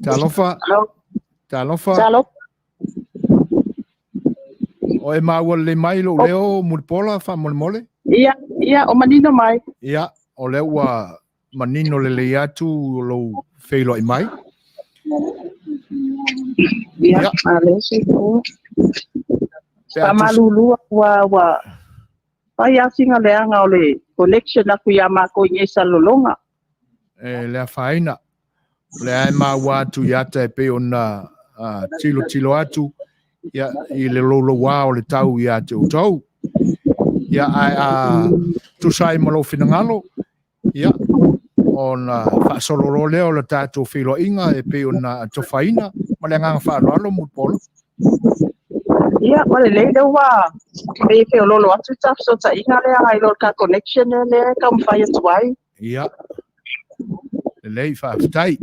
Talofa. O e maua le mai lo leo Mulipola fa mole? Ia, o manino mai. Ia, o leo wa manino le atu lo feilo I mai. Ia, ale se ko. Pamalulu wa pai asinga leanga o le connection aku ia mako ngesa lolonga. Le faina. Le ai maua atu yata e pe ona tilo atu. Ia I le lolo wa o le tau ia te utau. Ia ai tu sai malo finangalo. Ia ona whaasololo leo le tātou whilo inga e pe ona tofaina. Ma le ngang whaaloalo Mulipola. Ia, wale leile wa pe lolo atu taf so ta inga lea hai lo ka connection lea ka mwhai atu ai. Ia. Lei whaafitai.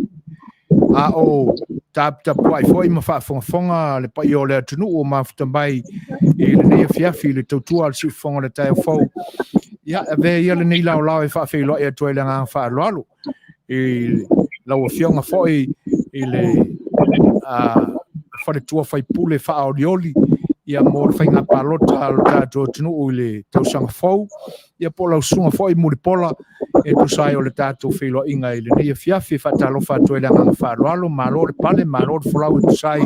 A o tap wai foi ma whaafonga le pai o le atunu o mawhita mai I le nei fiafi le tautua al si fonga le tai fau. Ia, ve ia le nei lau e whaafeilo e atu e le ngang whaaloalo. I lau fionga foi I le whare tua whai pule whaaorioli. Ia mo le whainga Faapalota al tātou atunu o le tausanga fau. Ia po lau sunga foi Mulipola. E tu sai o le tātou whilo inga I le nei fiafi whatalofa atu e le ngang whaaloalo. Malo le pale, malo le whalau e tu sai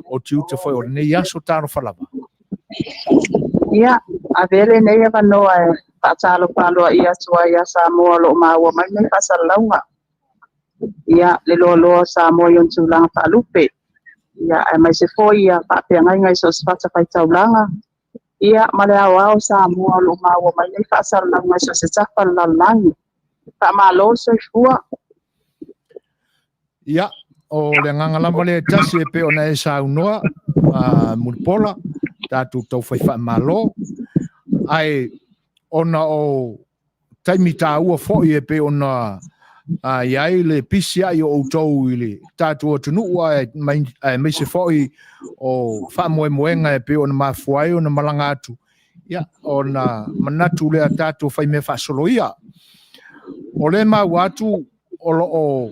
o tiuta foi o le nei aso tāro whalava. Ia, a vele nei e wanoa e whaatalo paloa ia tua ia Samoa lo maua mai nei whasalaunga. Ia, le loa Samoa yon tūlanga whaalupe. Ia, e mai se foi ia whaapeangai ngai so spata whai taulanga. Ia, ma le au Samoa lo maua mai nei whasalaunga so se tafa lalangi. Whaamalo se fua. Ia, o le ngangalama le tasi e pe ona e saunoa Mulipola. Tātou tau whai whaamalo. Ai, ona o taimi tā ua fōi e pe ona iai le pisi ai o outou I le tātou atunu ua e meise fōi o whaamoemoenga e pe ona mafuai ona malanga atu. Ia, ona manatu lea tātou whai me whaasoloia. O le mau atu o loo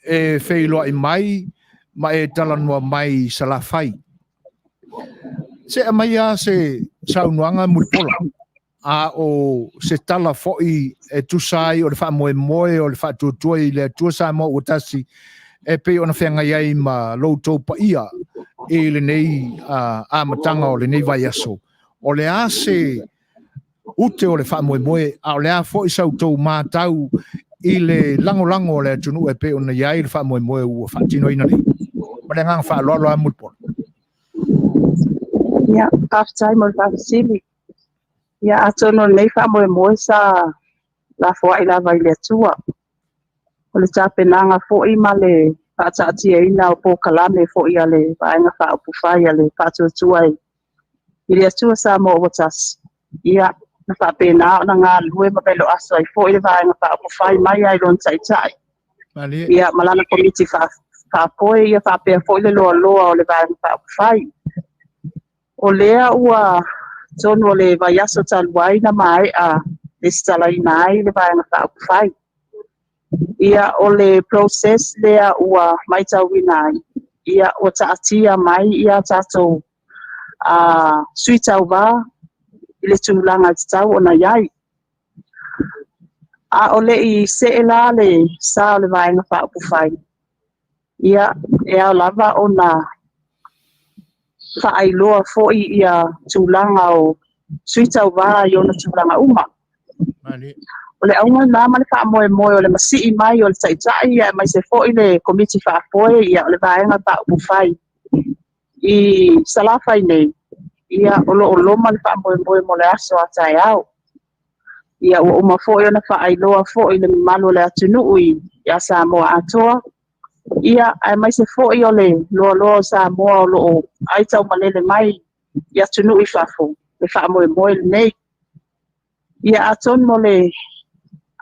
e wheiloa I mai ma e talanua mai salafai. Se mai a se saunuanga Mulipola. A o se tala foi e tu sai o le whaamoemoe o le whaatuatua I le atua sa mo o Tasi e pe ona whenga iai ma loutou pa ia e le nei a matanga o le nei vai aso. O le a se ute o le wha moe moe, a o le a fo i sau tau mātau i le lango o le tunu e pe o na iai le wha moe moe ua wha tino ina nei. Ma le ngang wha loalo a Mulipola. Ia, half-time o le whakasili. Ia, atono nei wha moe moe sa la fua i lava i le atua. O le tāpenanga fo i ma le whaataatia ina o pō kalame fo i a le vaenga wha upufai a le whaatuatua i le atua sa mo o Tasi. Ia, na whapena o na ngā lue ma pelo aso ai fo i le vaenga wha upufai mai ai lon tai. Ia, malana komiti whapoe ia whapea fo i le loa o le vaenga wha upufai. O lea ua tonu o le vaiaso taluai na mai a le stalai nai le vaenga wha upufai. Ia o le process lea ua mai tauina ai. Ia o taatia mai ia tatou sui Tauva i le tūlanga tau o na iai. A o le i seela le sa o le vaenga wha upufai. Ia e au lava o na whaailoa fo i ia tūlanga o sui Tauva i o na tūlanga uma. O le aunga nā male wha moe moe o le masi i mai o le taitai ia mai se fo i le komiti wha apoe ia o le vaenga wha upufai. I salafai nei. Ia o loma le wha moe moe mo le aso a tai au. Ia ua uma fo i ona wha ailoa fo i le malo le atunuu i a Samoa atoa. Ia ai mai se fo i o le loa Samoa o loo ai tau malele mai i atunuu i whafo. Le wha moe moe le nei. Ia aton mo le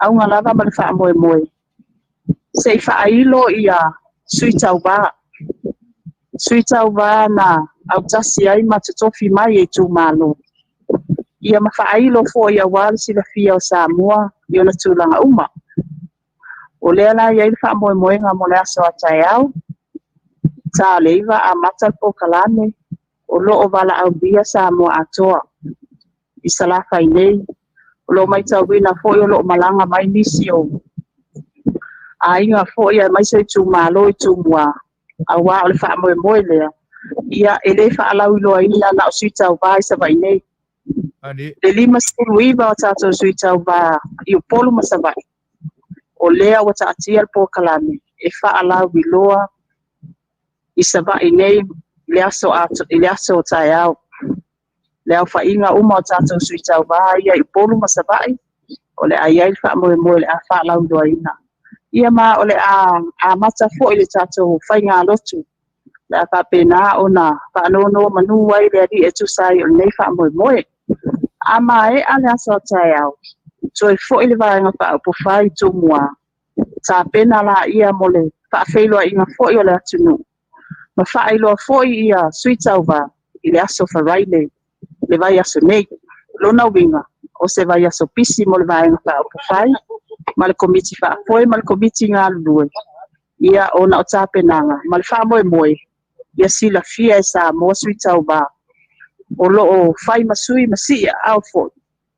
aunga lava ma le wha moe moe. Se i wha ailo i a sui Tauva. Sui Tauva na au Tasi ai ma tutofi mai e Itumalo. Ia ma wha ailo fo i a wale sila fia o Samoa i ona tūlanga uma. O lea la iai le wha moe moe ngā mo le aso a tai au. Tā leiva a matal po kalame o loo wala au bia Samoa atoa. I salafa i nei. O lo mai tauina fo i o loo malanga mai nisi o. A inga fo i a mai se Itumalo i tumua. A wā o le wha moe moe lea. Ia e le wha alau i loa ina na o sui Tauva i sa vai nei. Le lima skulu iwa o tātou sui Tauva i o polu ma sa vai. O lea o taatia po kalame. E wha alau i loa i sa vai nei le aso o tai au. Le au wha inga uma o tātou sui Tauva ia i polu ma sa vai. O le ai ai wha moe moe le a wha alau i loa ina. Ia ma o le a mata fo i le tātou whai ngā lotu. Le a whapena o na whaanono Manuia i le ari e tusai o nei wha moe moe. A mai a le aso tai au. So e fo i le vaenga wha upufai tumua. Tā pena la ia mo le whaafeiloa inga fo i o le atunu. Ma whaailoa fo i ia sui Tauva i le aso wharaile. Le vai aso nei. Lona winga o se vai aso pisi mo le vaenga wha upufai. Ma le komiti wha apoe ma le komiti ngā lue. Ia o na o tā penanga. Ma le wha moe moe. Ia sila fia e sa mo sui Tauva. O loo whai masui masi au fo.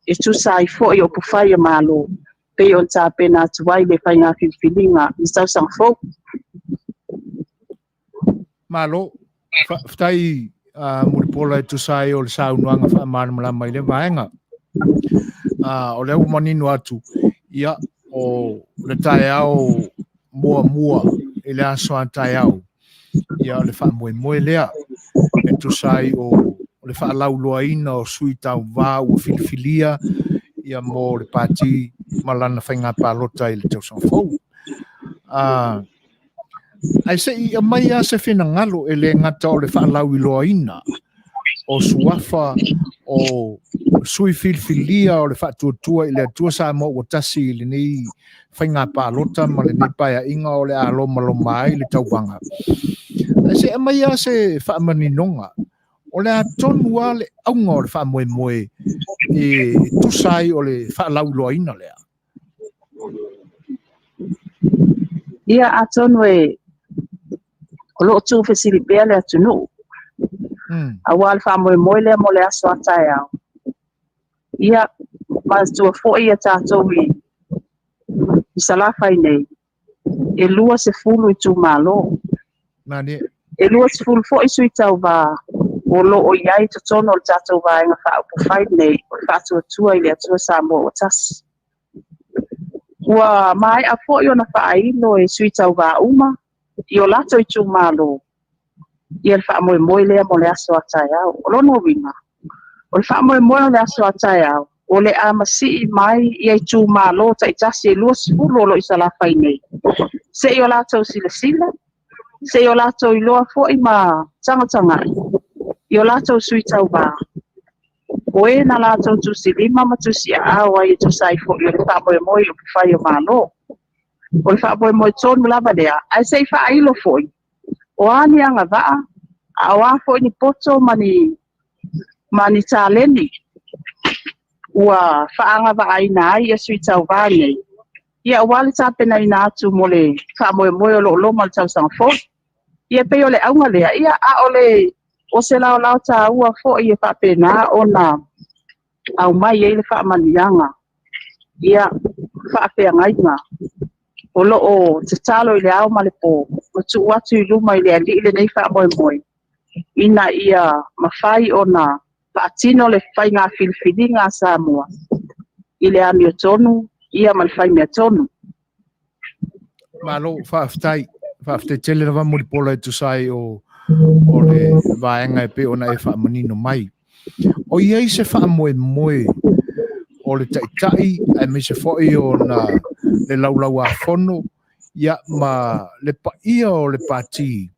E tu sai fo i o pufai a malo. Pe on tā pena tuai le whai ngā whiwhilinga. I stau sang fo. Malo, whai Mulipola e tu sai o le saunuanga wha marumala mai le vaenga. O le umaninu atu. Ia o le tae au mua e le aso a tae au. Ia le wha moe lea. E tu sai o le wha lauloa ina o sui Tauva ua filifilia. Ia mo le pati malana whainga Faapalota i le tau sang fau. Ai se i mai a se whina ngalo e le ngata o le wha lau iloa ina. O suafa o sui filifilia o le wha tuatua i le atua sa mo o Tasi i le nei whainga Faapalota ma le nei paia inga o le aloma ai le tauwanga. Ai se mai a se wha maninonga. O le atonua le aunga o le wha moe e tusai o le wha lauloa ina lea. Ia atonu e o loo tu fesilipea le atunu. A wā le wha moe lea mo le aso a tai au. Ia ma tua fo ia tātou i salafai nei. E lua se fulu i Itumalo. Nani? e lua sefulu fo'i sui Tauva o lo'o i ai totono o le tatou vaega fa'aupufai nei o le fa'atuatua i le atua Samoa ua Tasi. Ua mae'a fo'i ona fa'ailo e sui Tauva uma i o latou Itumalo ia le fa'amoemoe lea mo le aso ataeao o lona uiga o le fa'amoemoe o le aso ataeao o le a masi'i mai ia Itumalo ta'itasi e lua sefulu o lo'o i salafai nei se'i o latou silasila se'i o latou iloa fo'i ma tagataga'i i o latou sui Tauva o e na latou tusilima ma tusi'a'ao ai e tusai fo'i o le fa'amoemoe o pufai o malo o le fa'amoemoe tonu lava lea ae se'i fa'ailo fo'i o ani agava'a a o a fo'i ni poto mani taleni ua fa'agava'aina ai ia sui Tauva nei ia ua le tapenaina atu mo le fa'amoemoe o lo'oloma le tausaga fo'i ia pei o le auga lea ia a o se laolao tāua fo'i e fa'apena ona au mai ai le fa'amaniaga ia fa'apeagaiga o lo'o tatalo i le ao ma le po ma tu'u atu i luma i le ali'i lenei fa'amoemoe ina ia mafai ona fa'atino le faiga filifiliga a Samoa i le amio tonu ia ma le fai mea tonu Malo fa'afetai tele lava Mulipola e tusai o le vaenga e pe ona e whaamanino mai. O iei se whaamoe o le taitai e me se fo'i o na le laulau a fono ia ma le paia o le pati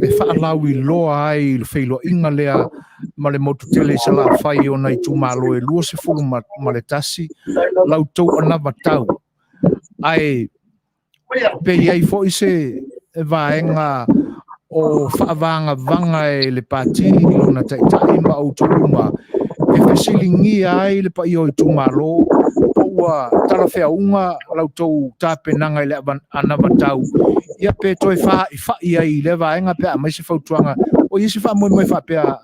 e whaalau i loa ai le whailo inga lea ma le motutele sa la whai o na Itumalo e lua se fulu ma le Tasi lau tau anava tau ai pe iei fo'i se vaenga o whaavanga vanga e le pati o na taitai ma o tuluma e whesilingi ai le pa i o Itumalo po ua talawhea unga lau tau tāpenanga i le anavatau ia pe toi wha'i ai le vaenga pe a mai se whautuanga o i se wha moi wha pe a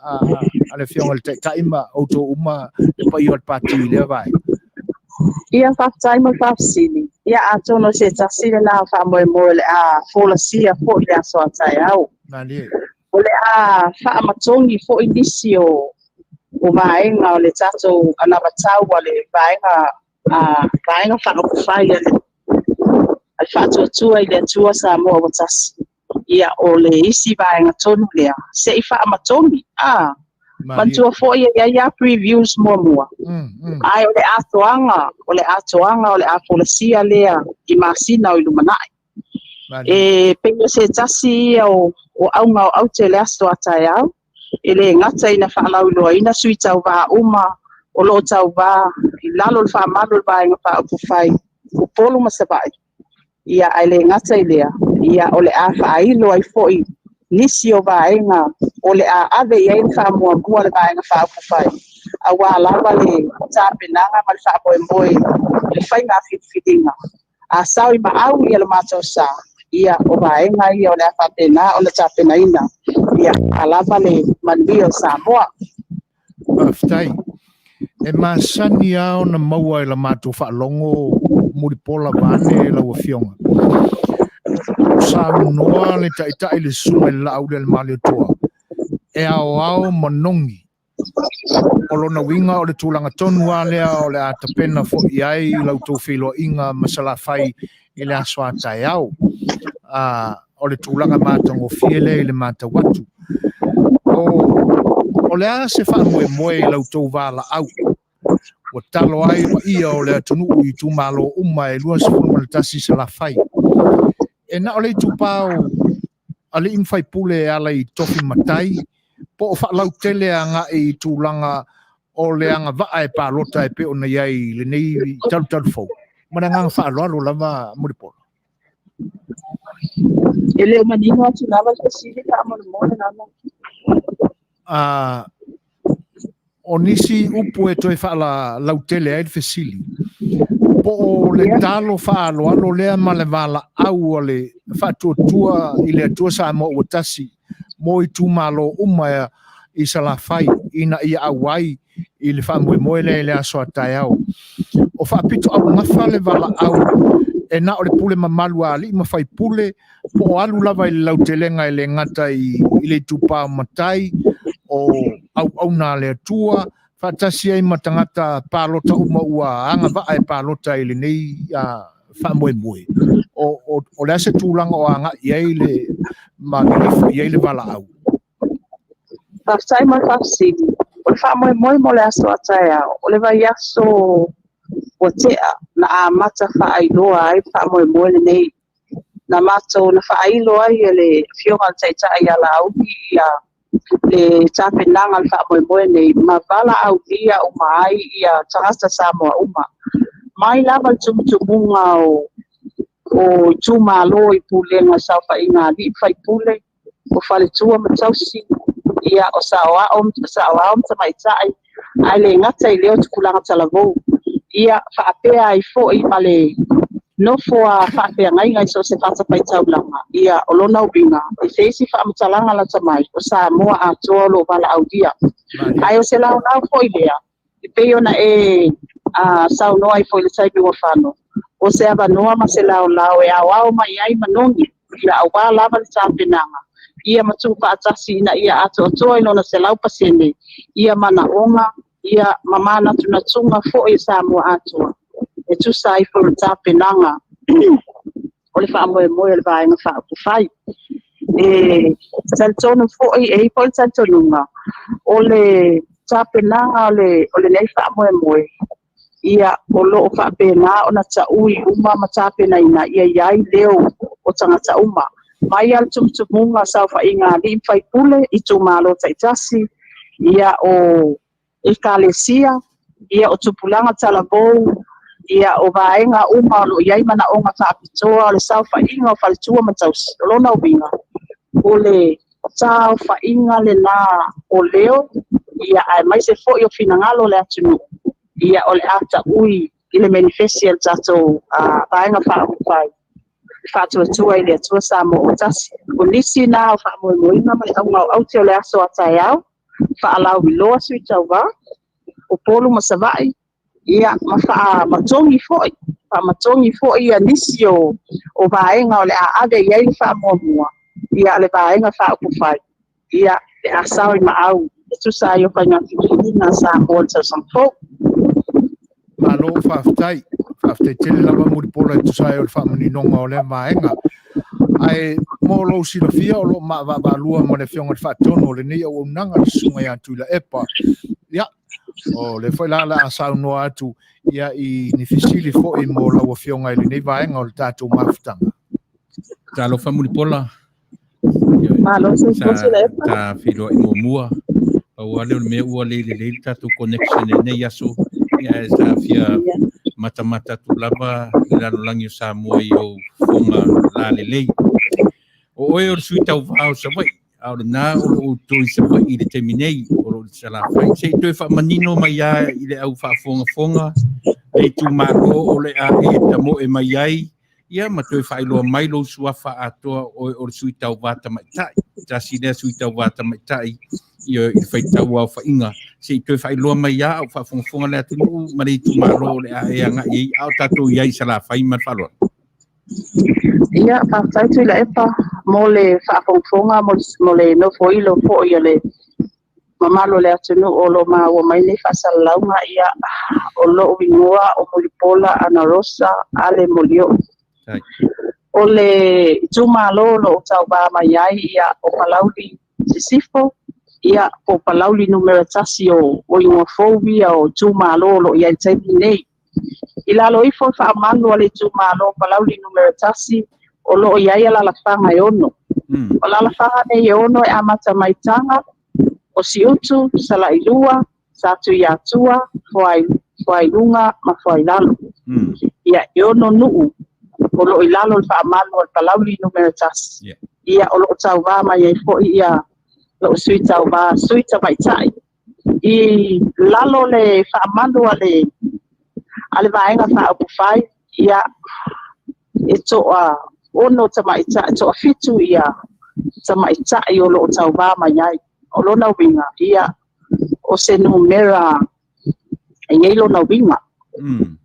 le whionga le taitai ma o tau uma le pa i o le pati le vaenga ia whaftai mo whafsili ia atono se Tasi le nā whaamoemoe le a folasia fo'i le aso ataeao o le a whaamatongi fo'i nisi o vaenga o le tatou anavatau a le vaenga whaakupawhai a le whaatuatua i le atua Samoa ua Tasi ia o le isi vaenga tonu lea se i whaamatongi mantua fo'i ia previews mua ai o le atoanga o le afolasia lea i masina o i lumana'i e peio se Tasi ia o aunga o aute le aso ataeao e le ngata ina whaalauloaina sui Tauva uma o loo Tauva i lalo le whaamalo le vaenga whaakupawhai upolu masabai ia ai le ngata i lea ia o le a whaailo ai fo'i nisi o vaenga o le a ave i ai le whaamuamua le vaenga whaakupawhai a wā lava le tāpenanga ma le whaamoemoe le whainga whiwhiringa a sau i maau ia le mātou sa ia o vaenga ia o le a whapena o le tāpenaina ia a lava le Manuia o Samoa Maftai e masani ao na maua i la mātou whaalongo Mulipola vane la wafionga sa unoa le taitai le sume la au le Molioo toa e ao manongi o lona winga o le tūlanga tonu a lea o le atapena fo i ai lau tau whilo inga masala whai i le aso atai au o le tūlanga mātango fiele i le māta watu o le a se wha moe lau tau wala au o talo ai wa ia o le atunu i Itumalo uma e lua sefulu le Tasi sa la whai e na o le tupao ale imwhai pule ala i tofi matai po o whaalau tele anga i tūlanga o le anga vaa e Faapalota e pe o nei ai le nei talu fau. Mana nganga whaaloalo lava Mulipola. e leo manino atu lava le sili ka amone lava o nisi upu e toi whaala lau tele ai le fesili. Po o le talo whaaloalo lea ma le vala au o le whaatuatua i le atua sa mo o Tasi mo Itumalo uma i salafai ina ia awai i le whaamue moe le aso atai au. O whaapito au ngawha le vala au e na o le pule mamalu ali ma fai pule po alu lava i lau telenga i le ngata i le tupa matai o au na le atua fatasi ai matangata palota uma ua anga va ai palota i le nei fa moe moe o le ase tūlanga o anga i ai le magnifa i ai le vala au Tafsai mai tafsidi. O le fa moe mo le aso atai au. O le vai aso o tea na a mata fa ailoa ai fa moe le nei. Na mato na fa ailoa ai le fionga taita ai ala au ia le tapenanga fa moe nei. Ma vala au ia o mai ia tangasta Samoa uma. Mai lava tumutumunga o Itumalo i pulenga saufa inga di fai pule o fale tua matausi ia o sawa om tamaitai ai le ngata i leo tukulanga talavou ia faapea ai fo i male no foa faapea ngai so se fata pai taulanga ia o lona ubinga i feisi faamutalanga la tamai o Samoa a tolo vala audia ai o se lau nau fo i lea i peo na sau noa i fo i le taipi wa whano o se ava noa ma se lau e awao mai ai manongi ia awa lava le tapenanga ia matu pa Tasi na ia ato toa ino na se lau pasene ia mana onga ia mamana tunatsunga fo i Samoa ato e tu sai fo le tapenanga o le fa moe le vaenga fa fai saltono fo i po saltonunga o le tapenanga o le nei fa moe ia o lo fa pena ona taui uma matapena ina ia iai leo o tangata uma mai al tumutumunga saufa inga li fai pule Itumalo Tasi ia o ekalesia ia o tupulanga talavou ia o vaenga uma lo iai mana onga faapitoa le saufa inga o faltua matausi lona ubinga o le saufa inga le na o leo ia ai mai se fo yo finangalo le atunu ia o le ata ui i le manifestia tato vaenga faapufai fa'atuatua i le atua Samoa Tasi o nisi na o fa'amoemoina ma le augau te o le aso atai au fa'alau iloa sui Tauva o polu ma sava'i ia ma fa'amatongi fo'i ia nisi o vaenga o le a'aga i ai le fa'amuamua ia le vaenga fa'akufai ia le asao i ma'au e tusa ai o faigafilina Samoa tausamafou malo fa'afetai tele lava Mulipola i tusai o le whamaninonga o le maenga. Ai mo lo silofia o lo ma'avalua mo le fionga le whatono o le nei o unanga le sunga i atu i la epa. Ia, o le whai la asau noa atu ia i nifisili fo i mo lau o fionga i le nei vaenga o le tātou mafutanga. Talo fa Mulipola. Malo se le epa. Ta filo i mua. Au ale o mea ua le tātou connection e nei aso. Ia e sa fia mata tu lava i lalo langi o Samoa i o fonga la lelei. O oe o sui Tauva o sa wai. Au le nā o toi sa wai i le teminei o lo sa la whai. Se toi wha manino mai a i le au wha fonga. Le Itumalo o le a e tamo e mai ai. Ia ma toi wha iloa mai lo suafa atoa o le sui Tauva tamaitai. Tasi lea sui Tauva tamaitai. I whai tau au whainga. Se toi whai loa mai a au whafonga lea tunu ma le Itumalo le a e anga i au tatou iai sa la whai man whalua. Ia, whawhaitu i la epa mo le whafonga mo le nofo ilo fo i le mamalo le atunu o lo ma o mai le whasalaunga ia o lo wingoa o Mulipola Anarosa a le Molioo. O le Itumalo lo Tauva mai ai ia o Palauli sisifo ia o Palauli Numera Tasi o ingofobi o Itumalo lo ia taimi nei. Ila lo ifo whaamanu ale Itumalo Palauli Numera Tasi o lo ia la lafanga e ono. O la lafanga e ono e amata maitanga o siutu, salailua, satu iatua, fuailunga, ma fuailalo. Ia e ono nuu o lo ilalo whaamanu o Palauli Numera Tasi. Ia o lo Tauva mai e fo ia lo sui Tauva, sui tamaitai. I lalo le whaamanu ale vaenga whaapufai ia e toa ono tamaitai, toa fitu ia tamaitai o lo Tauva mai ai. O lona winga ia o se Numera e ngei lona winga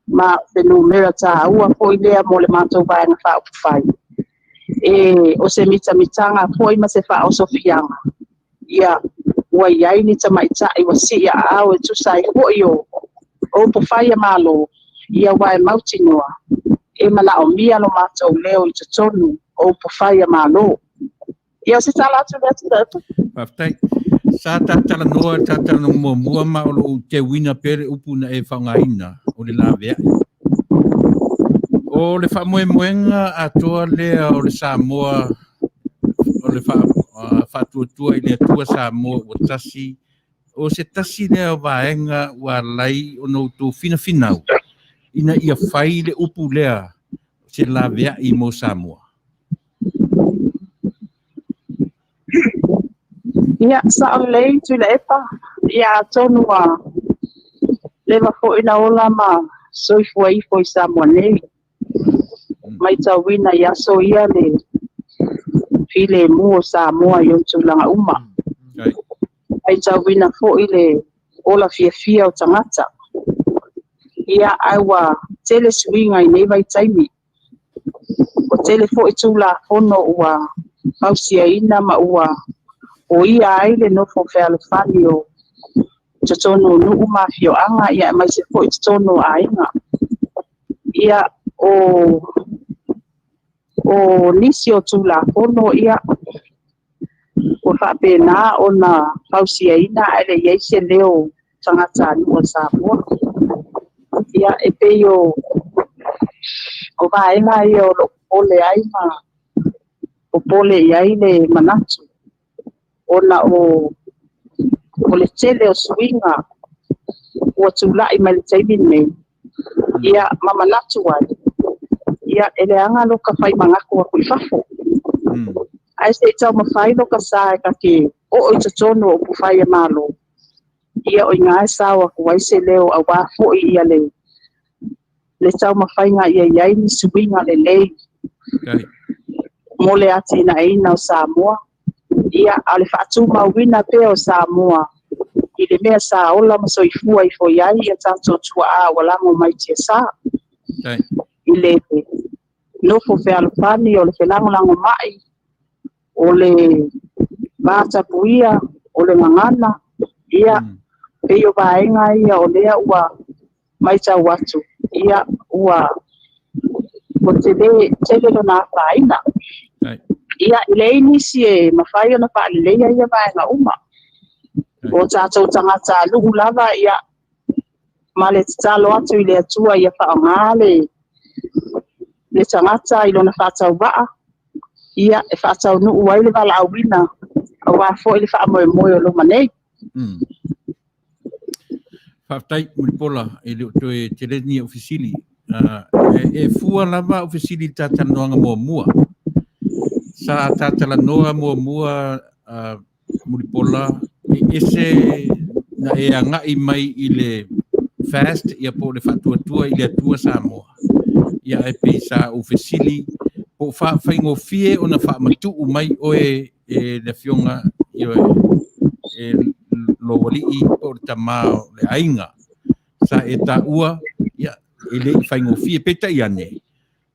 ma te Numera ta ua foi lea mo le mātou vai na whaupufai. O se mitanga foi ma se whaosofianga. Ia, ua iai ni ta maitai wa si ia au e tusai foi o pufai a malo. Ia wai mautinoa. E mana o mia lo mātou leo I te tonu o pufai a malo. Ia se tala atu lea tu datu. Paftai. Sa tatala noa tatala no mua ma o te wina pere upu na e whangaina o le lawe ai. O le whamoemoenga atoa lea o le Samoa o le whatuatua I le atua Samoa o Tasi. O se Tasi lea waenga wa lai o no tō whina ina ia whai le upu lea se lawe ai mo Samoa. Ia sa o lei tu le epa ia tonu a lewa fo ina ola ma soifua I fo I Samoa nei mai tau wina ia so ia le file mu o Samoa I tu langa uma mai tau wina fo I le ola fia o tangata ia aiwa tele swinga I nei vai taimi o tele fo I tu la fono ua pausia ina ma ua o ia aile no fo fea fani o tono nuu mafio anga ia mai se fo tono ainga ia o nisi o tula fono ia o whapena o na pausia ina ele ia se leo tangata ni o Samoa ia e peo o vaenga ia o le aima o pole ia ile manatu ona o le tele o swinga o tulai mai taimi nei ia mama natu ai ia ele anga lo ka fai mangako o kuifafo ai se tau mafai lo ka sai ka ke o tono o pufai e malo ia o inga sawa ko ai se leo a wa fo ia le tau mafai nga ia ni swinga le lei mole ati na ina o Samoa ia ale fatu mawina pe o Samoa I le mea sa ola ma soifua I fo iai ia tato tua a wala mo mai tia sa I le nofo fe alfani o le felango mai o le mata puia o le ngangana ia pe o vaenga ia o lea ua mai tau watu ia ua o tele lo na faina ia ile inisi e mafai ona pa le ia vaenga uma o tato tangata lugu lava ia male talo atu ile atua ia whaangale le tangata ilona whatau waa ia e whatau nuu waile wala awina a wafo ili whaamoe o lo manei Whaftai Mulipola ili toe tereni ofisili e fua lava ofisili tatanoanga mua sa tatanoa mua Mulipola ese na e angai mai ile fast ia po le fatuatua ile atua Samoa ia e pesa ofisili po fa faingo fie ona fa matu mai o le fionga e lo wali o tamao le ainga sa eta ua ia ile faingo fie peta iane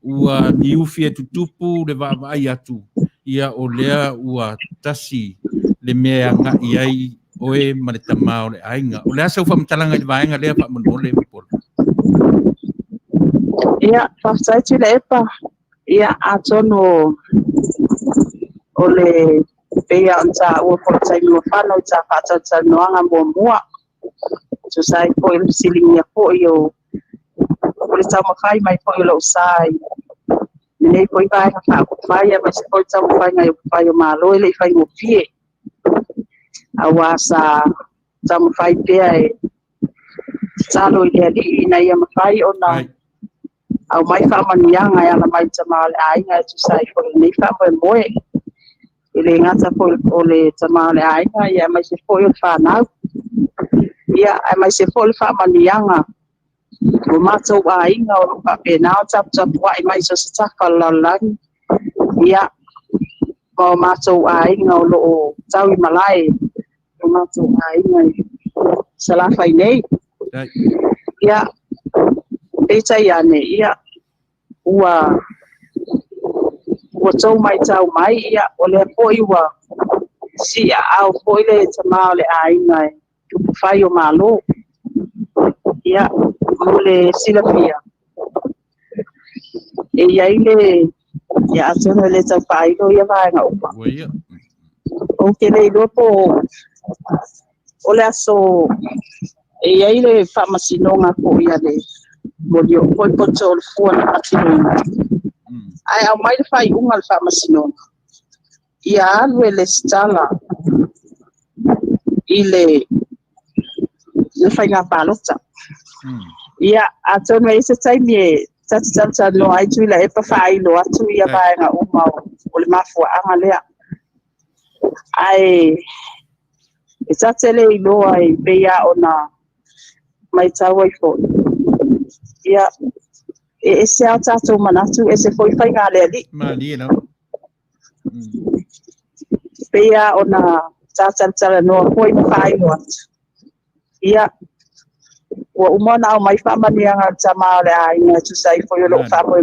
ua niu fie tutupu le va atu ia o lea ua Tasi le mea nga iai oe male tamao le ainga o lea sau whamtalanga i vaenga lea whamonole Mulipola ia whaftaiti le epa ia atono o le pea onta ua portaimi o whanau ta whatata noanga mua so sai po il silingia po o le tau mawhai mai po ilo sai nei po i vaenga whai mai se po i tau mawhai ngai o whai o malo ele i whai mo fie awasa tau mawhai pea e talo i lea li ina ia mawhai o na au mai whamanianga e ala mai tamale ainga e tu sai po nei whamoe moe ele ngata po o le tamale ainga ia mai se po i o whanau ia mai se po i whamanianga o matou ainga o lupa penao tapu ai mai so se taka lalani ia o matou ainga o loo tau I malai o matou ainga salafa I nei ia Eita iane ia ua tau mai tau mai ia ole po iwa si au po ile tama ole ainga fai o malo ia ole silapia e ia ile ia atona le tau pai no ia vai nga upa o ke le lopo ole aso e ia ile famasinonga ko ia le Molioo ko tol fuana atino ai au mai fai ungal famasinonga ia le stala ile le fai nga Faapalota ia atona ese taimi tata no ai tu la e pa fai lo atu ia vai nga uma o le mafua anga lea ai e tatele i lo ai beia ona mai tau ai fo ia e se atato manatu e se foi fai nga le ali mali no beia ona tata no foi fai lo atu ia o umona au mai famania nga tama le ai nga tu sai foi lo fa mo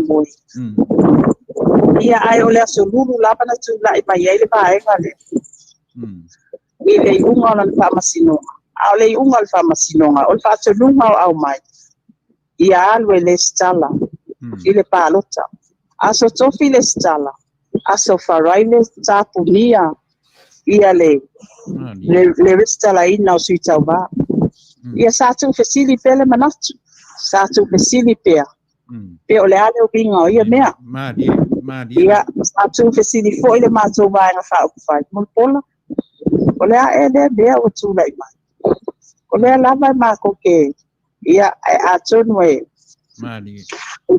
ia ai ole asolulu lava na tu lai mai ele vai nga le ile unga na famasinonga ale unga al famasinonga ol fa tsulunga au mai ia alwe le stala ile Faapalota aso tofi le stala aso faraile tapunia ia le stala ina o sui Tauva ia satu fesili pele manatu satu fesili pea pe ole ale o binga o ia mea madi ia satu fesili fo ile mato vai na fa fai Mulipola ole a ele bea o tu lai mai ole lava ma ko ke ia a tonwe madi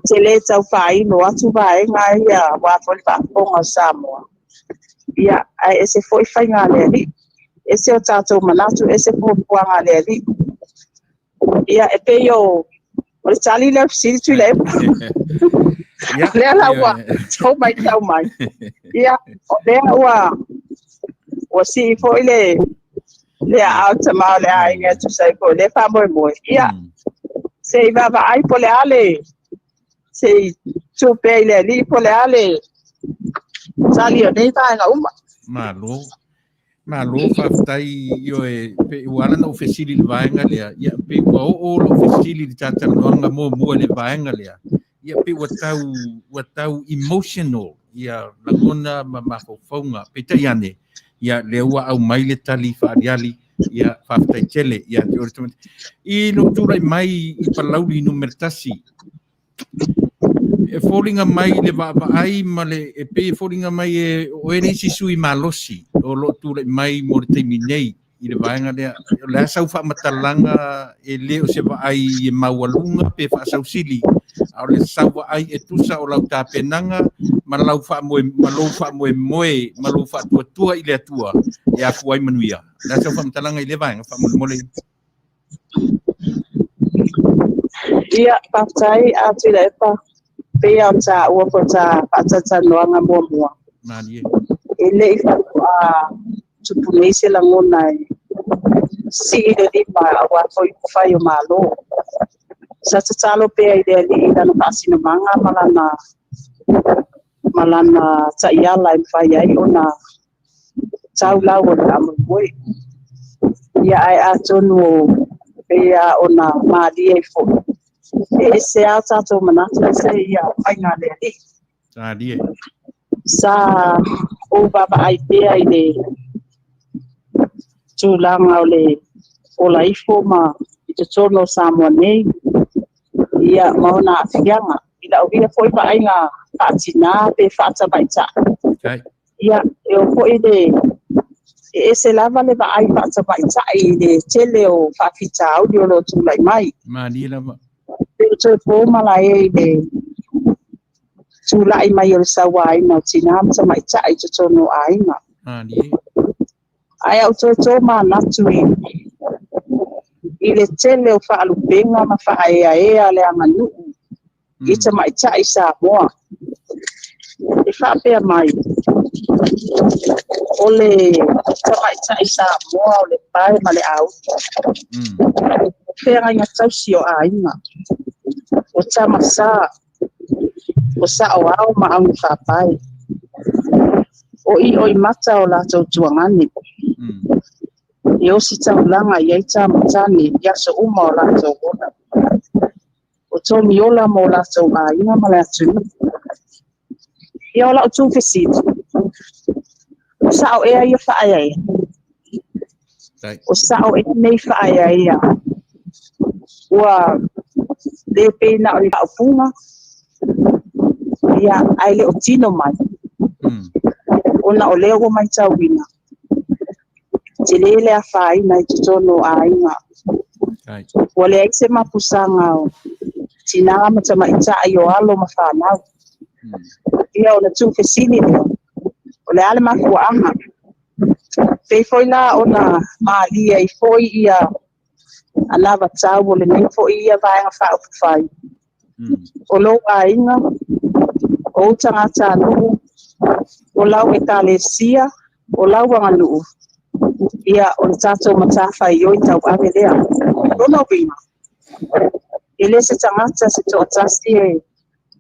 tele tau fai no atu vai nga ia wa foi fa ponga Samoa ia ai ese foi fai nga le ese o tato manatu ese po nga le ia e pe yo o tali le sili tu le le la wa so mai ia o le wa o si foi le out ma le ai nga tu sai ko le fa mo ia se va ai po le ale se tu pe le li po le ale sali o nei va nga uma malo faftai yo e pe wala no fesili le vaenga le ya pe o lo fesili de tata longa mo le vaenga le ya pe watau emotional ya lagona mafofonga pe tayane ya le wa au mai le tali fa diali ya faftai tele ya i no tura mai I Palauli Numera Tasi e falling mai le va ai male e pe falling mai e o ene si sui malosi o lo tura mai mo te minei I le vaenga le sau fa matalanga e le o se va ai e mawalunga pe fa sau sili au le sau ai e tusa o lau tapenanga malau fa mo malau fa tua I le atua e a fuai Manuia le sau fa matalanga I le vaenga fa mole ia patai atu le pa pe au ta o ko ta patata no nga mo mali ele I fa tupunese la ngona si le pa wa foi fai o malo sa tsalo pe ide li ida no pasino manga malana sa ia lai fai ai ona tau la o la mo ia ai atonu pe ona mali e fo e se ata to manatu se ia fai nga le sa o baba ai pe ai le tulanga ole o la ifo ma I te tono Samoa nei ia maona afianga ila o via foi pa ai nga patina pe fata baita ia e o foi e se lava le va ai fata baita I le tele o fafita audio lo tu lai mai mali lava pe to po mala e le tu lai mai o sawa ai na tina sa mai ta I te tono ai na mali ai au to ma na tu I le tele o faalupenga ma faaiaea le amanu I te maitai Samoa e faapea mai o le tamaitai Samoa o le pae ma le au fea inga tausi o ainga o tamasa o sa'oao ma au whapai. O I o I mata o lātou tuangani. I o si taulanga i eita matani i aso uma o lātou ona. O tō miola mo lātou a inga ma le atunu. I o lau tū whesiti. O sa'o ea ia whaaya ia. O sa'o ea nei whaaya ia. Ua le pēna o i haupunga. Ia aile o tino mai. Ona o leo mai tauina. Te lele a whaina I te tono a inga. Ua le aise mapusanga o. Tina matama ita I o alo ma whanau. Ia o na tū whesini leo. O le ale mafuanga. Pei foi la ona maalia I foi ia alava tau o le nei foi ia vaenga whaupufai. O lo a inga. O tangata anuhu. O lau e kālesia, o lau anganuu. Ia o le tātou matawha I oi tau ave lea. Rono bina. E le se tangata se to atasti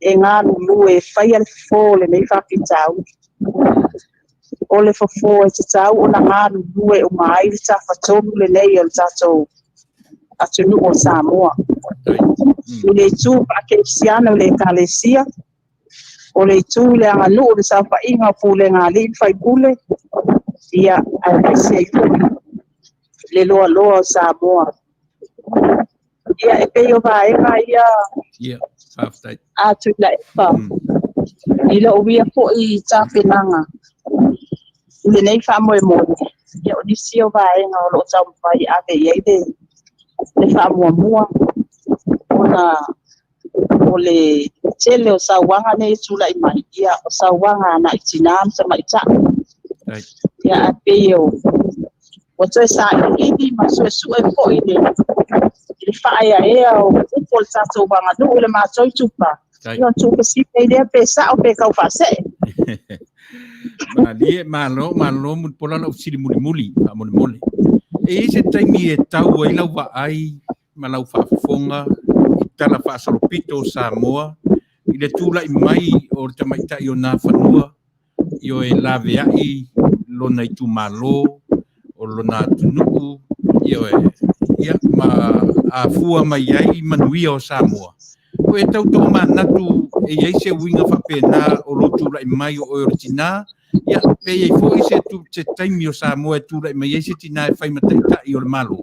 e ngā lulu e whaia le fō le nei whapitau. O le fō e te tau o na ngā lulu e o mai le tawhatonu le nei o le tātou atunu o Samoa. O le tū ake siana o le kālesia. O le tū le anganu o le saupa inga o pule ngā li whai pule. Ia a lesia I pule. Le loa loa o Samoa. Ia e peo vaenga ia. Ia, whaftai. Atu la e wha. Ila o wia po I tāpenanga. Le nei wha moe moe. Ia o nisi o vaenga o lo tau mwhai ave iei le wha mua mua. Ona o le tele o sauanga nei tula I mai ia o sauanga na I tinam sa mai ta. Ia a peo. O toi sa I ma Suasu e po I le. I le whaia ea o upo le tatou wanga nu o le mātoi tupa. Ia o tupa si pei lea pe sa o pe kau whase. Malo Mulipola lau siri muli mole. E se taimi e tau ai lau wa ai ma lau whaafonga. Tala whaasolopito Samoa, I le tūla I mai o le tamaita I o nā whanua, I o e lawe ai, lona Itumalo, o lona tunuku, I o e, ia, ma a fua mai ai Manuia o Samoa. O e tau tō manatu e iei se winga whapena o lo tūla I mai o Eorotina, ia, pe iei fo I se te taimi o Samoa e tūla I mai, iei se tina e whaimataita I o le malo.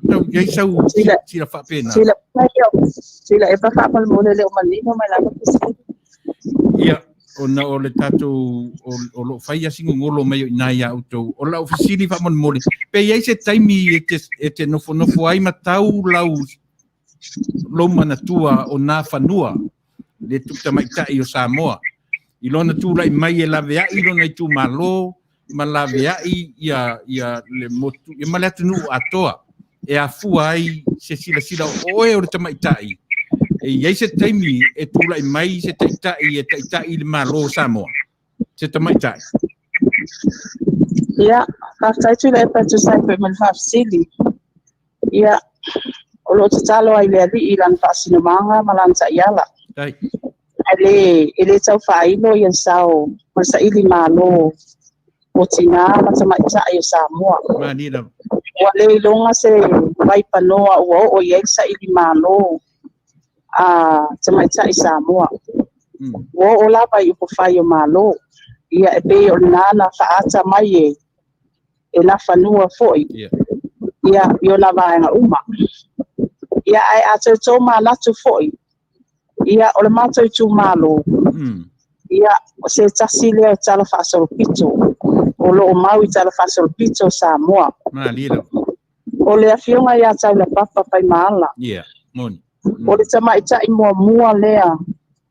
Tau, iei sau sila whapena. Sila e whakapal mone leo manino mai lava pisi. Ia, ona o le tātou o lo whaia singo ngolo mai o inai autou. O lau fisili whamon mole. Pe iei se taimi e te nofo ai matau lau loma na tua o nā whanua. Le tukta mai tai o Samoa. I lona tūla I mai e lawe ai lona Itumalo. Ma lawe ai ia le motu. Ia ma le atunu atoa. E a fua ai se sila o e o le tamaitai. E iei se taimi e tūla I mai se taitai le malo Samoa. Se tamaitai. Ia, whaftai tūla e patu sai pe man whafsili. Ia, o lo te talo ai le ali I lan whaasinumanga ma lan sa iala. Tai. E le tau whaino I an sao, ma sa ili malo o tina ma tamaitai o Samoa. Manira. Ua le longa se vai panoa ua o iei sa ili malo a tamaitai Samoa. Ua o lava I upo whai o malo. Ia e pe o nana whaata mai e la whanua foi. Ia I o la vaenga uma. Ia ai ato tō mālatu foi. Ia o le mātou Itumalo. Ia o se tasi leo tala whaasolopito. O lo o mau I tala whaasolopito Samoa. Malira. O le awhionga ia tau le papa pai maala. Ia, moni. O le tamaita I mua lea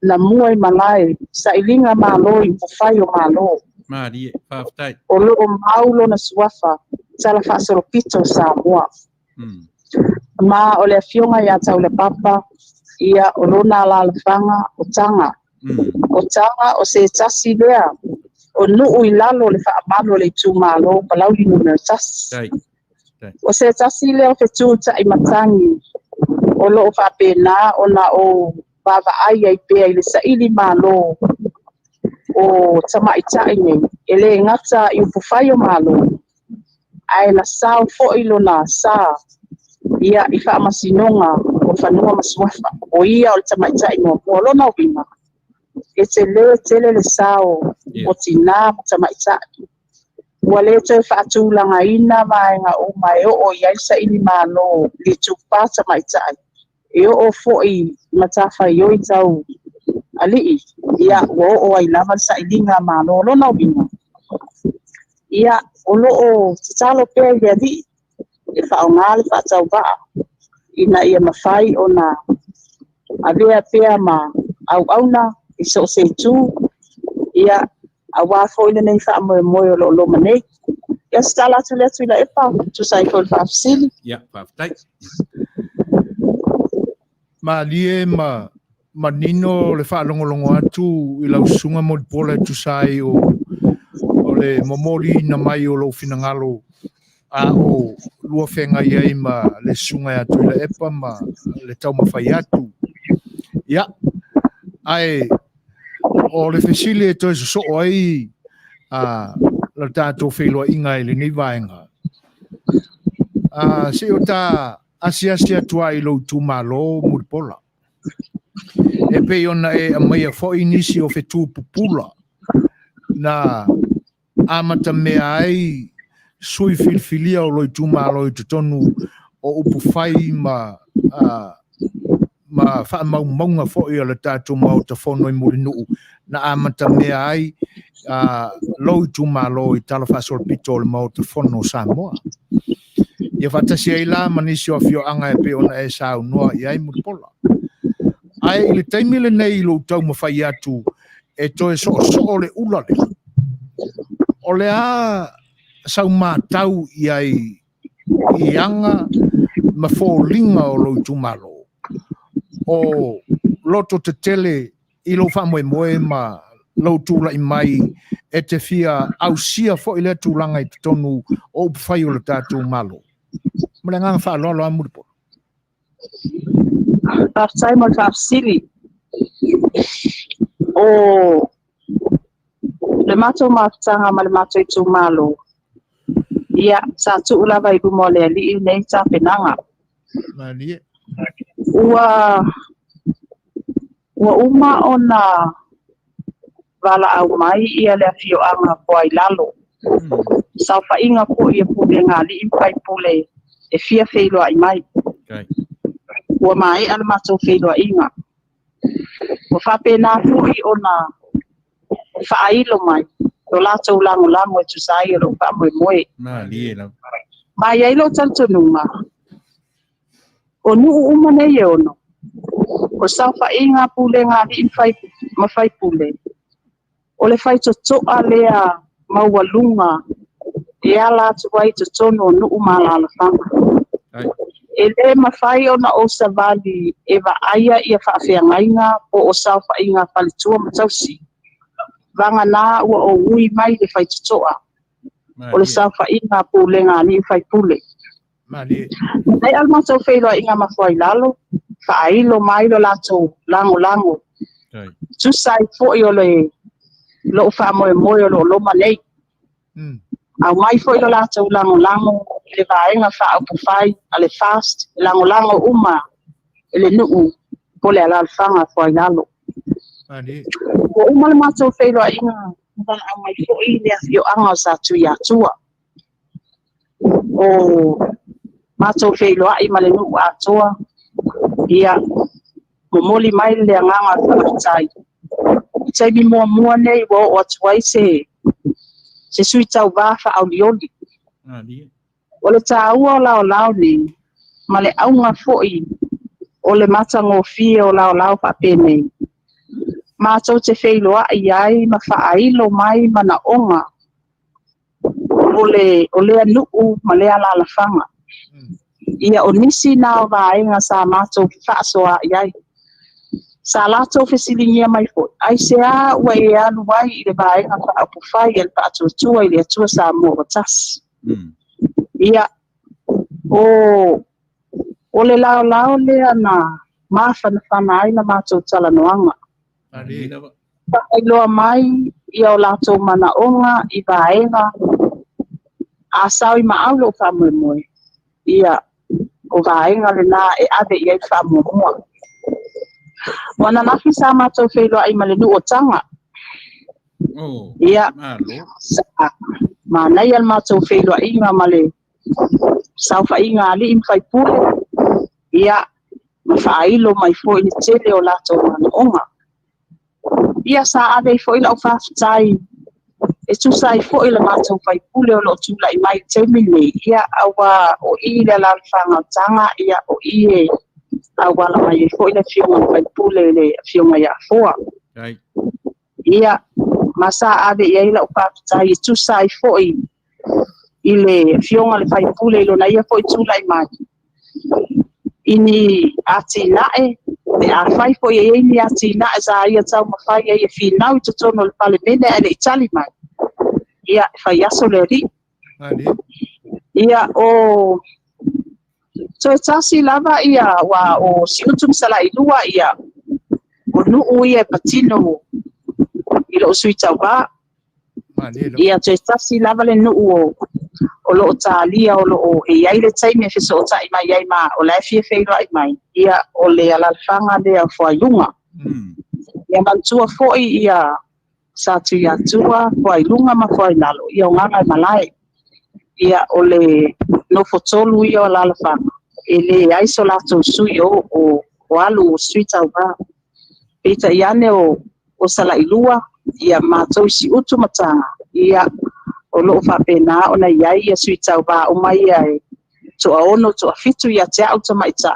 na mua I malai. Sa ilinga malo I pufai o malo. Maria, whaftai. O lo o mau lo na suafa. Tala whaasolopito Samoa. Ma o le awhionga ia tau le papa. Ia o lona lalawhanga o tanga. O tanga o se tasi lea. O nuu I lalo le whaamalo le Itumalo Palauli Numera Tasi. O se tasi leo ke tūta I matangi. o lo fa pena ona o baba ai pe ile sa ili malo o tama ita ine ele ngata i pufayo malo ai la sao fo ilo na sa ia i fa masinonga o fanua maswafa o ia o tama ita ino o lo na winga e tele le sao o tina tama ita wale te fa tulanga ina mai nga o mai o ia sa ili malo li tupa tama ita e o fo i matafa yo i tau ali ia o ai lava sa idinga malo lo na winga ia o lo o talo pe ia di e fa ngal fa tau ba ina ia mafai ona avea pe ma au na iso Setu ia awa fo ile nei fa mo lo mane ia stala tu le tu la e pa tu sai fo fa sili ia fa tai ma lie ma nino le fa longo atu i lau sunga Mulipola tu sai o le momoli na mai o lo finangalo a o lua fenga iai ma le sunga atu i la epa ma le tau mawhai atu ia ai o le fesile e toi so ai la tato whelua inga i le nei vaenga se o ta asia tua i lo Itumalo Mulipola e pe ona e mai fo inisi o fetu pupula na amata mea ai sui filfilia o lo Itumalo i tonu o upu fai ma fa maunga fo i ala tato mau ta fono i Molioo na amata mea ai lo Itumalo i tala fa solpito le mau ta fono Samoa ia fatasi ai la manisi o fio anga e pe ona e sa unua i ai Mulipola ai le taimi le nei lo tau mawhai atu e toe so le ula le o le a sau mātau i ai i anga ma fōlinga o lo Itumalo o loto te tele i lo whamoe ma lo tūla i mai e te fia au sia fo i le tūlanga i tonu o upwhai o le tātou malo mele nganga whaalolo a Mulipola Pasai mo fa sili o le mato matanga ma le mato Itumalo ia sa tu ula vai bu mole li nei sa penanga Manuia ua uma ona wala au mai ia le fio anga po ai lalo sa fa inga po ia pule ngali impai pule e fia feilo ai mai ua mai al mato feilo inga o fa pena fui ona fa ailo mai o lato lango e tu sai ro pa moe mai ai lo tanto numa o nu uma nei ono o sa fa inga pule ngali impai mafai pule o le fai to alea maualunga e ala tu wai to tono nu umala la fama e le mafai ona o savali e va aia ia fa afeangainga o sa fa inga falitua matausi vanga na o ui mai le fai to o le sa fa inga pule ngani fai pule ai alma so feilo inga mafai lalo fa ailo mai lo lato lango tu sai fo yo le lo fa mo lo malei au mai foi lo lato lango le vaenga fa au fai ale fast lango uma ele nu pole ala fanga foi lalo o uma le mato feilo inga ba au mai foi le yo anga sa tu ya tua o mato feilo ai male nu atoa ia moli mai le nganga fa sai bi mo nei wo wai se sui Tauva fa aulioli o le tāua lao ni ma le aunga fo'i o le matango fie o lao fa pene ma tau te wheiloa i ai ma whaailo mai mana onga o le anuu ma le ala fanga ia o nisi na vaenga sa mato whaasoa i ai sa lato fesilingia mai fo ai se a wa e alu wai i le vaenga fa apu fai el pa tua i le atua sa mo tas ia o O le lao lea na mawhanawhana ai na mātou talanoanga. Ai loa mai ia o lātou mana onga I vaenga a sao I maau lo whamuemoe. Ia o vaenga le nā e ade ia I whamuemua. Wana nafi sa mātou whailoa ai malenu o tanga. Ia ma nei al mātou whailoa inga male sau whainga ali im whaipule. Ia mawhailo mai fo I tele o lātou mana onga. Ia sa ade fo ila o whawhitai. E tusai fo ila mātou whaipule o lo tula I mai temine. Ia awa o I le lalwhanga tanga. Ia o I e awa la mai fo ila whiunga whaipule le whiunga ia foa. Ia masa ade ia ila o whawhitai. E tusai fo I le whiunga le whaipule ilo na ia fo I tula I mai. Ini ati nae. Le a whai fo I e ni ati nae sa ia tau mawhai ia I whinau I tutono le pale mene e le itali mai. Ia whai aso le ri. Ia o so e tasi lava ia wa o siutum sala I lua ia o nuu ia patino I lo sui Tauva. Ia so e tasi lava le nuu o lo talia o lo e ai le taimi e fiso o tai mai ai ma o la fie feilo ai mai ia o le alalfanga le a foaiunga ia mantua foi ia sa tu ia tua foaiunga ma foainalo ia o nganga malai ia o le no fotolu ia o alalfanga e le ai so lato sui o alu street Tauva pita iane o sala ilua ia matou si utu matanga ia o lo fa pena ona ia ia sui Tauva o mai ai to ono to fitu ia te auto mai ta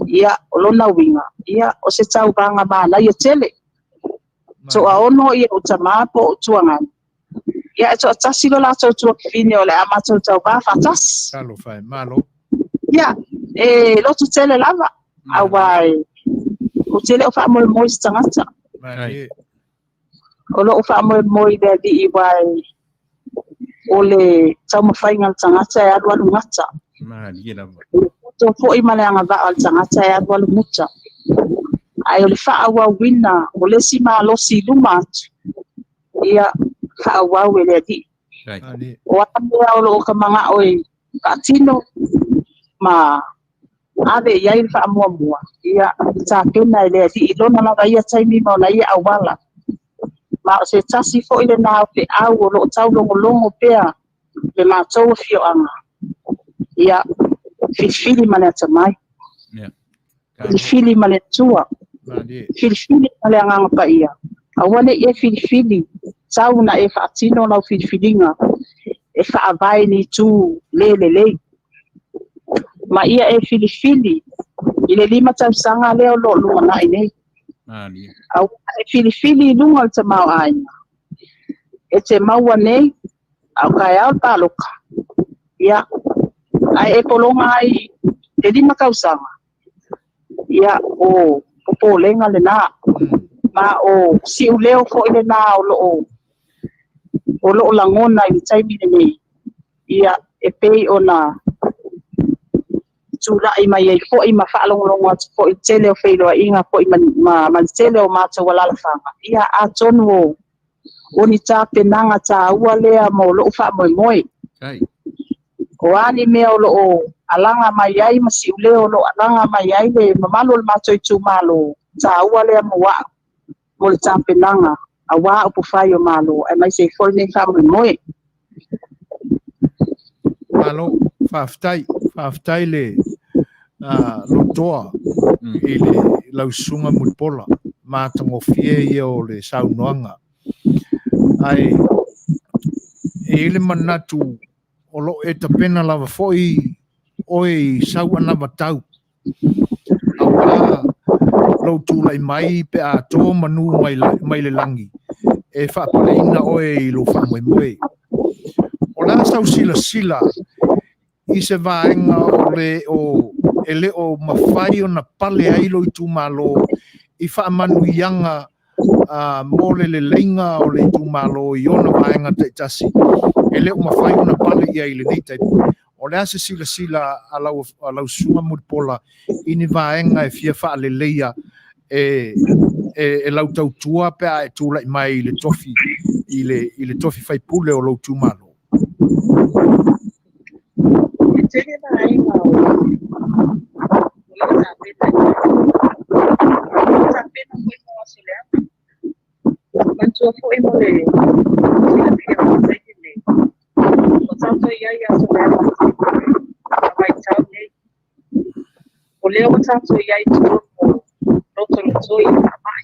ia o lo na winga ia o se Tauva nga ba na ia tele to ono ia o tama po tuanga ia to tasi lo la to fine o le amato Tauva fatas Talo fai malo ia lo tu tele lava awai o tele o fa mo stangata o lo fa mo de di wai o le tau mawhainga tangata e adualu ngata. To fo I male anga va al tangata e adualu ngata. Ai o le whaawa wina o le si maa losi lumatu. Ia whaawa we le di. O atamea o lo o ka manga oi katino ma ave iai le whaamua mua. Ia ta pena le di ilona lava ia taimi mauna ia awala. Ma o se tasi fo ile na pe au o lo tau longo pea le mātou fio anga. Ia filifili male atamai. Filifili male tua. Filifili male anga pa ia. Awane ia filifili. Tau na e whaatino lau filifilinga. E whaavai ni tu le. Ma ia e filifili. Ile 5 tau sanga leo lo lunga na inei. Au e filifili lunga te mau aina. E te maua nei, au kai au paloka. Ia, ai e polonga ai, te 5 kausanga. Ia, o polenga le nā. Ma o si uleo fo ile nā o lo langona I taimine nei. Ia, e pei o na tula I mai fo I ma whaalongo atu fo I tele o whailoa inga fo I ma tele o mātou walalawhanga. Ia a tonu o ni tā penanga tā ua lea mo lo wha moe. O ani mea o lo alanga mai ai ma si uleo lo alanga mai ai le mamalo le mātou Itumalo tā ua lea mo wa mo le tā penanga a wa upu whai o malo e mai se fo I nei wha moe. malo whaftai le lotoa I le lausunga Mulipola mātango fie ia o le saunoanga ai e le manatu o lo e tapena lava foi oi sau ana batau awa lo tula I mai pe a to manu mai le langi e Faapalota oi lo fa moe o la sau sila I se vaenga o ele o mawhai o na pale ailo Itumalo I Manuia mole le lenga o le Itumalo I ona vaenga te Tasi ele o mawhai o na pale I aile nei tai O lea se sila alau sunga Mulipola ini vaenga e fia fa'aleleia e lau tautua pea e tūlai mai i le tofi i le tofi faipule o lau Itumalo. E tele na ai ma o le tapena foi mo auxiliar. Mas eu fui mo le sila pia mo sai le. O tanto ia auxiliar vai tau nei. O le o tanto ia I tuo mo roto toi mai.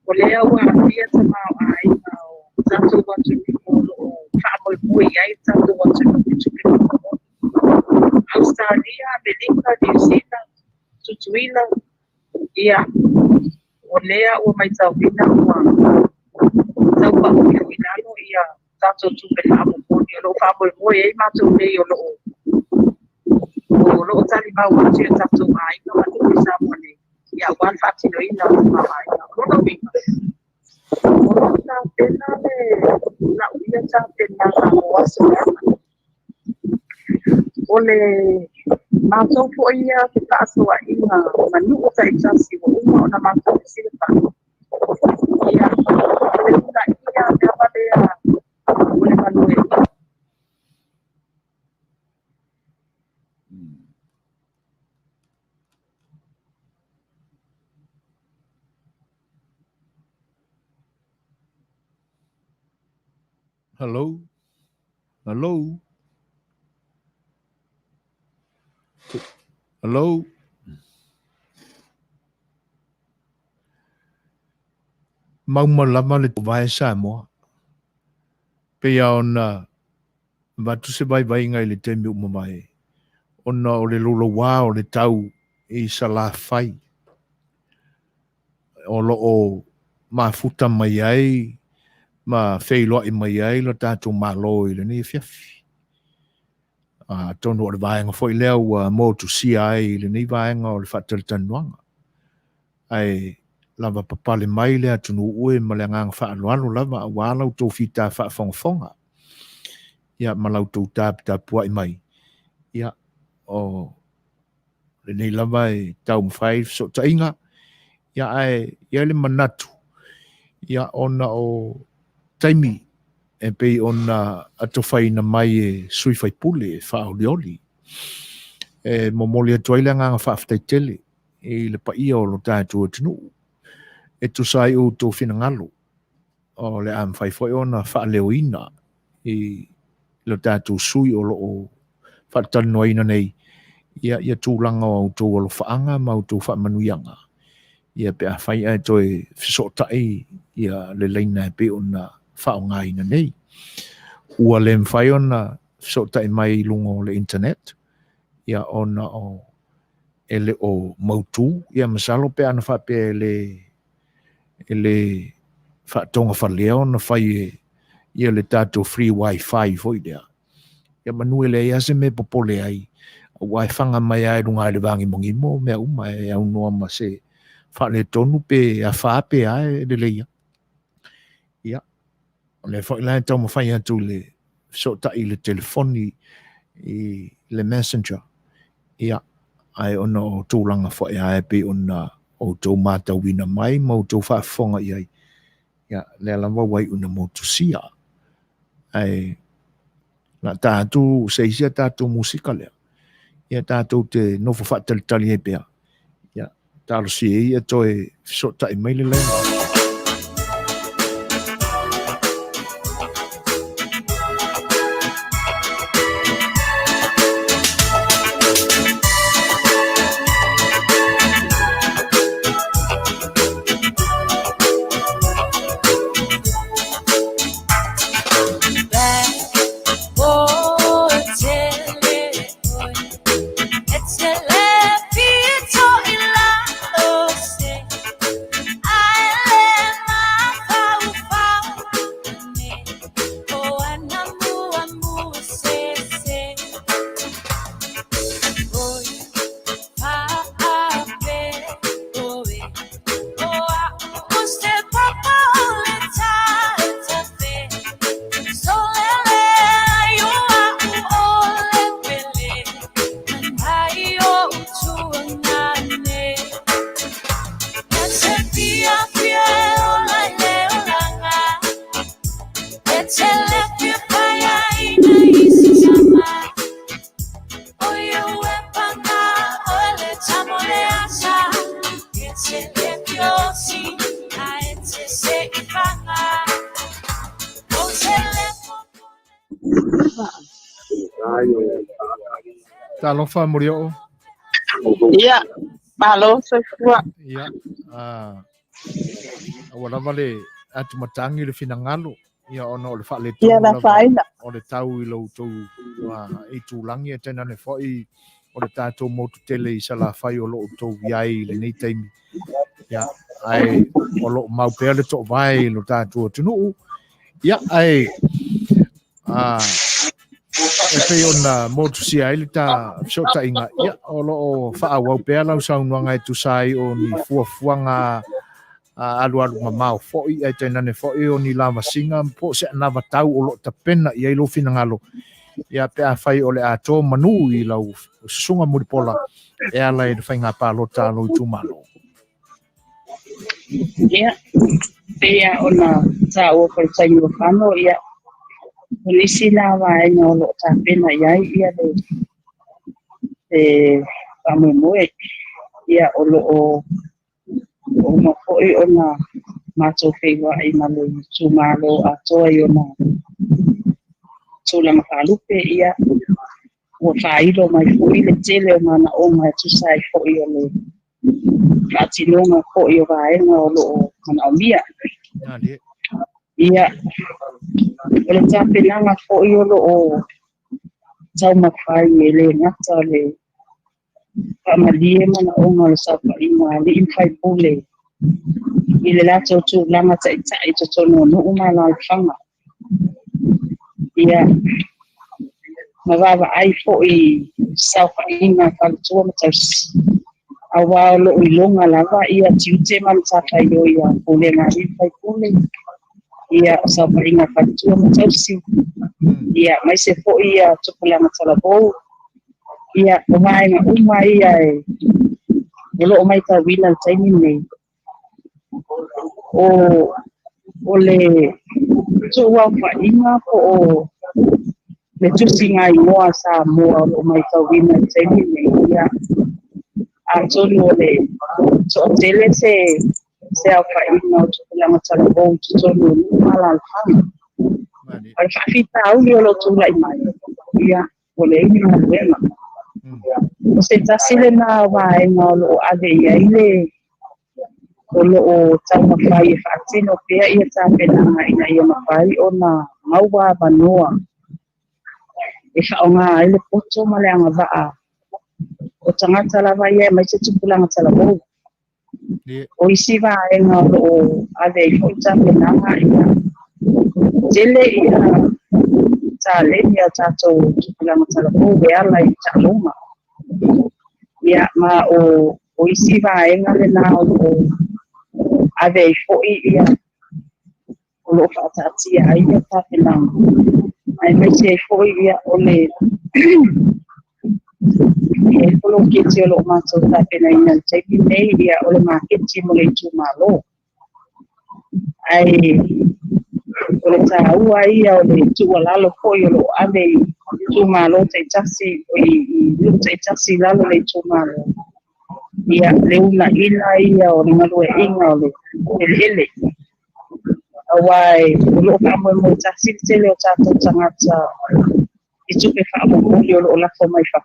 O le o a pia tama ai ma o tanto watu mo o Faapalota ia tanto watu mo Australia, Amerika, New Zealand, Tutuila, ia o lea ua mai tauina ua taupa o Itumalo ia tatou tupe whaamoponi o loo Faapalota ei mātou nei o loo tali mau atu e tatou aina o atu i Samoa nei ia wan whaatinoina o tama aina o lona winga o loo tāpena le na uia tāpena na moasu ole mātou po ia te tāsua inga Manuia ta I Tasi o uma o na mātou te silpa. Ia, ole una ia te apalea ole Manuia. Hello? Hello? Hello? Mauma lama le vai Samoa. Pea ona watu se vai ngai le temi umamai. Ona o le lolo wā o le tau I sala fai. O lo o mafuta mai ai, ma feiloa I mai ai, lo tātou malo I le ni fiafi. Tono o le vaenga foi lea ua mo tu si ai le ni vaenga o le whatalitanuanga. Ai lava papale mai lea tunu ue ma le ngang whaaloalo lava a wālau tō whita whaafongafonga. Ia ma lau tō tāpita pua I mai. Ia o le nei lava e tau mwhai so tainga. Ia ia le manatu. Ia ona o taimi e pei ona atowhaina mai e sui faipule e whaolioli. E momoli atuaile nganga whaaftaitele e le paia o lo tātua tinu. E tu sai o tō whinangalo. O le am whaifoi ona whaaleuina e lo tātua sui o lo o whaatanoina nei. Ia tūlanga o tō alo whaanga ma o tō whaamanuianga. Ia pe a whai ai toi whisotai ia le leina e pe ona whaongaina nei. Ua le mwhai ona whisotai mai lungo le internet. Ia ona o ele o mautu. Ia masalo pe ana whape ele whaatonga whalea ona whai ia le tātou free wifi foi dea. Ia manue le ia se me popole ai. Wai whanga mai ai runga le vangi mongimo mea uma e au noa ma se whale tonu pe a whaape ai le leia. Ia. Le whailai tau ma whai atu le sota I le telefoni I le messenger. Ia. Ai ona o tūlanga whai ai pe ona o tau mātau wina mai ma o tau whaafonga I ai. Ia. Le alawa wai una mo tusia. Ai. Na tātou seisia tātou musika lea. Ia tātou te nofo whaatalitali e pia. Ia, tālo si e ia toi sota I mai le lea. I Talofa Molioo. Ia, malo sefua. Ia. Wala vale atu matangi le finangalo. Ia ona o le wha le tonu. Ia na whaina. O le tau I lau tau I tūlangi e tēnā ne whai o le tātou motu tele I sala whai o loo tau iai le nei taimi. Ia, ai o loo maupea le tō vai lo tātou tunu. Ia, ai e pei ona motu si ai le tā sota inga. Ia, o loo wha wau pea lau saunuanga e tusai o ni fuafuanga alu mamau foi ai tena ne foi o ni lava singa po se na vatau o lo tapena I ai lo finangalo ia pe a fai o le ato manu I lau Susuga Mulipola e ala e fai ngā Faapalota lo Itumalo ia ia ona ta o ko sai o kano ia polisi na vai no lo tapena ia ia le amoe ia o lo o mafoi ona mato feiwa I malo Itumalo atoa I ona tula makalupe ia o whairo mai fui le tele o mana o mai tusai foi o le atilonga foi o vaenga o lo mana o mia ia o le tapenanga foi o lo o tau mawhai e le ngata le pamalie mana o ngā le sapa I ngā li imwhai pule I le lato tu langa tai to tono no umala alfanga ia mawawa ai foi saufa inga kaltua matas awa lo ilonga lava ia tiute man saka yo ia pule na imwhai pule ia saufa inga kaltua matas ia mai se foi ia tupulanga talabo ia umai na umai ia lo mai ta wila taimi nei o le tua fa inga o le tusinga I moa sa moa o mai ta wila taimi nei ia a tonu le so tele se alfa inga o tupulanga talabo tonu mala alfanga al fita au lo tula mai ia o le inga wema o se tasile na vai no lo ave ia ile o lo tama fai fatino pea ia tapena ina ia mafai ona maua Manuia e whaonga ile poto maleanga vaa o tangata lava ia mai se tupulanga talabo o isi vai no lo ave i tapena ina tele ia tale ia tato tupulanga talabo e ala I taloma ia ma o isi vaenga le na o ave foi ia o lo fatati ai ia tapena ai mai se foi ia o le e lo que se lo mato tapena ina tepi nei ia o le marketing mo le Itumalo ai o le taua ia o le tualalo foi o lo ave Itumalo te tasi o te tasi lalo le Itumalo ia le una ina ia o le malue inga o le ele awai o lo kamo mo tasi tele o tato tangata I tupe whaamomuli o lo lafo mai wha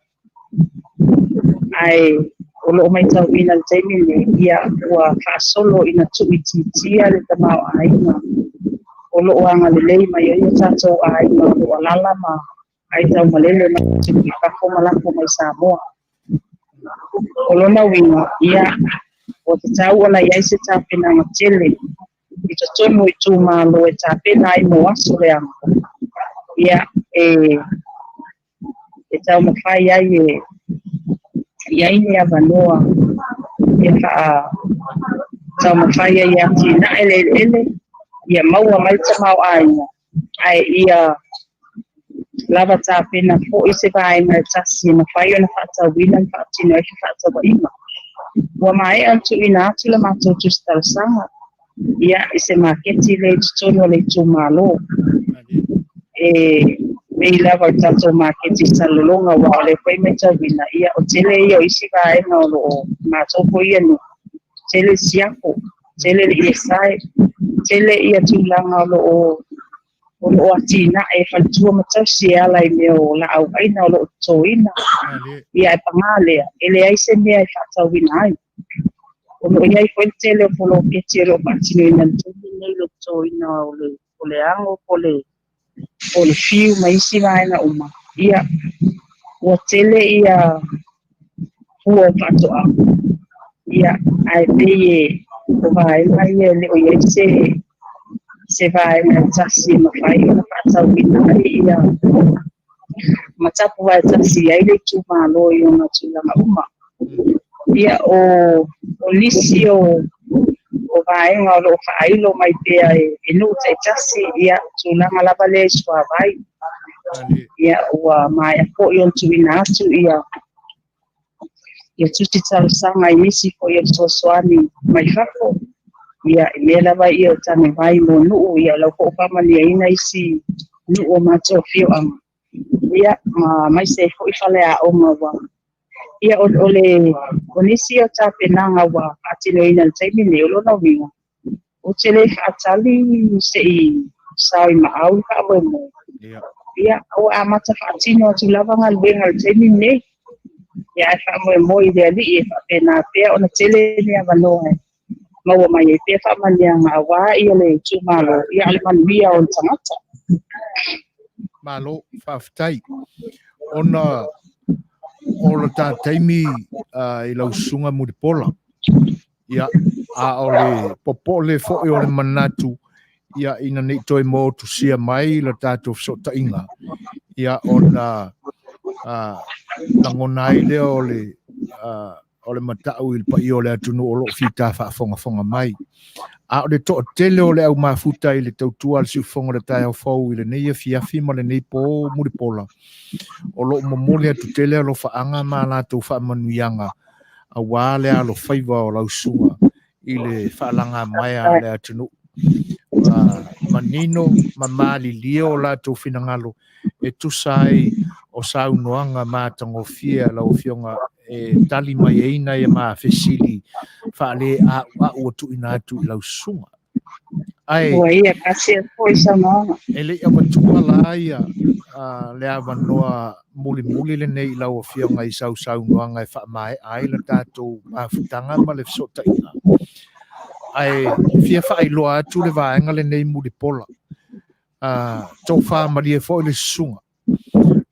ai o lo mai tau ina le teimine ia ua whaasolo ina tuititia le tamao aina o lo anga le lei mai o tato aina o lo alala ma ai tau malele ma tupi whafo malafo mai Samoa o lona winga ia o te tau ala iai se tapena nga tele I to tonu Itumalo e tapena I mo aso le anga ia e tau mawhai ai ia ini a Manuia e wha tau mawhai ai ati na ele ia maua mai tamau aina ai ia lava tapena fo I se vaenga tasi na whai ona whaatau wina whaatino e whaatau wa ima ua mai antu ina atu le matou tustalsanga ia I se maketi le tutono le Itumalo me lava tatou maketi salolonga wa le koe me tawina ia o tele ia o isi vaenga o lo matou po ia no tele siako tele le iesai tele ia tulanga o lo o lo atina e faltua matasi ala I meo la au aina o lo toina ia e pangale ele ai se mea e whatauina ai o lo iai foi tele o polo keti o patino ina tumi nei lo toina o le ango o le fiu maisi vaina uma ia o tele ia hua patoa ia ai peye o vai mai le o iai se vai na tasi mafai o patauina ia matapu vai tasi ai le Itumalo I ona tulanga uma ia o lisi o vaenga o lo whailo mai pea e nu te tasi ia tulanga lava le sua vai ia ua mai a ko I on tuina atu ia tuti talusanga I nisi ko ia sosoani mai whako ia me lava ia o tane vai mo nuu ia lau ko pamani ina isi nuu o mato fio anga ia mai se foi fale a oma wa ia ole onisi o tapenanga wa atino ina taimi ne lo no vinga o tele atali se sai ma au ka mo ia o amata atino tu lava ngal bengal taimi ne ia fa mo ide ali e fa pena pe ona tele ne avano ma wa mai pe fa manyanga wa ia le Itumalo ia le Manuia on tangata malo whawhtai. Ona o ta taimi I lau sunga Mulipola. Ia a ole popole fo I ole manatu. Ia ina nei toi mo tu sia mai la tātou sota inga. Ia ona langonai le ole matau il pa I ole atunu o lo fita whaafonga mai. A o le to tele o le au mafuta I le tautua le siufonga le tai au fau I le nei fiafi ma le nei po Mulipola. O lo momole atu tele o lo whaanga ma la tau whaamanuianga. A wale a lo whaiva o lau sunga I le whaalanga mai a le atunu. Manino ma mali lio o la tau finangalo. E tusai o sau noanga ma tango fia lau fionga e tali mai eina e ma fesili whaale a ua tu ina atu I lau sunga. Ai, ia kasi foi sama ele ia watua la ia le awanoa muli le nei lau o fionga I sau noanga e wha mai ai la tātou mawhutanga ma le sota ina. Ai, fia wha loa atu le vaenga le nei Mulipola. Tau wha maria fo le sunga.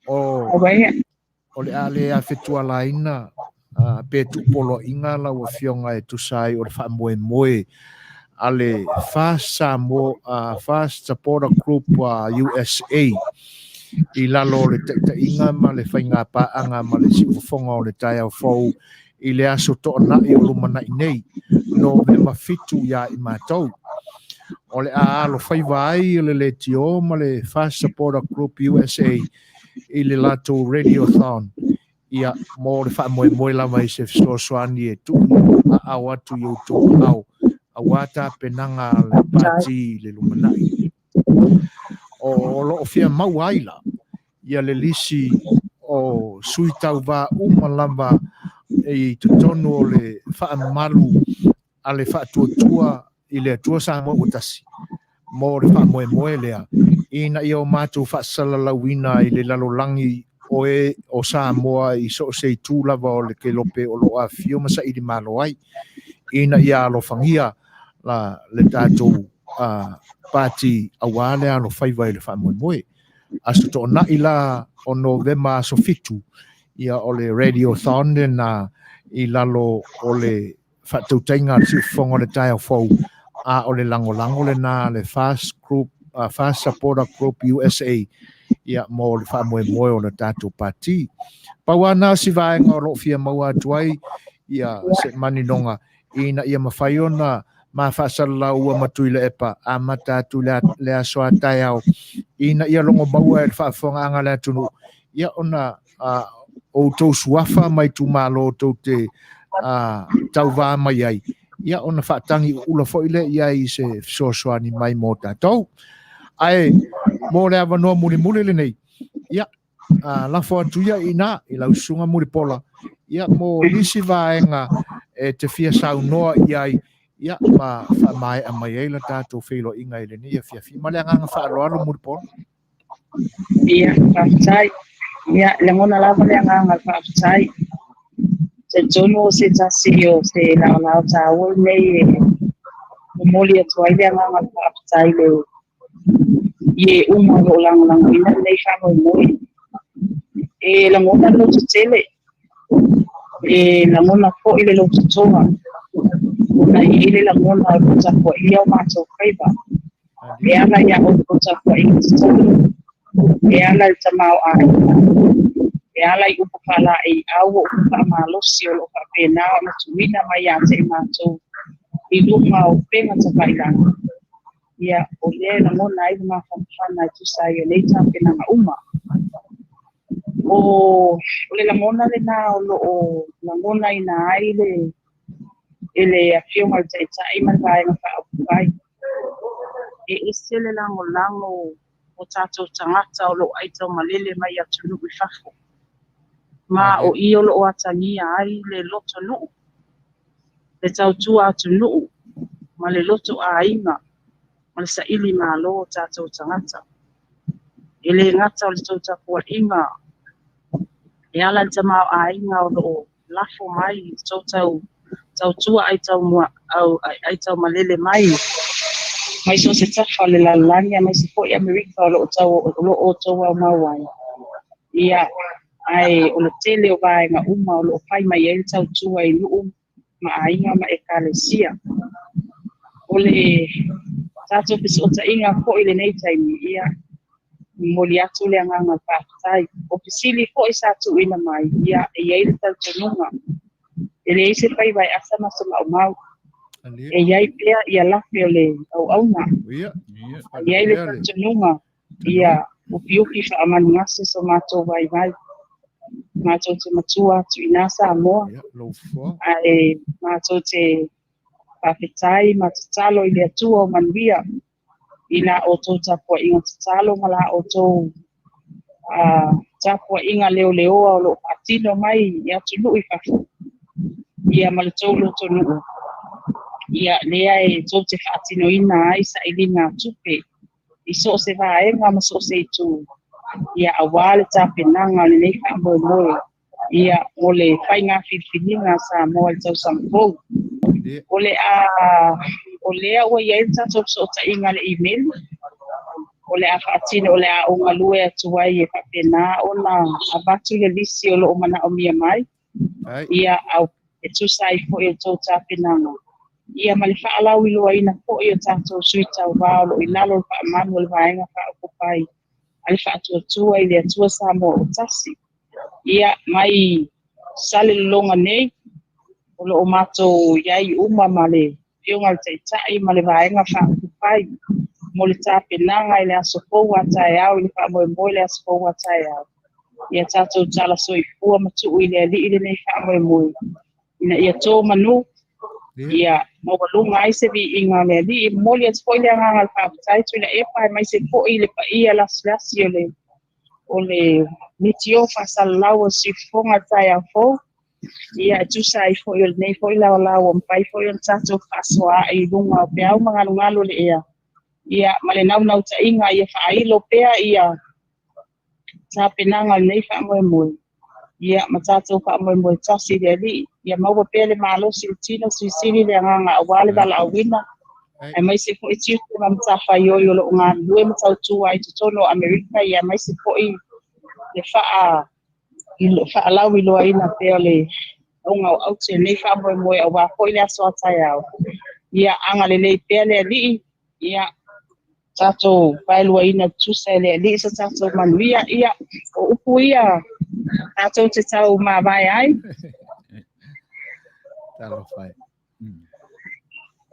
O le ale a fetua la ina pe tu polo inga la o fionga e tusai o le wha moe ale fast supporter group USA I lalo le te inga ma le whainga paanga ma le siufonga o le tai au fau I le aso to na I o lumana I nei no me mafitu ya I mātou. O le aalo whaiwai le tio ma le fast supporter group USA I le lato radiothon ia mo le wha moe lama I se soani e tu a watu I uto au a wata penanga le pati le lumanai. O lo fia mau aila ia le lisi o sui Tauva lava I tutonu o le wha malu a le wha tuatua I le atua sa mo Tasi. Mo le wha moe lea. Ina ia o mātou wha salalawina I le lalolangi o Samoa I so Setu lava o le ke lope o lo a fio masa I di malo ai. Ina ia alo fangia la le tātou pati awale alo whaiwai le whamoe. Astu to na ila o November so fitu ia o le radiothon na I lalo o le whatautainga si fongo le tai au fau a o le lango le na le fast supporter group USA ia mo le whamoe o le tātou pati. Pawana si vaenga o lo fia maua tuai ia se maninonga ina ia mawhaiona ma whasala ua matui le epa a mata tu le asoa tai au ina ia longo maua e whaafonga anga le atunu ia ona o tau suafa mai Itumalo tau te Tauva mai ai ia ona whaatangi ula foile ia I se sosoani mai mo tātou ai mo le avanoa muli le nei ia lafo atuia ina I lau sunga Mulipola ia mo lisi vaenga e te fia saunoa iai Ia ma fa mai a mai ai la tātou whailo inga ele ni a fiafi. Ma le anganga whaaloalo Mulipola. Ia, whaafitai. Ia, le ngona lava le anganga whaafitai. Se tono se tasi o se lao tāua nei moli atu ai le anganga whaafitai le ie uma lo lang ina nei whanau moi. E la ngona lo te tele. E la ngona po ile lo te tonga. Na ile la ngona lo te po ia o mātou kaiba. E ala ia o te po ia te tonga. E ala i te mau ai. E ala i upapala i au o upamalosi o lo papena o na tuina mai a te mātou. I lunga o penga te pailanga. Ia o le na ngona ai ma whamwhana i tusai e leita pena ma uma. O le la ngona le na o la ngona i na ai le ele a fionga te tai ma vai na whaapukai. E ese le lango o tātou tangata o lo aitau malele mai atu nui whafo. Ma o i o lo o atangia ai le loto nuu. Le tautua atu nuu. Ma le loto a inga. Ma le saili ma lo o tātou tangata. E le ngata o le tautapua inga. E ala te mau a inga o lo lafo mai tautua aitau malele mai. Mai so se tafa le lalania mai se po i Amerika o lo o tau au mawai. Ia, ai o le tele o vai nga uma o lo pai mai e tautua i nuu ma a inga ma e kalesia. O le tato pisi o ta inga po i le nei taimi ia moli atu le anganga whaatai. O pisili po i satu ina mai ia e iei le tautanunga. E le eise pai vai asama sa mau. E iai pia ia lafi o le au na. Iai le tautanunga ia upi wha amanu ngase so mātou vai. Mātou te matua atu inasa amoa. Ai mātou te whawhetai, mātou i le atua o Manuia. I la o tō tapua inga tatalo ma la o tō tapua inga leo o lo atino mai i atu nui whawhu. Ia ma le tō loto nuu. Ia lea e tō te whaatino ina ai sa ili ngā tupe. I so se vaenga ma so se tu. Ia awale tapenanga le nei whamoe. Ia o le whai ngā whiwhininga sa moa i tau sampou. O lea ua iei tatou so ta inga le email. O le a whaatino o le a unga lue atu wai e whapena o na abatu le lisi o lo o mana o mia mai. Ia au e tusai po i o tau tapenanga. Ia ma le whaalau i loa ina po i o tatou suita o wao i lalo le whaamanu o le vaenga whaakupai. Ale whaatua tua i le atua sa mo o Tasi. Ia mai sale longa nei. O lo o mātou iai uma ma le pionga le teitai ma le vaenga whaakupai. Mo le tāpenanga i le aso pou atai au i le whaamoe le aso pou atai au. Ia tātou tala soi fua matu i le ali i le nei whaamoe. Ina ia tō manu. Ia mawalunga ai se vi inga le ali i moli at foi le anga al whaakupai tu i le epa mai se po i le pa ia lasi o le mitio whasalau o si fonga tai au fo. Ia tusa i fo i nei fo i lau o mpai fo i tātou whasoa i lunga o peau mangalungalo le ea. Ia male nau ta inga ia whailo pea ia tāpenanga nei whaamoe. Ia matatou whaamoe Tasi le ali. Ia maua pea le malo si tino suisini le anganga awale wala awina. E mai se po i tiuku ma mtawhai o lo ngā lue matautua i tutono Amerika. Ia mai se po i le whaalau i loa ina pea le unga o aute nei whaamoe a wā po i le aso atai au. Ia anga le lei pea le ali. Ia tātou whaelua ina tusa le ali sa tātou Manuia. Ia o upu ia tātou te tau mā vai ai. Talo fai.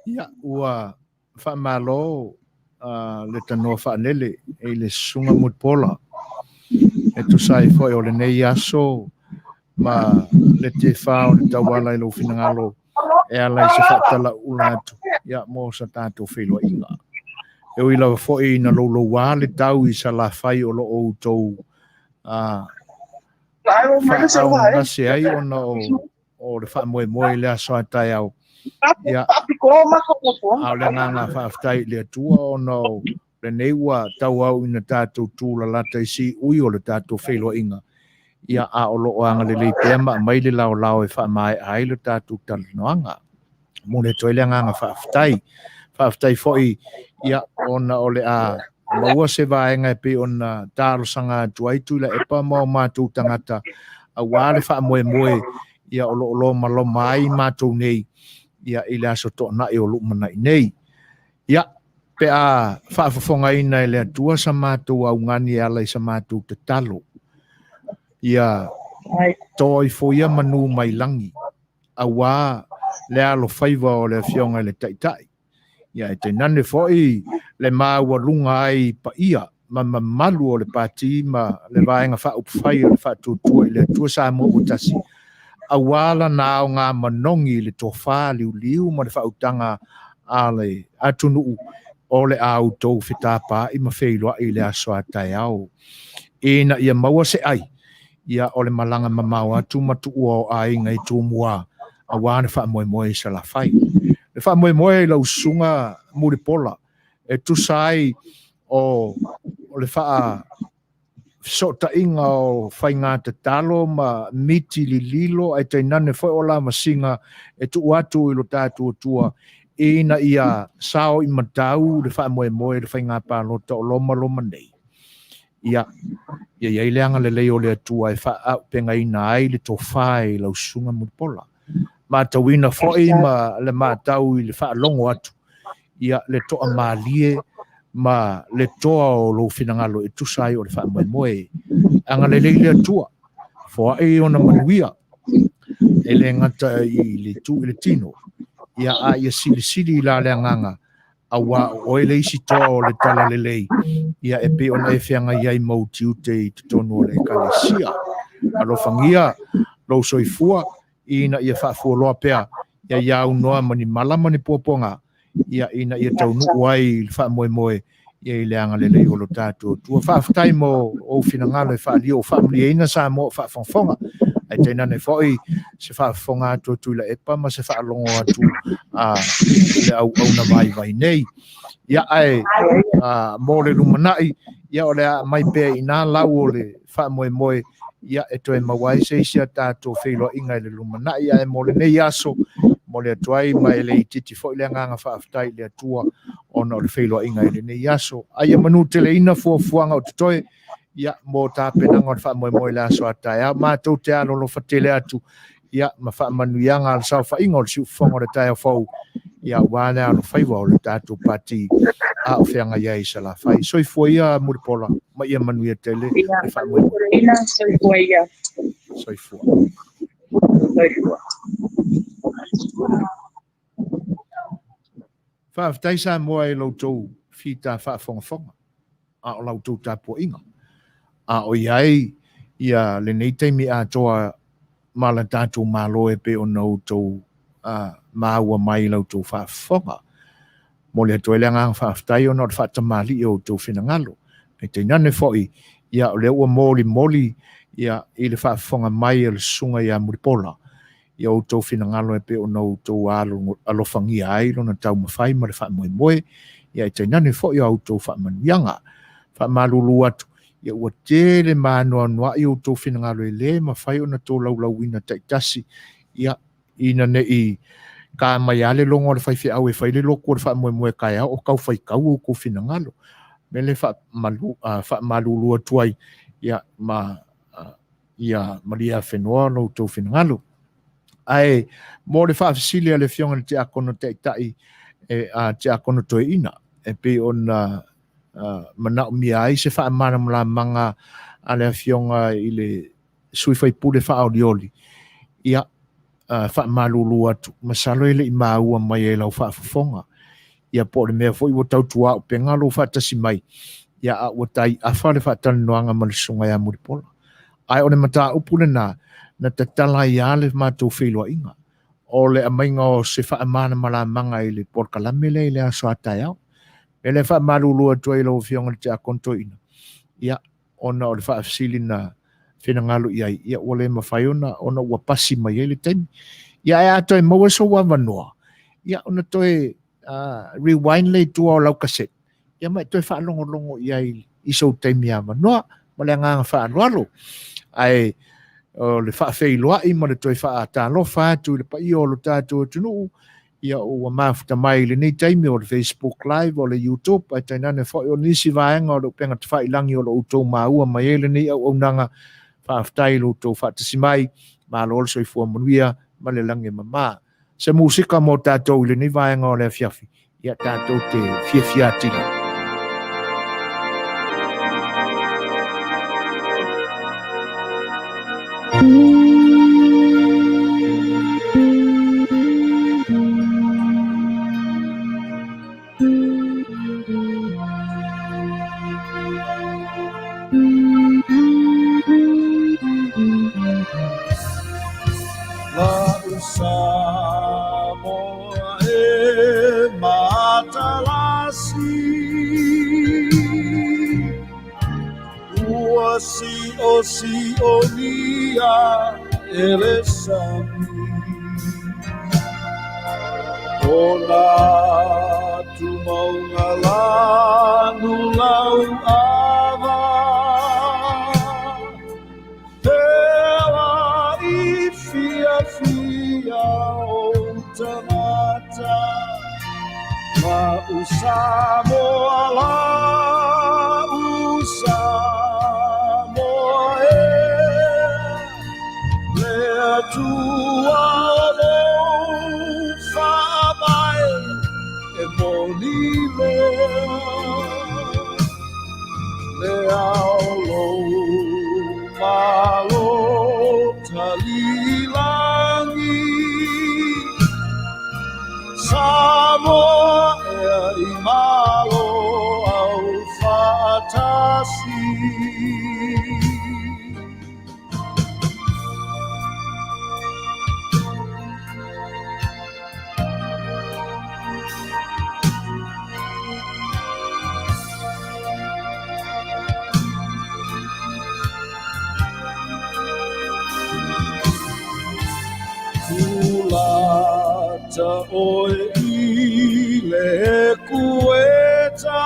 Ia ua whaamalo le tanoa whaanele e le sunga Mulipola. E tu sai foi o le nei aso ma le te whao le tauala i lo finangalo e ala i se whaatala ulatu. Ia mo sa tātou whelua inga. E ui lawa foi na lo wā le tau i sa la whai o lo o tau whaau ngase ai ona o o le whaamoe le aso atai au. Ia, au le nganga whaaftai le tua o no le neiwa tau au ina tātou tūla lata isi ui o le tātou whailo inga. Ia a o loo anga le leipea ma mai le lao e whaamai ai le tātou talanoanga. Mune toi le nganga whaaftai foi ia ona o le a maua se vaenga e pe ona tāro sanga tuaitu la epa mau mātou tangata a wale whaamoe ia o lo maloma ai mātou nei ia ile aso to na e o lumana nei. Ia pe a whaafafonga ina ele atua sa mātou au ngani ala i sa mātou te talo. Ia toi foia manu mai langi. A wā le alo whaiva o le fionga le taitai. Ia e te nane foi le māua lunga ai pa ia ma malu o le pāti ma le vaenga whaupwhai o le whaatutua i le atua sa mo o Tasi. A wala na o ngā manongi le tofa liu ma le whautanga a le atunu o le au tau whitapa i ma whailoa i le aso atai au. Ina ia maua se ai, ia o le malanga mamau atu matu ua o ai ngai tū mua a wane whaamoe sa la whai. Le whaamoe lau sunga Mulipola e tu sai o le wha sota inga o whainga te talo ma miti li lilo ai te nane whai o la masinga e tu atu i lo tātua tua ina ia sao i matau le whaamoe le whainga Faapalota o loma nei. Ia leanga le leo le atua e wha penga ina ai le tō whai lau sunga Mulipola. Ma tawina whai ma le mātau i le wha longo atu. Ia le toa mālie ma le toa o lo finangalo e tusai o le whaamoe. Anga le leile atua. Fua e ona Manuia. E le ngata i le tu i le tino. Ia a ia sili la le nganga. A wā o e le isi toa o le tala le lei. Ia e pe ona e whianga iai mautiu te i tutonu o le kalesia. Alo whangia, lo soifua, ina ia whaafua loa pea. Ia iau noa mani malama ni puaponga. Ia ina ia taunu uai whaamoe. Ia i leanga le lei o lo tātua. Tua whaafutai mo o finangalo e whaalio. Whaamuli eina sa mo whaafonga. Ai teina ne foi se whaafonga atu tu la epa ma se whaalongo atu le au na vai nei. Ia ai mo le lumanai. Ia o le mai pēr ina lau o le whaamoe. Ia e toi mawai se isia tātua whailo inga le lumanai. Ia e mo le nei aso. Mo le atuai mai le titi foi le nganga whaafutai le atua ona o le whailo inga le nei aso. Ai e manu te le ina fuafuanga o te toi. Ia mo tāpenanga o le whaamoe le aso atai. A mātou te alo lo whatele atu. Ia ma Manuia ngā le sau whainga o le siufonga o le tai au whau. Ia wāne alo whaiwa o le tātou pati a o whianga iai sa la whai. Soifua ia Mulipola. Ma ia Manuia tele. Ina soifua ia. Soifua. Whaafitai sa moa e lautou whita whaafonga. A o lautou tāpua inga. A o iai ia le nei teimi a toa mala tātou malo e pe o nautou maua mai lautou whaafonga. Mo le atoe le ngang whaafitai o nor whaatamali o tau whinangalo. E te nane foi ia o le ua moli ia i le whaafonga mai e le sunga ia Mulipola. Ia o tau whinangalo e pe o nautou alofangia ai lona tau mawhai ma le whaamoe. Ia e te nane foi o tau whaamanuianga. Whaamalulu atu. Ia ua tele manoa i o tō whinangalo e le ma whai o na tō laulau ina Tasi. Ia ina ne i ka mai ale longo le whai au e whai le loko le whaamoe kai au o kau whai kau o ko whinangalo. Me le whaamalulu atuai ia maria whenua no tō whinangalo. Ai mo le whaafisilia le fionga le te akono taitai te akono toe ina. E pe ona mana mia ai se fa mana mala manga ale fionga ile sui fai pule fa audioli ia fa malulu atu masalo ile maua mai e lau fa fonga ia po le me foi o tau tua penga lo fa Tasi mai ia o tai afa le fa tan noanga mal sunga ya Mulipola ai o le mata upule na tatala ia le matou filo inga o le mainga o se fa mana mala manga ile por kalamele ile aso ataya ele fa malulu atu i lo fionga te akonto ina. Ia ona o le fa afsili na whenangalo iai, ia ole mawhaiona, ona ua pasi mai ele taimi. Ia e ato e maua so wa wanoa. Ia ona toe rewind le tua o lau kaset. Ia mai toe whaalongo iai iso taimi a manoa, ma le anganga whaanoalo. Ai, o le whaafeiloa i ma le toi whaatalofa atu, le pa i o lo tātua tunu, ia ua mafuta mai le nei taimi o le Facebook Live o le YouTube, ai tainane whai o nisi vaenga o le upenga te whailangi o le utou maua mai ele nei au nanga whaafutai lo utou whaatasi mai, ma lo olso i fua Manuia, ma le lange mama. Se musika mo tātou le nei vaenga o le fiafi, ia tātou te fiafiatini. Samoa e matalasi ua si o nia ele sami ona tu maunga lanu lau ava Tewa i fia o tanata Ma Samoa la Samoa e Lea tua lo whamai e Molioo Lea lo malo talilangi Samoa e Itumalo au Tasi Kulata oe I le kueta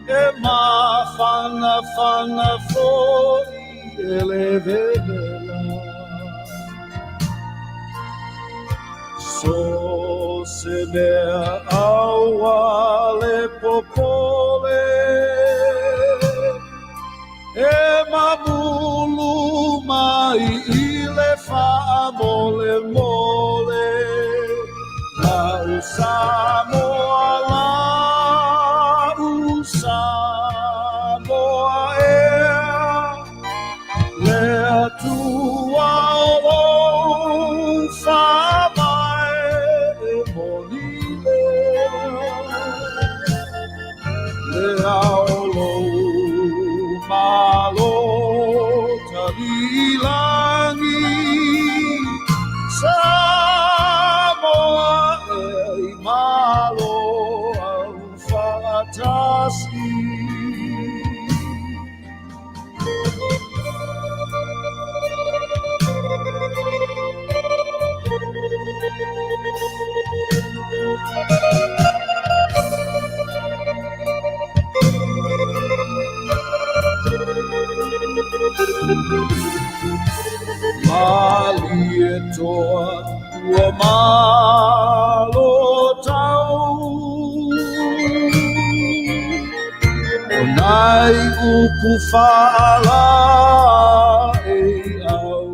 E mawhanga foi e le vevela So se mea aua le popole E mabulu mai I le whaamole mole La Samoa la Samoa ea Lea tua lo whamai e Molioo Lea lo malo talilangi Samoa e Itumalo au Tasi Mali e toa ua malo tau O nai upu whala e au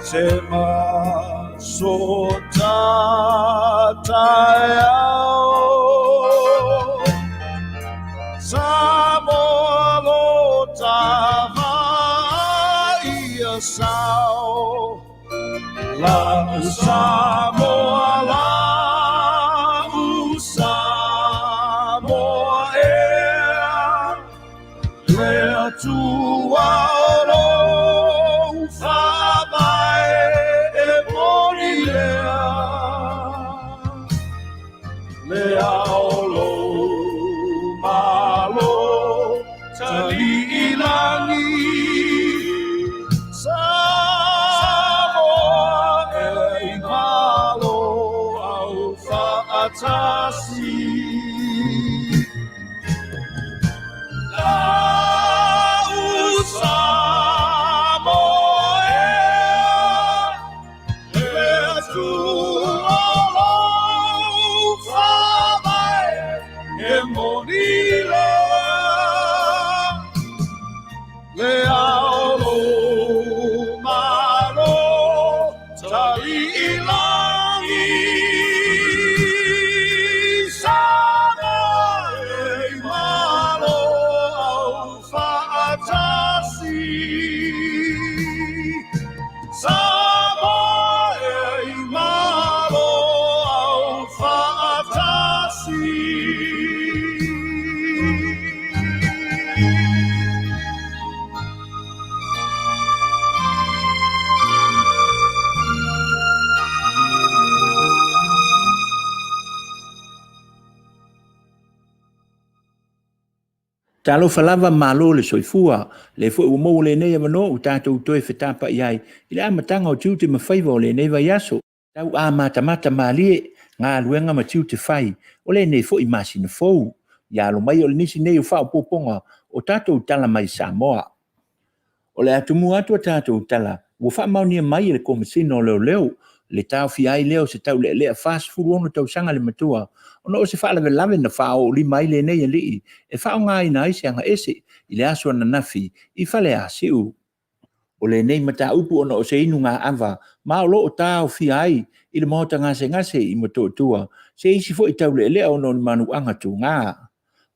Se maso tatai au Samoa lo tava ia sao La Samoa la Samoa ea Lea tua lo whamai e Molioo Lea lo ma Talo falava malo le soifua, le fo u mo le nei avano u tātou toi whetapa iai, i le amatanga o tiute mawhaiva o le nei vai aso, tau a mata malie, ngā luenga ma tiute whai, o le nei fo i masina fou, ia lo mai o le nisi nei u whao poponga, o tātou tala mai Samoa. O le atumu atu a tātou tala, ua wha maunia mai le komisino leo, le tau fi ai leo se tau le fast food ono tau sanga le matua, ono o se wha lave na wha o li mai le nei ali, e wha o ngā ina aise anga ese, i le aso na nafi, i whale a siu. O le nei mata upu ono o se inu ngā ava, ma o lo o tau fi ai, i le mohota ngase i matua tua, se isi fo i tau le ono ni manu anga tu ngā.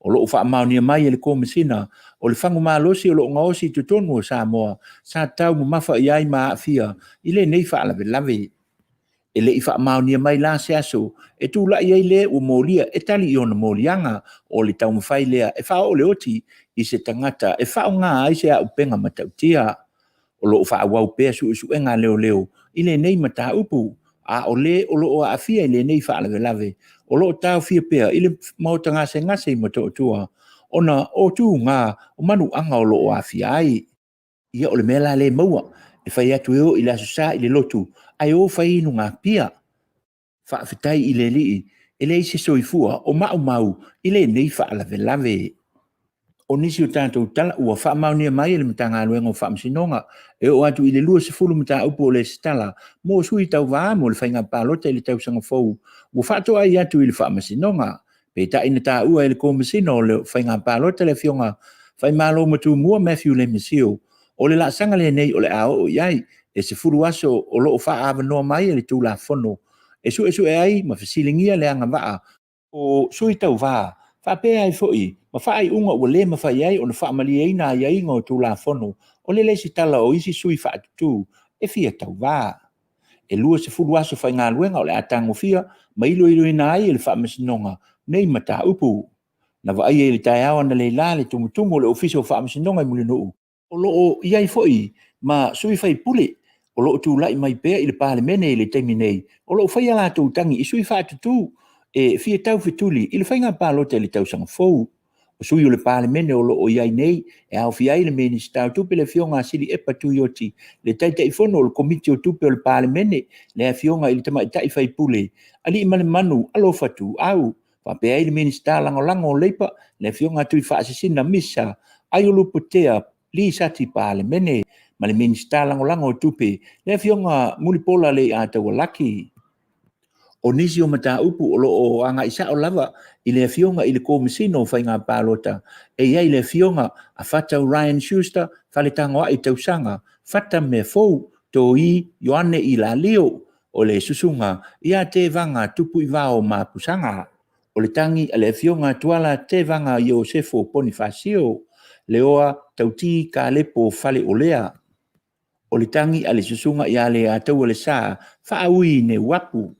O lo wha maunia mai le komisina, o le whangu malosi o lo ngaosi tutonu o Samoa, sa tau mu mafa i ai maa fia, i le nei wha lave. E le i wha maunia mai la se aso, e tū la i le o Molia, e tali i ona Molianga, o le tau mawhai lea, e wha o le oti, i se tangata, e wha o ngā aise a upenga matautia. O lo wha wau pea su enga leo, i le nei mata upu, a o le o lo o a fia i le nei wha lave, o lo tau fia pea, i le mauta ngase i mato tua, ona o tū ngā, o manu anga o lo o a fia ai. Ia o le mela le maua, e whai atu eo i la susa i le lotu, ai o whai inu ngā pia. Whaafetai i le lii, e le ise soifua o mau, i le nei whaalave. O nisi o tātou tala ua whaamaunia mai le matanga aluenga o whaamsinonga, e o atu i le lua se fulu mata upo o le stala, mo sui Tauva mo le whainga Faapalota i le tausanga fau, ua whaatoa i atu i le whaamasinonga, pe ta ina tā ua i le komisino o le whainga Faapalota le fionga, whai malo matu mua Matthew le Mesio, o le la sanga le nei o le ao o iai, e se furu aso o lo wha awa noa mai e le tūla whono. E su e ai, ma whasilingia le anga waa, o sui Tauva, wha pēa ai foi, ma wha ai unga ua le ma whai ai o na wha mali eina ai ai ngā o tūla whono, o le leisi tala o isi sui wha atutu, e fia Tauva. E lua se furu aso whai ngā luenga o le atango fia, ma ilo ina ai e le wha masinonga, nei mata upu. Na wa ai e le tai awa na le la le tumutumu le ofisio wha masinonga i Molioo. O lo o iai foi, ma sui whai pule, o lo tu lai mai pea i le palemene i le teimi nei, o lo whai ala tau tangi i sui whaatutu, e fia tau fituli, i le whainga Faapalota i le tausanga fau. O sui o le palemene o lo o iai nei, e au fia i le meni stau tupe le fionga sili e patu ioti, le taita i fono o le komiti o tupe o le palemene, le a fionga i le tama i tai whai pule, ali i male manu, alo fatu, au, whapea i le meni sta lango o leipa, le fionga tui whaasisina misa, ai o lupotea, li sati palemene, ma le minista lango tupe, le fionga Mulipola le a taua laki. O nisi o mata upu o lo o anga isa o lava, i le fionga i le komisino whainga Faapalota, e iai le fionga a fata Ryan Schuster, whale tangoa i tausanga, fata me fou, to i Ioane i la leo, o le susunga, ia te vanga tupu i vao ma pusanga. O le tangi a le fionga tuala te vanga Iosefo Bonifacio, leoa tauti ka lepo fale olea. O le tangi a le susunga i ale a tau le saa, whaaui ne wapu.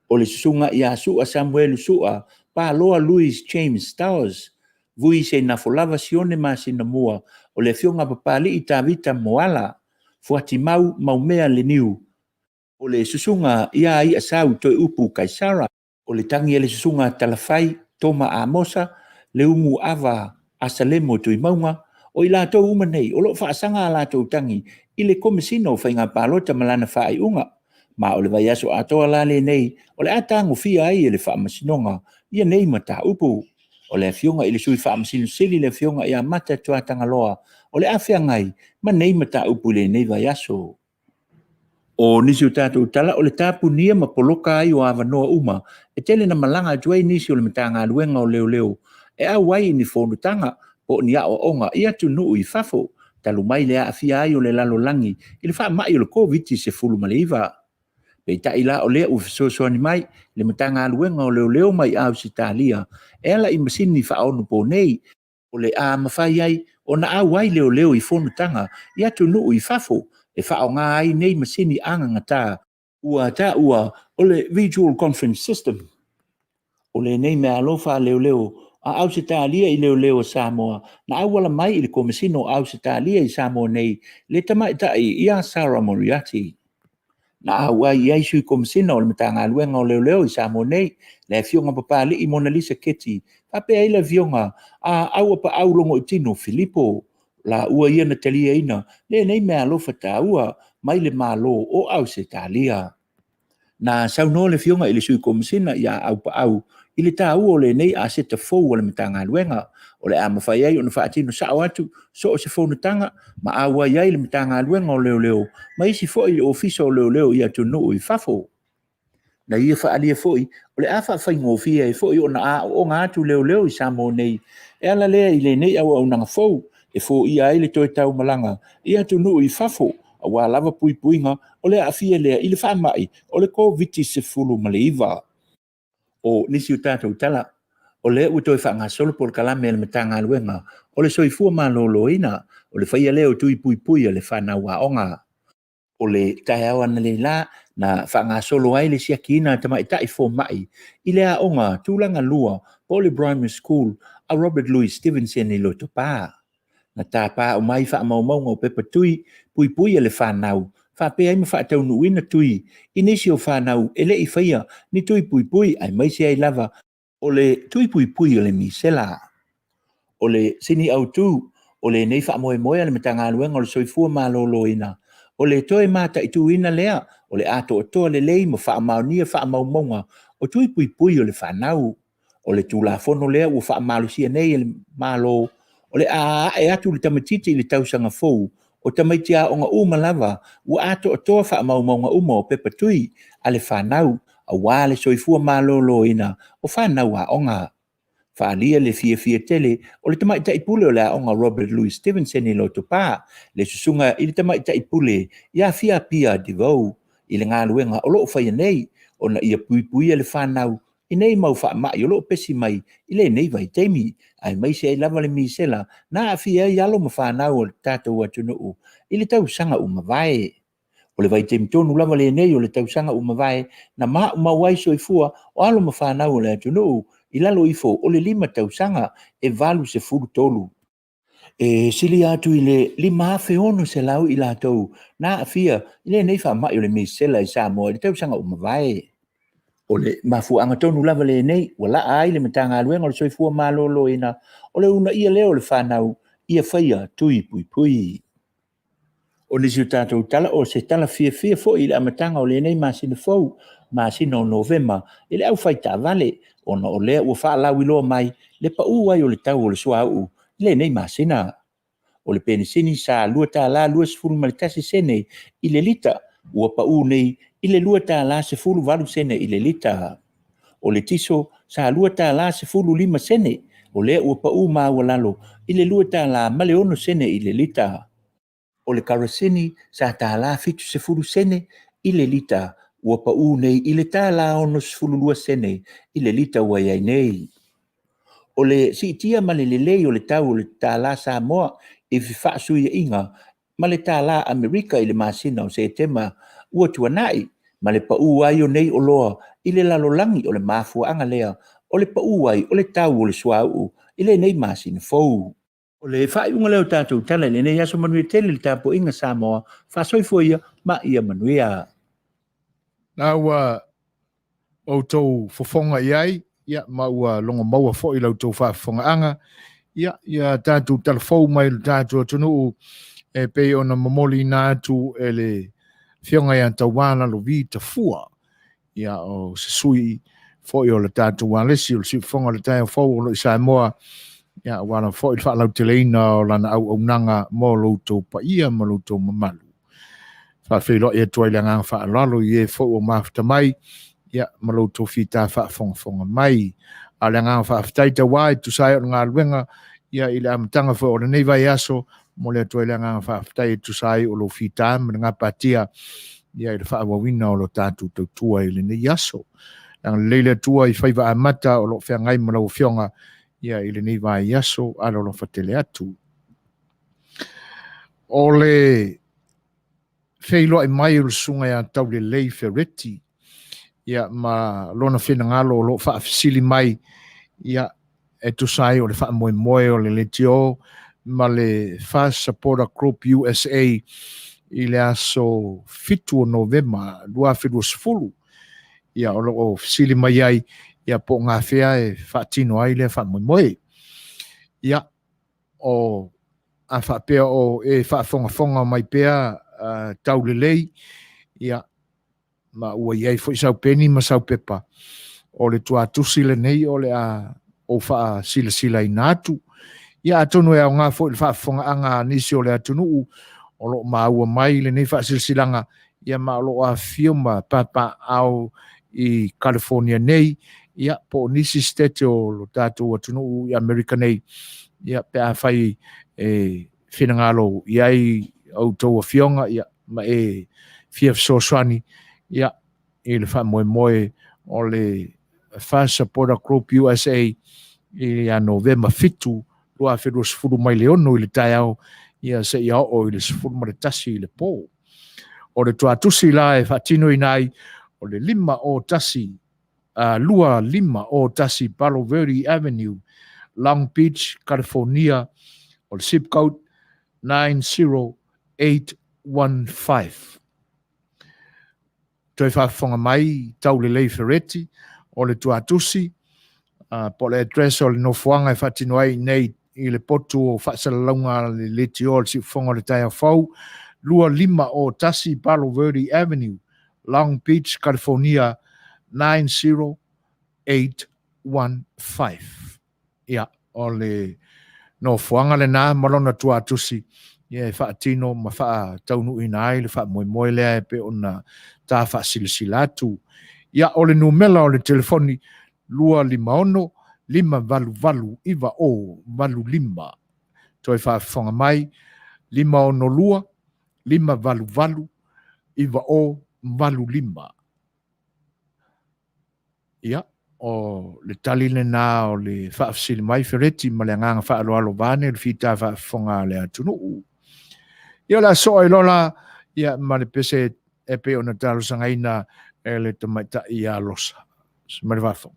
O le susunga i a sua Samuel sua, pa loa Louis James Stowers, vui se na folava sione ma sina mua, o le fionga papali i ta vita moala, fuati mau mea le niu. O le susunga i a i asau toi upu kaisara, o le tangi a le susunga talafai, toma a mosa, le umu ava asalemo tui maunga, o i lātou umanei, o lo whaasanga a lātou tangi, i le komisino whainga Faapalota malana whaai unga, ma o le vai aso atoa la le nei, o le atango fia ai e le whaamasinonga, ia nei mata upu, o le fionga i le sui whaamasino sili le fionga i a mata tuatanga loa, o le awhia ngai, ma nei mata upu le nei vai aso. O nisi o tātou tala, o le tāpu nia ma poloka ai o awa noa uma, e tele na malanga atuai nisi o le matanga aluenga o leo, e au wai ni whonu tanga, po ni a o onga, ia tu nuu i fafo, talu mai le a fia ai o le lalo langi, i le wha mai o le COVID se fulu maliva. Pei ta ila o lea ufisosoani mai, le matanga aluenga o leo mai au si talia, e ala i masini wha onu po nei, o le a mawhai ai, o na au wai leo i whonu tanga, ia tu nuu i fafo, e wha o ngā ai nei masini anga ngata, ua o le Visual Conference System. O le nei mea alofa leo, a au se talia i leo Samoa, na au wala mai i le komisino au se talia i Samoa nei, le tamaitai i a Sarah Moriarty. Na au ai ai sui komisino o le matanga aluenga o leo i Samoa nei, le fionga papali i Mona Lisa Keti, Ape ai le vionga au pa au longo tino Filipo la ua ia na talia ina le nei mea alofa taua mai le malo o au se talia. Na sau no le fionga ili sui komisina ia au pa au ili taua o le nei a se ta fou o le matanga luenga o le ama fai ai o na whaatino sao atu so o se fou na tanga ma aua iai le matanga luenga o leo leo ma isi fo i ofisa o leo leo ia tunu i fafo. Na ia whaalia foi, o le awha whai ngofia e foi o na a o ngā atu leo leo i samo nei. E ala lea i le nei au nanga fou, e fo ia ai le toi tau malanga, ia tunu i fafo, a wā lava pui puinga, o le awhia lea i le whamai, o le COVID se fulu ma le iwa. O nisi o tātou tala, o le ua toi wha ngā solo por kalame le matanga luenga, o le soifua mā lolo ina, o le whaia leo tui pui pui a le whanau a onga. O le tae awa na le la na whanga solo ai le sia kina tamai tai fo mai i le a onga tūlanga lua Poly Primary School a Robert Louis Stevenson i loto pā. Na tā pā o mai wha maumau o pepa tui pui pui le whanau wha pe ai ma wha tau nuina tui i nisi o whanau e le i whaia ni tui pui pui ai mai si ai lava o le tui pui pui o le misela. O le sini au tū o le nei wha moe moe le matanga luenga o le soifua mā lolo ina. O le toe mata i tuina lea, o le ato o toa le lei mo wha maunia wha maumonga, o tui pui pui o le whanau. O le tūla fono lea ua wha malusia nei le malo, o le e atu le tamatiti i le tausanga fou, o tamaitia o ngā uma lava, ua ato o toa wha maumonga uma o pepa tui, a le whanau, a wā le soifua malolo ina, o whanau a onga. Whaalia le fia tele, o le tamai tai pule o le aonga Robert Louis Stevenson i loto pā, le susunga i le tamai tai pule, ia fia pia di vau, i le ngā luenga o loo whaia nei, o na ia pui pui le whanau, i nei mau wha mai o loo pesi mai, i le nei vai teimi, ai mai se ai lava le misela, na a fia i alo ma whanau o le tātou atunuu, i le tau sanga umawai. O le vai teimi tonu lava le nei o le tau sanga umawai, na maa umawai soifua o alo ma whanau o le atunuu, i lalo ifo o le 5 tausanga e valu se furu tolu. E sili atu i le 5 feono se lau i latou, na a fia i le nei wha mai o le misela i Samoa i le tausanga umawai. O le mafuanga tonu lava le nei, wala ai le matanga aluenga o le soifua malolo ina, o le una ia leo le whanau, ia whaia tui pui pui. O nisi o tātou tala o se tala fia fo i le amatanga o le nei masina fau, masina o Novema, i le au whaita vale, ona o lea ua whaalau i loa mai, le pa ai o le tau o le Suasu, le nei masina. O le penisini sa lua tā la lua sefulu ma le tasi sene i le lita, ua pa nei i le lua tā la sefulu valu sene i le lita. O le tiso sa lua tā la sefulu 5 sene, o lea ua pa ma ua lalo, i le lua tā la male ono sene i le lita. O le karasini sa tā la fitu sefulu sene i le lita, ua pa nei i le tā la ono sefulu 2 sene i le lita ua iai nei. O le siitia ma le lelei o le tau o le tā la Samoa i whiwhaasu ia inga, ma le tā la Amerika i le masina o se tema ua tuanai, ma le pa ai o nei o loa i le lalolangi o le mafuanga lea, o le pa ai o le tau o le Suasu i le nei masina fou. O le whaiunga leo tātou tala le nei aso Manuia tele le tāpo inga Samoa, whasoi ia ma ia Manuia. Nā ua o tau fofonga iai, ia ma ua longa maua fo i lau tau whafonga anga, ia tātou talafou mai le tātou atunu e pei ona mamoli nātu e le whionga ia tauwana lo vi ta fua, ia o se sui fo i o le tātou walesi o le si fonga le tātou fau o le Samoa, ia wana fo i whaalau te leina o lana au nanga mo loutou pa ia mo loutou mamalu. Whawhelo ia tuai le ngang whaalalo i e fo o mafta mai, ia ma loutou whita whaafonga mai. A le ngang whaaftaita wai tu sai o ngā luenga, ia i le amatanga fo o le nei vai aso, mo le tuai le ngang whaaftai tu sai o lo whita ma ngā patia, ia i le whaawawina o lo tātou tautua i le nei aso. Nang leile tua i whaiva amata o lo whea ngai ma lau whionga, ia i le nei vai aso alo lo whatele atu. O le whailoa i mai o le sunga ia tau le lei fereti, ia ma lona whina ngalo o lo whaafisili mai, ia e tu sai o le wha moe moe o le letio, ma le Fast Supporter Group USA i le aso fitu o Novema, 2 ia o lo fisili mai ai, ia po ngā whea e whaatino ai le whaamoemoe. Ia o a whaapea o e whaafongafonga mai pea taulelei, ia ma ua iai fo i saupeni ma saupepa. O le tuatusi le nei o le a o wha sila i nātu. Ia atonu e au ngā fo i whaafonga anga nisi o le atunu o lo maua mai le nei wha silsilanga ia ma lo a fioma papa au i California nei, ia po nisi stete o lo tātou atunu i Amerika nei, ia pe a whai e whinangalo iai au tau a fionga, ia ma e fiaf soswani, ia i le wha moe o le Fast Supporter Group USA i a November fitu, lua whiru sifuru mai le ono i le tai au, ia se ia o i le sifuru ma le Tasi i le pō. O le tuatusi la e whaatino i nai, o le 5 o Tasi, lua 5 o Tasi, Palo Verde Avenue, Long Beach, California, o le zip code 90815. Toi whaafonga mai, tau le lei fereti, o le tuatusi, po le address o le nofuanga e whaatino ai nei i le potu o whaasalaunga le leti o le sifonga le tai a fau, lua 5 o Tasi, Palo Verde Avenue, Long Beach, California, 90815. Ia, o le nofuanga le nā malona tuatusi, ia e whaatino ma wha taunu ina ai, le wha moe lea e pe ona tā wha silatu. Ia, o le numela o le telefoni, lua 5 5 iwa o 5. Toi whaafonga mai, 5 lua 5 iwa o 5. Ia, o le taline nā o le whaafsili mai fereti ma le nganga whaaloalo vane, le whita whaafonga le atunu. Ia la soa i lola, ia ma le pese e pe ona talo sangaina e le tamaita i Anarosa. Ma le whaafonga.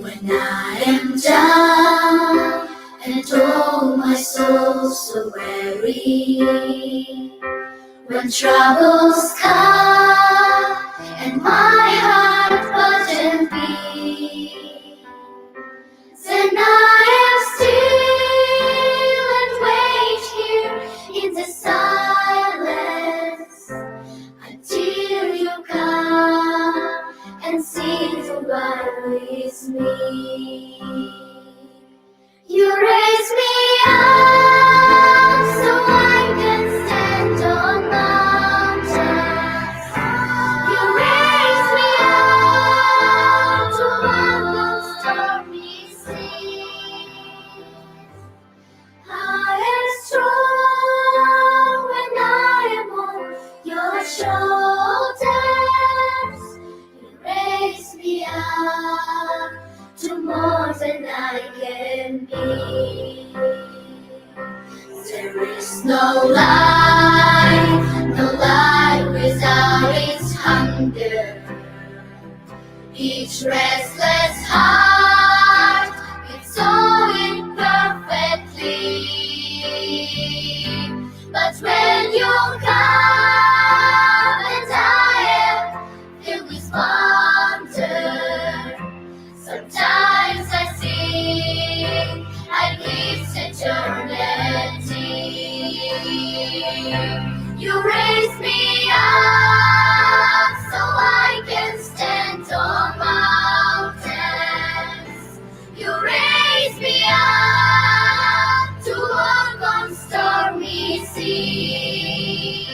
When I am down and oh my soul so weary, when troubles come and my heart burden be, then I am still and wait here in the silence until you come and sing the word with me. You raise me up so I can stand on mountains. You raise me up to walk on stormy seas. I am strong when I am on your shoulders. You raise me up to more than I can be. There is no life without its hunger. Each restless heart beats so imperfectly. But when you come and I am filled with wonder, sometimes I sing, I live eternity. You raise me up so I can stand on mountains. You raise me up to walk on stormy seas.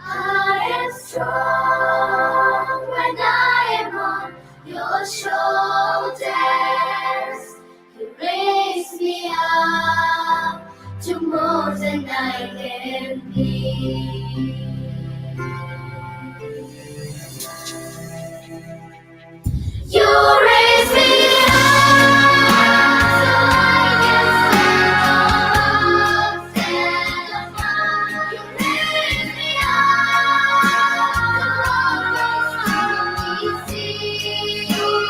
I am strong when I am on your shoulders. You raise me up to more than I can be. You raise me up so I can stand on mountains. You raise me up to walk on stormy seas.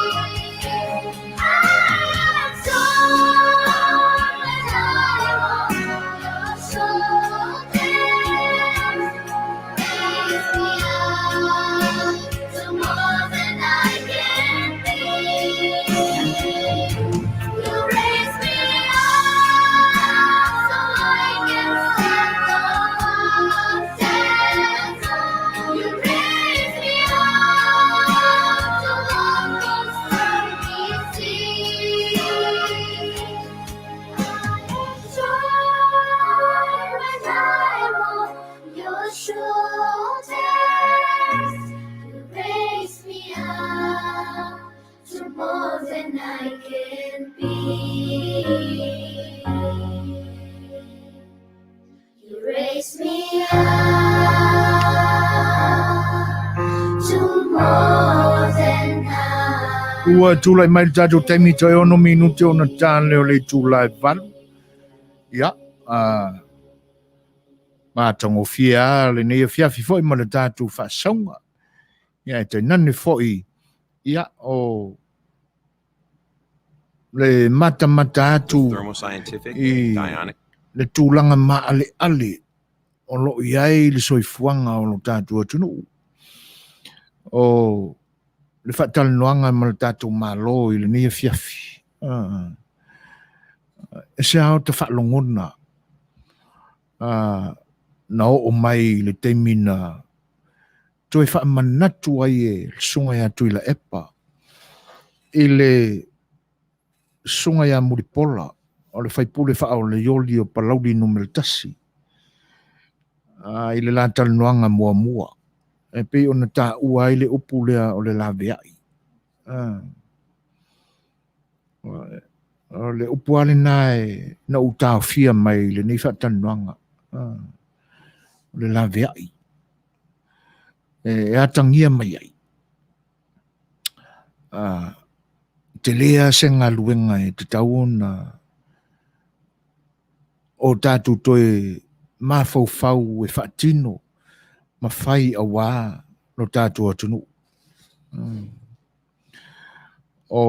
shoulders. You raise me up to more than I can be. You raise me up to more than I. Ua tūlai mai tātou taimi toi ono minuti o na tāne o le tūlai valu. Ia, mātango fia le nei fiafi foi ma le tātou whaasaunga. Ia, te nane foi, ia, o le mata atu i le tūlanga ma ale ale o lo iai le soifuanga o lo tātou atunu. O le whaatal noanga ma le tātou malo i le nei fiafi. E se au te whaalongona. Na o mai le teimina toi whaamanatu ai e sunga ia tui la epa. I le sunga ia Mulipola o le whaipule whaao le yoli o Palauli Numera Tasi. I le lātal noanga mua mua. E pe o na tā ua i le upu lea o le laweai. O le upu ale nae na utao fia mai le nei whaatal noanga. Le laweai. E atangia mai ai. Te lea se ngā luenga e te tauna o tātou toe mawhauwhau e whaatino ma whai a wā no tātou atunu. O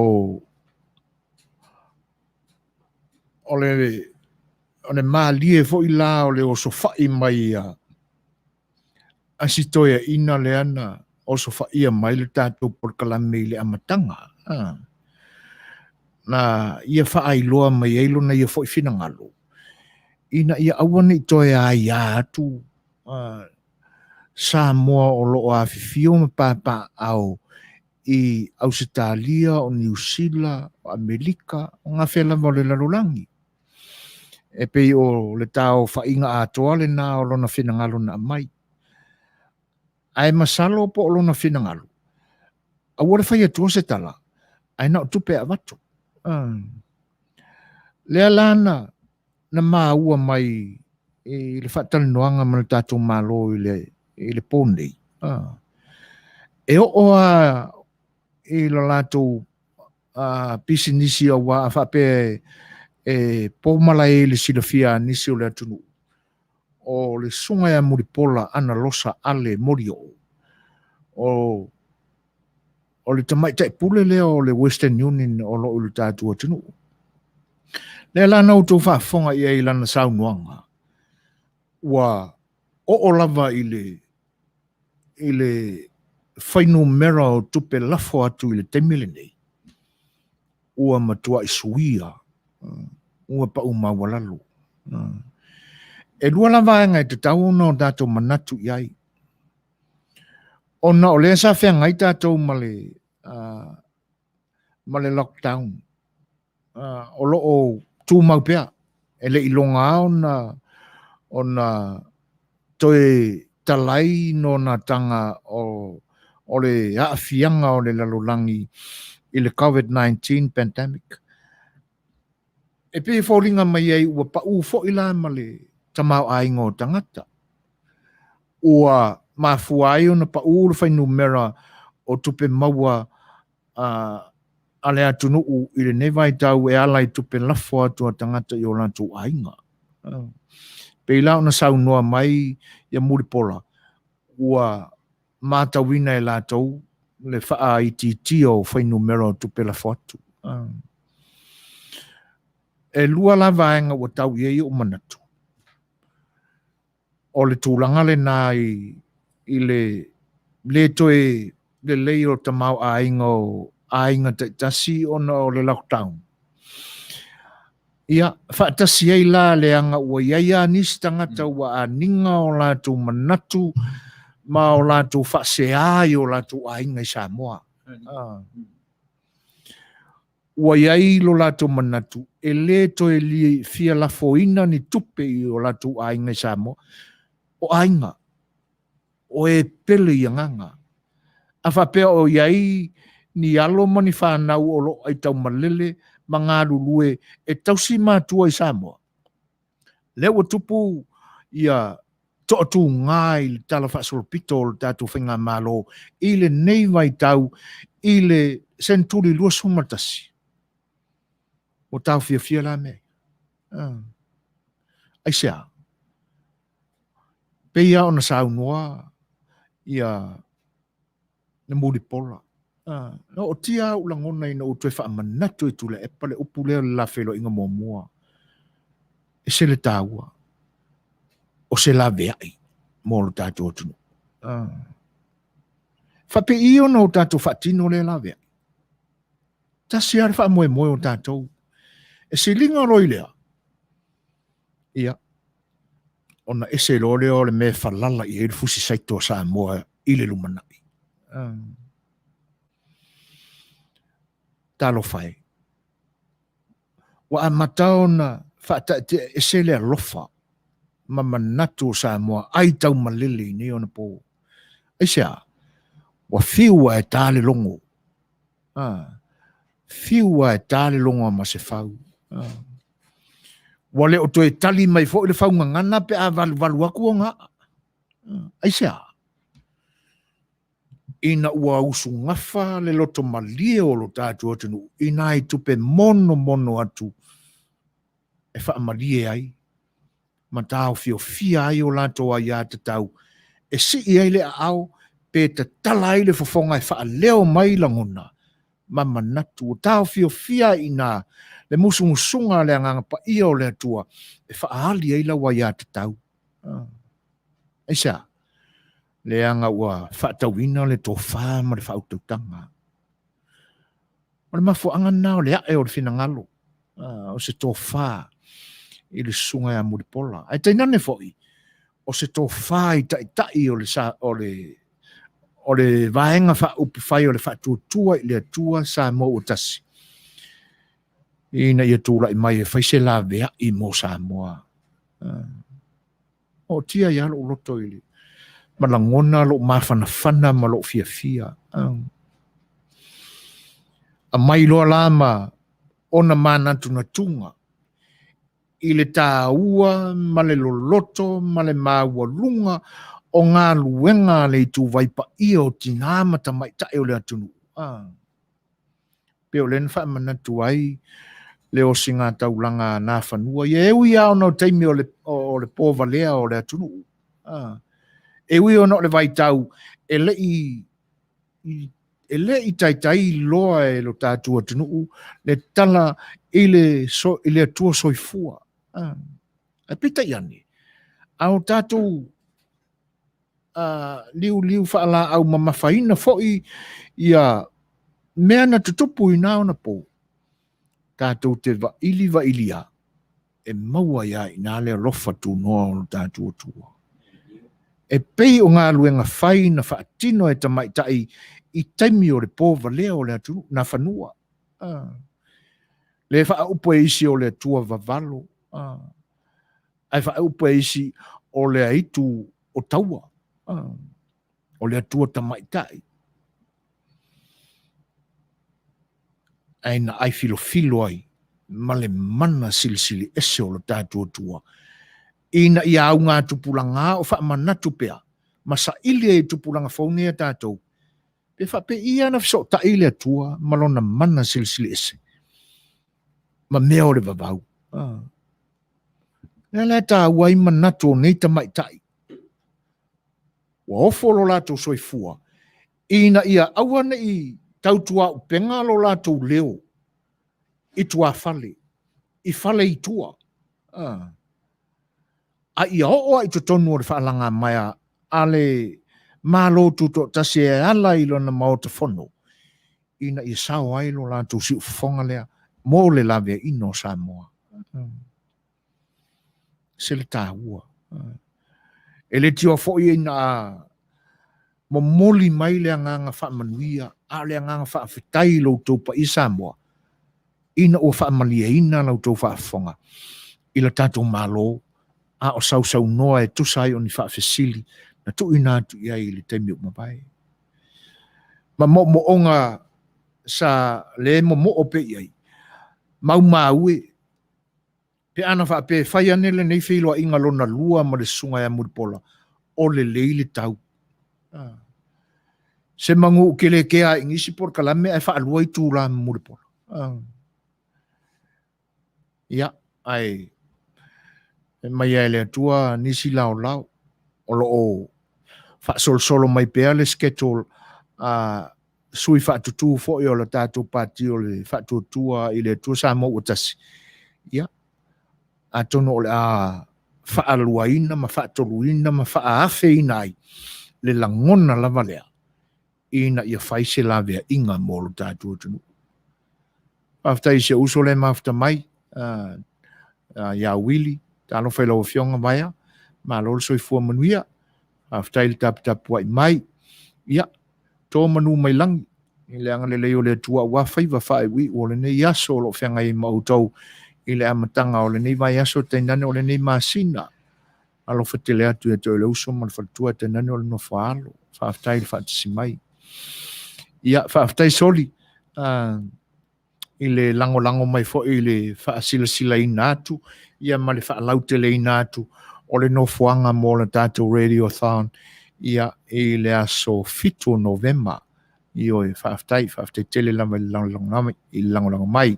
le mālie fo i la o le oso whai mai a si toia ina le ana oso whai a mai le tātou porkalame le amatanga. Na ia whaai loa mai eilo na ia fo i whinangalo. Ina ia awana i toia ai atu sa moa o loo a whiwhio ma pāpā au i Ausitalia o New Zealand o Amerika o ngā whela mo le larulangi. E pei o le tau whainga atoa le nā o lona whinangalo na mai. Ai masalo po o lona whinangalo. A wale whai atua se tala. Ai na o tupe a watu. Lea lana na ua mai i le whaatal noanga ma le tātou malo i le pōnei. E o a i la lātou pisinisi a wā a whape e pōmala e le silafia nisi o le atunu. O le sunga ia Mulipola Anarosa A Le Molioo. O le tamaitai pule lea o le Western Union o lo ulu tātou atunu. Lea lana o tō whaafonga ia i lana saunuanga. Wa o lava i le whainu mera o tupe lafo atu i le temile nei. Ua matua i suia. Ua pa umawalalu. E lua lava e ngai te tau no tātou manatu iai. O na o lea sa whea ngai tātou ma le lockdown. O lo o tū mau pea. E le ilonga o na toe talai no na tanga o le haafianga o le lalulangi i le COVID-19 pandemic. E pe fōringa mai ei ua pa ufo ila ma le tamau ainga o tangata. Ua mafuai o na pa ulu whai numera o tupe maua a le atunu i le nevai tau e alai tupe lafo atu a tangata i o lantu ainga. Peila ona sau noa mai ia Mulipola ua mātawina e lātou le wha i titio whai numero tupe lafo atu. E lua la vaenga ua tau iei o manatu. O le tūlanga le nā i le toe le lei o tamau ainga te tasi o le lockdown. Ia, whaatasi ei la le anga ua iaia nisi tangata ua a ninga o lātou manatu ma o lātou whaasea i o lātou ainga i Samoa. Ua iai lo lātou manatu e le toe li fia la foina ni tupe i o lātou ainga i Samoa. O ainga, o e pele i nganga. A whapea o iai ni alo mani whanau o lo ai tau malele ma ngā lulue e tausi mātua i Samoa. Lewa tupu ia to atu ngai le tala whaasolopito o le tātou whinga malo i le nei vai tau i le senturi lua sumatasi. O tau fia la me. Ai sea. Peia o na saunua ia na Mulipola. No o tia ulangona ina utue whaamanatu i tule e pale upuleo le la whelo inga mua. E se le tāua. O se la veai. Mō lo tātou atunu. Whape iyo na o tātou whaatino le la veai. Tasi ar wha moe o tātou. E se linga roi lea. Ia. Ona e se lo leo le me whalala i e fusi saito sa moa i le lumanai. Talo whai. Wa a matao na whaata e se lea lofa. Ma manatu sa moa ai tau malili ni ona po. Ai sea. Wa fiua e tāle longo. Fiua e tāle longo ma se whau. Wale o toe tali mai fo i le whau ngana pe a valu aku o ngā. Ai sea. Ina ua usu ngafa le loto malie o lo tātu atunu. Ina ai tupe mono atu. E wha malie ai. Ma tāo fia ai o lato a ia te tau. E si i ai le au. Pe te tala ai le fofonga e wha leo mai langona. Ma manatu. O tāo fia ina. Le musunga le anganga pa ia o le atua. E wha ahali ai lawa ia te tau. Eisa. Le anga ua whaatauina le tō wha ma le whautautanga. O le mafu anga nao le ae o le whina ngalo. O se tō wha i le sunga ya Mulipola. Ai tainane foi. O se tō wha i tai o le vaenga wha upi whai o le whaatuatua i le atua sa mo o Tasi. Ina ia tūra i mai e whaise la vea i mo sa moa. O tia ia lo loto ili. Ma la ngona lo mawhana ma lo fia. A mai loa lama ona manatu na tunga. I le tā ua, ma le loloto, ma le maua lunga, o ngā luenga le i tū vaipa ia o tina mata mai tae o le atunu. Peo le nfa manatu ai, le o singa taulanga nā whanua. Ia ewi au nau teimi o le pōva lea o le atunu. Ewi o nau le vai tau, e le i taitai loa e lo tātua atunu, le tala i le atua soifua. A pita iani. Au tātou liu whaala au mamawhaina foi ia mea na tutupu i nao na po. Tātou te va ilia. E maua ia i nā lea lofa tū noa o tātou atua. E pei o ngā luenga whai na whaatino e tamaitai i taimi o le pōva lea o le atu na whanua. Le wha upo e isi o le atua vavalo. Ai wha upo e isi o le aitu o Tauva. O le atua tamaitai. Ai na ai filo ai. Ma le mana silisili ese o le tātua atua. Ina ia au ngā tupulanga o wha manatu pea. Masa ilia i tupulanga whaunea tātou. Pe wha pe ia na fiso ta ilia tua malona mana silisili ese. Ma mea o le vavau. Nela tā wai manatu o nei tamaitai. Wa ofo lo lātou soifua. Ina ia awana i tautua upenga lo lātou leo. I tua fale. I fale i tua. A ia o i tonu o le whaalanga maia ale malo tuto tasi e ala i lona maota fono. Ina i sao ai lo lātou si ufonga lea. Mō le lawe ino Samoa. Se le tāua. E le tio foi ina momoli mai le anganga wha manuia. A le anganga wha whitai lo taupa i Samoa. Ina o wha malia ina lo tau wha fonga. Ila tātou malo. A o sau noa e tusai o ni wha fesili. na tu ina tu ia i le taimi o mapai. Ma mo onga sa le mo o pe iai. Mau maue. Pe ana fa pe fai anele nei whiloa inga lona lua ma le sunga ya Mulipola. O le leile tau. Se mangu ke le kea ingisi por kalame ai fa alua i tūla Mulipola. Ia, ai. Mai ai le atua nisi lao lao. Olo o fa solo mai pea le schedule sui fa tutu fo i o le tātou pati o le fa tutua i le tua sa mo o Tasi. Ia. A tono o le fa aluaina ma fa toluina ma fa afeina ai le langona lava lea. Ina ia faise la vea inga mo lo tātou tunu. Aftai se uso le mafta mai ia wili. Talo whai lau fionga maia. Ma lolo soi fua Manuia. Aftai le tapu wai mai. Ia. Tō manu mai langi. I le anga le leo le tua wawhai wa whae wi o le nei aso lo whianga i mautau i le amatanga o le nei vai aso teinane o le nei masina. Alo whatele atu e tō le uso man whatua teinane o le no whaalo. Whaaftai le whaatasi mai. Ia, whaaftai soli. I le lango mai fo i le whaasila ina atu. Ia ma le whaalautele ina atu. O le no whuanga mo le tātou radiothon. Ia i le aso fitu November. I oe whaaftai tele lama i lango mai.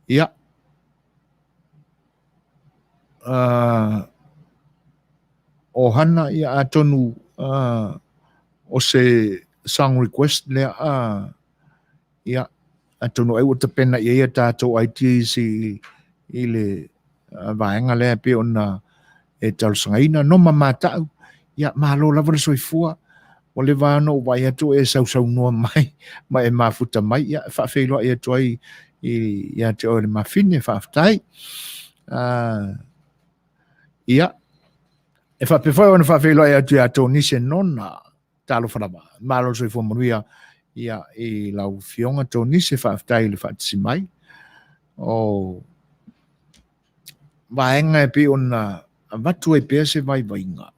Ia. O hana ia atonu o se song request lea ia atonu ai o te pena ia tātou ideas i le vaenga lea pe ona e talusangaina no mamatau ia malo lava le soifua o le vano vai atu e sau noa mai ma e mafuta mai ia whaafeiloa ia tuai ia te o le mafine whaaftai ia e whapewhai ona whaafeiloa ia tu ia tō nise nona talo whanama malo soifua Manuia ia i lau fionga tō nise whaaftai le whaatisi mai o vaenga e pe ona watu e pea se vai vainga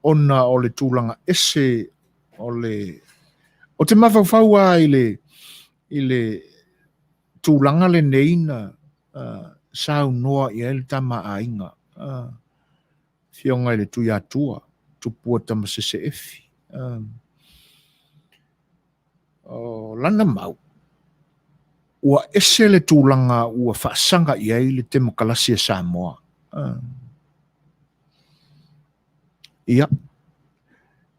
ona o le tūlanga ese o te mawhauwhaua i le tūlanga le neina sau noa i ele tama a inga fionga i le tui atua tupua tama se efi lana mau ua ese le tūlanga ua whaasanga i ai le te makalasi e Samoa ia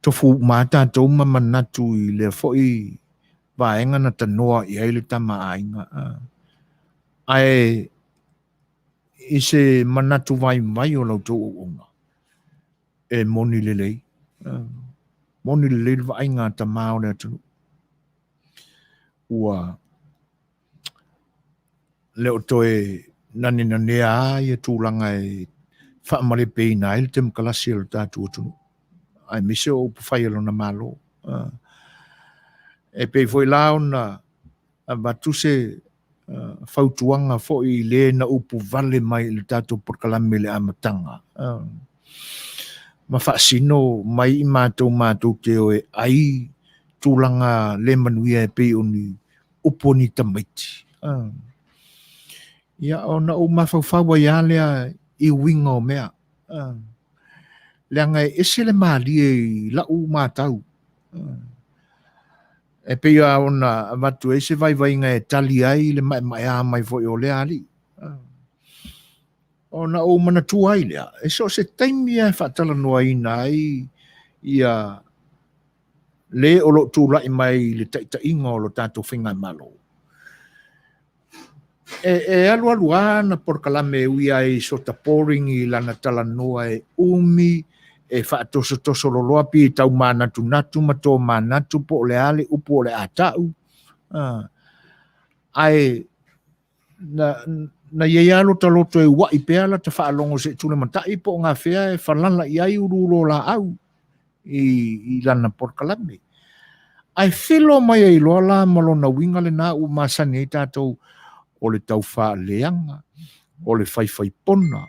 tofu mata tau manatu i le foi vaenga na tanoa i ai le tama ainga ai i se manatu vai o lau tau unga e moni lelei vaenga ta mao le atu ua leo toe nani nanea ia tūlanga e whaamare peina ele te mkalasi alo tātu atunu. Ai mise o upuwhai alo na malo. E pei foi lao na batuse whautuanga fo i le na upu vale mai le tātu porkalame le amatanga. Ma whaasino mai i mātou te oe ai tūlanga le Manuia e pei oni uponi tamaiti. Ia ona o mawhauwhaua ia lea i winga o mea. Leanga e ese le maalie i lau mātau. E pia ona watu e se vai nga e tali ai le mai a mai foi o le ali. Ona o mana tu ai lea. E so se taimi e whatala noa ina ai ia le o lo tu lai mai le taita inga o lo tātou whinga malo. E alu ana por kalame ui ai sota pouring i lana tala noa e umi e whaatoso lo loapi i tau manatu ma tō manatu po le ale upo o le atau. Ai na ieialo taloto e wai peala ta whaalongo se tule matai po ngā whea e whalala i ai urulo la au i lana por kalame. Ai whilo mai e loa la malona winga le nā u masani e tātou o le tau wha leanga, o le whaiwhai pona,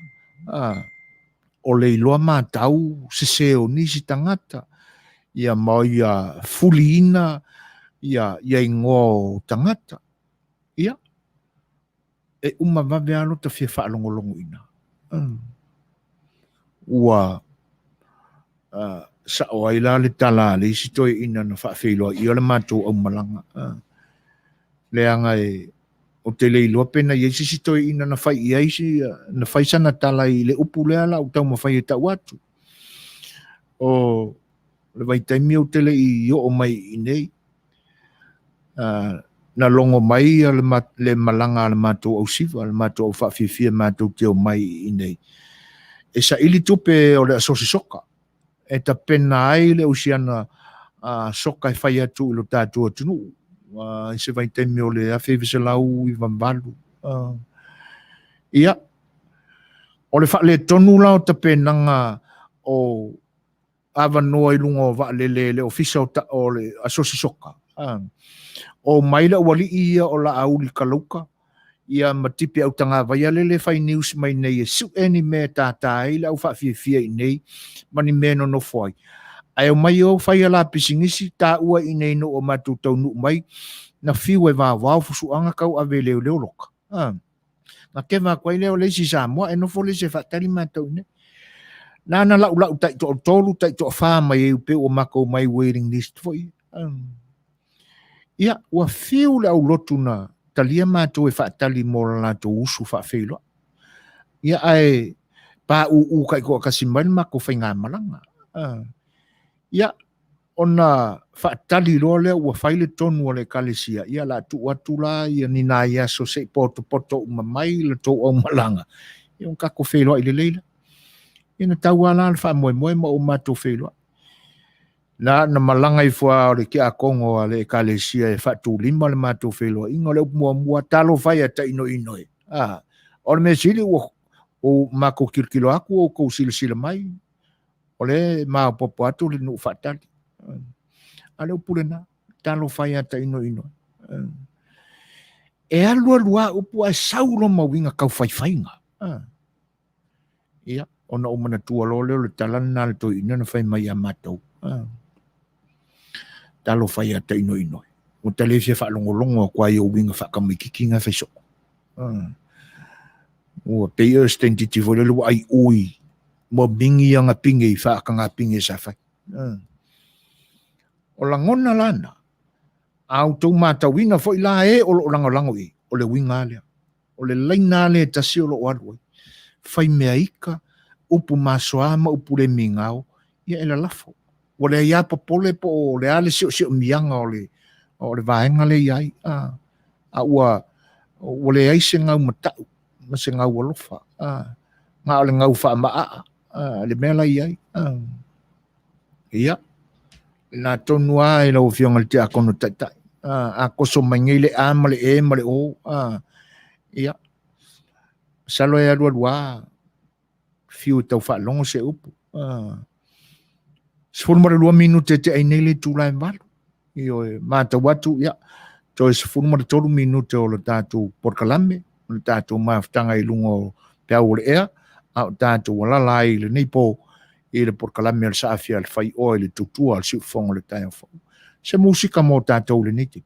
o le iloa mātau se o nisi tangata ia mau ia fuliina ia ingoa tangata. Ia. E uma vave alo ta fia whaalongolongo ina. Ua sa o aila le tala le isi toi ina na whaafeiloa i ole mātou au malanga. Le anga o te leilo pena i isi toi ina na whai i aisi na whai sana tala i le upu le ala u tau ma whai e tau atu. O le vai taimi o te le i o mai i nei. Na longo mai le malanga le mātou au siva, le mātou au whaafifia mātou te o mai i nei. E sa ili tupe o le asosi soka. E ta pena ai le usiana soka e whai atu i lo tātua tunu. I se vai temi o le awhewisa lau i vambalu. Ia. O le wha le tonu lau ta penanga o awanoa i lunga o wa le ofisa o le asosi soka. O maila wali ia o la auli kaluka. Ia matipi au tanga vaya le whai news mai nei e su eni me tātai la au whaafia i nei mani meno no fwai. Ai o mai o whai ala pisingisi tā ua i nei no o matu tau nu mai na fiu e wā wau fusu anga kau ave leo leo loka. Na ke wā kwai leo leisi Samoa e no fo leisi whaatari mātou ne. Nāna lau tai to tolu tai to wha mai e upe o mako mai waiting list foi. Ia, ua fiu le au lotu na talia mātou e whaatali mora nātou usu whaafeiloa. Ia ai pā u kai koa kasi mai mako whai ngā malanga. Ia, ona whaatali loa lea ua whaile tonu o le kalesia. Ia la tu atu la, ia ni nā ia so se poto umamai le tō au malanga. Ia un kako wheiloa i le leila. Ia na tau ala le wha moe ma o mātou wheiloa. Na malanga i fua o le kia kongo le kalesia e whatu lima le mātou wheiloa. Ingo le mua talo whai ata ino e. O le me sili o mako kirkilo aku o kou sila mai. O le maa popo atu le nu whatali. Ale upule na talo whai ata ino e. E alua upu a saulo mawinga kau whaiwhainga. Ia, ona umana tua lo leo le talana na le toi ina na whai mai a mātou. Talo whai ata ino. O tale fia whaalongolongo kwa i o winga whakamikikinga whaisoko. O peo stentitivo le lua ai ui. Mo bingi anga pinge i whaakanga pinge sa whai. O la ngona lana. Au tau mātawina fo i la e o lo lango i. O le winga lea. O le laina le tasi o lo aloi. Whai mea ika. Upu masoama upu le mingao. Ia ela lafo. O le ia popole po o le ale sio mianga o le vaenga le iai. A ua o le ai se ngau matau. Ma se ngau alofa. Ngā o le ngau wha maa. Le mea la iai. Ia. Nā tonua e lau fionga le te akono taitai. A koso mangi le a ma le e ma le o. Ia. Salo e adua. Fiu tau wha longo se upu. Sefulu mara 2 minute te ai nei le tūlai malu. Io māta watu, ia. Toi sefulu mara 3 minute o le tātou porkalame. O le tātou maafutanga i lungo pia o le ea. A o tātou walalai le neipo i le porkalame al saafia le whai oe le tutua al siufonga le tai au. Se musika mo tātou le niti.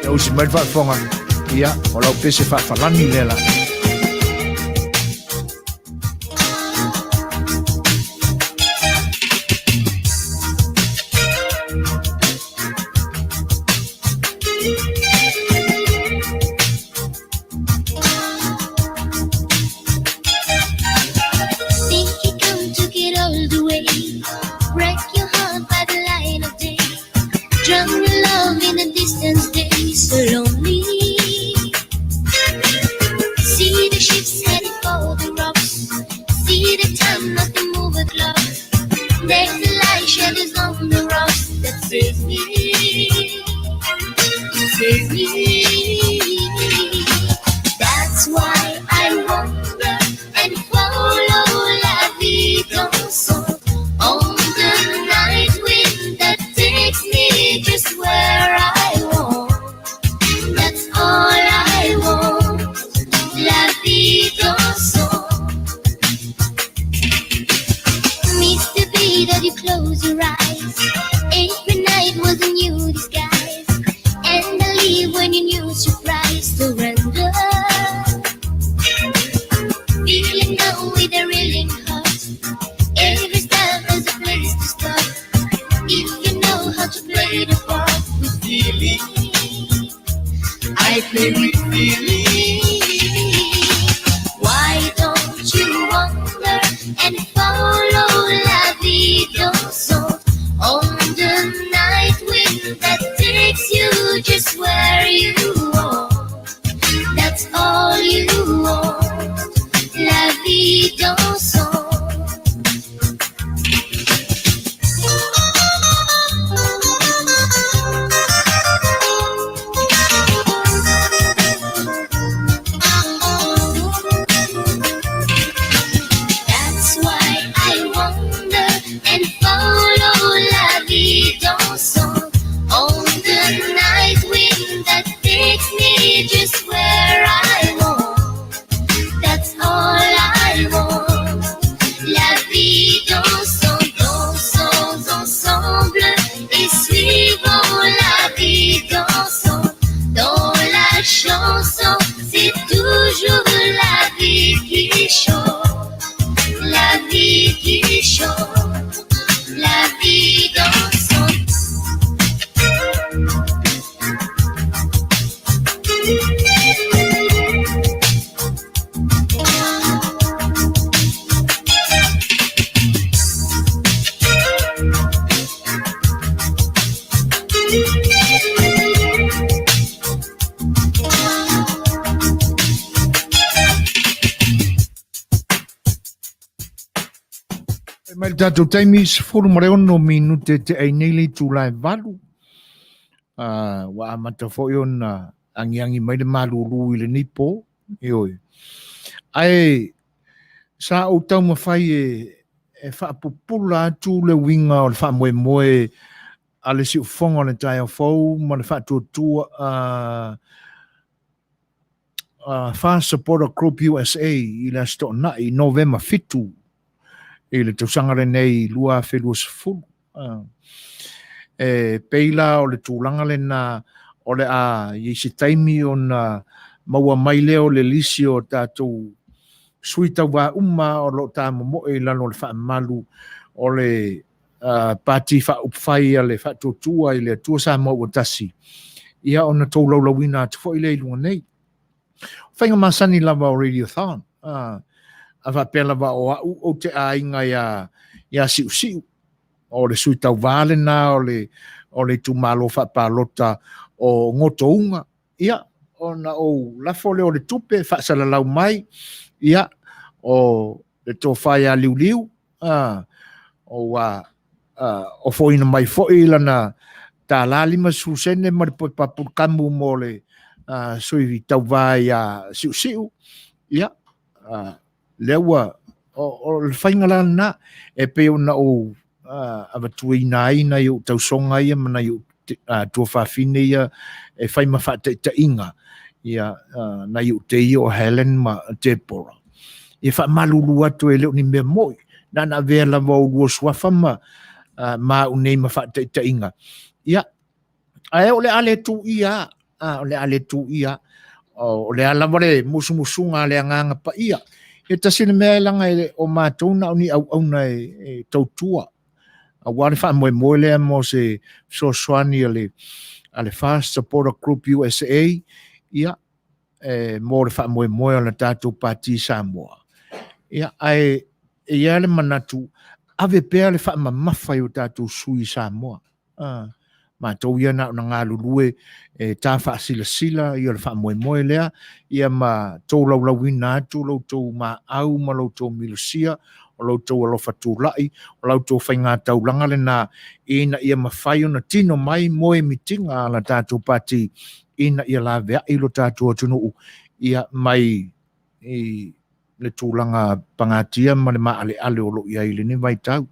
Ia usi mai whaafonga. Ia, o lau pese whaafalani lela. All I play with feelings. Why don't you wonder and follow la vida so on the night wind that takes you just where you want. That's all you want. La vida so. Just where I want, that's all I want. La vie dansons ensemble et suivons la vie dansons. Dans la chanson, c'est toujours la vie qui chante, la vie qui chante, la vie dansante. Mai tātou taimi se furu mareo no minute te ainele tūlai valu. Wa amata foi ona angiangi mai le malulu i le nipo. Ioi. Ai, sa o tau mawhai e whaapupula atu le winga o le whaamoe a le si ufonga o le tai o fau, ma le whaatuatua Fast Supporter Group USA i le asto na i November 5. I le tausanga le nei lua whelua sefulu. Peila o le tūlanga le na o le i se taimi o na maua mai leo le lisi o tātou suita wa o lo tā momo e lano le wha malu o le pāti wha upwhai a le wha tōtua i le tua sa maua Tasi. Ia o na tō laulawina te fo i le ilunga nei. Whainga masani lava o radiothon. A whapea lava o te ainga ia siu. O le sui tau vale na, o le Itumalo Faapalota o ngotounga. Ia, o na o lafo le o le tupe, whaasala lau mai. Ia, o le tō whai a liu. O foina mai foi lana tā lalima susene ma le papurkamu mo le sui tau vai a siu. Ia, lewa o le whainga lana e peo na o avatuina ina i o tausonga ia mana i o tua whawhine ia e whaima whaata inga ia na i o te i o Helen ma Debora. Ia wha malulu atu e leo ni mea moi na vea lava o lua suafa ma unei ma whaata inga. Ia, ae o le ale tu ia o le alamare musunga le anganga pa ia. E tasine mea langa o mātona o ni au na e tautua. A wale wha moe lea mo se soani ale Fast Supporter Group USA. Ia, mo le wha moe ala tātou pāti Samoa. Ia, e ia le manatu, ave pēr le wha mamawhai o tātou sui Samoa. Mātou ia na ngā lulue tā wha sila ia le wha moe lea. Ia ma tō laulawina atu, lau tō ma au, ma lau tō milusia, o lau tō alofa tūlai, o lau tō whainga taulanga le nā ina ia ma whai ona tino mai moe mitinga ala tātou pāti ina ia la vea ilo tātou atunu ia mai le tūlanga pangatia ma le maa ale o lo ia ili ni vai tau.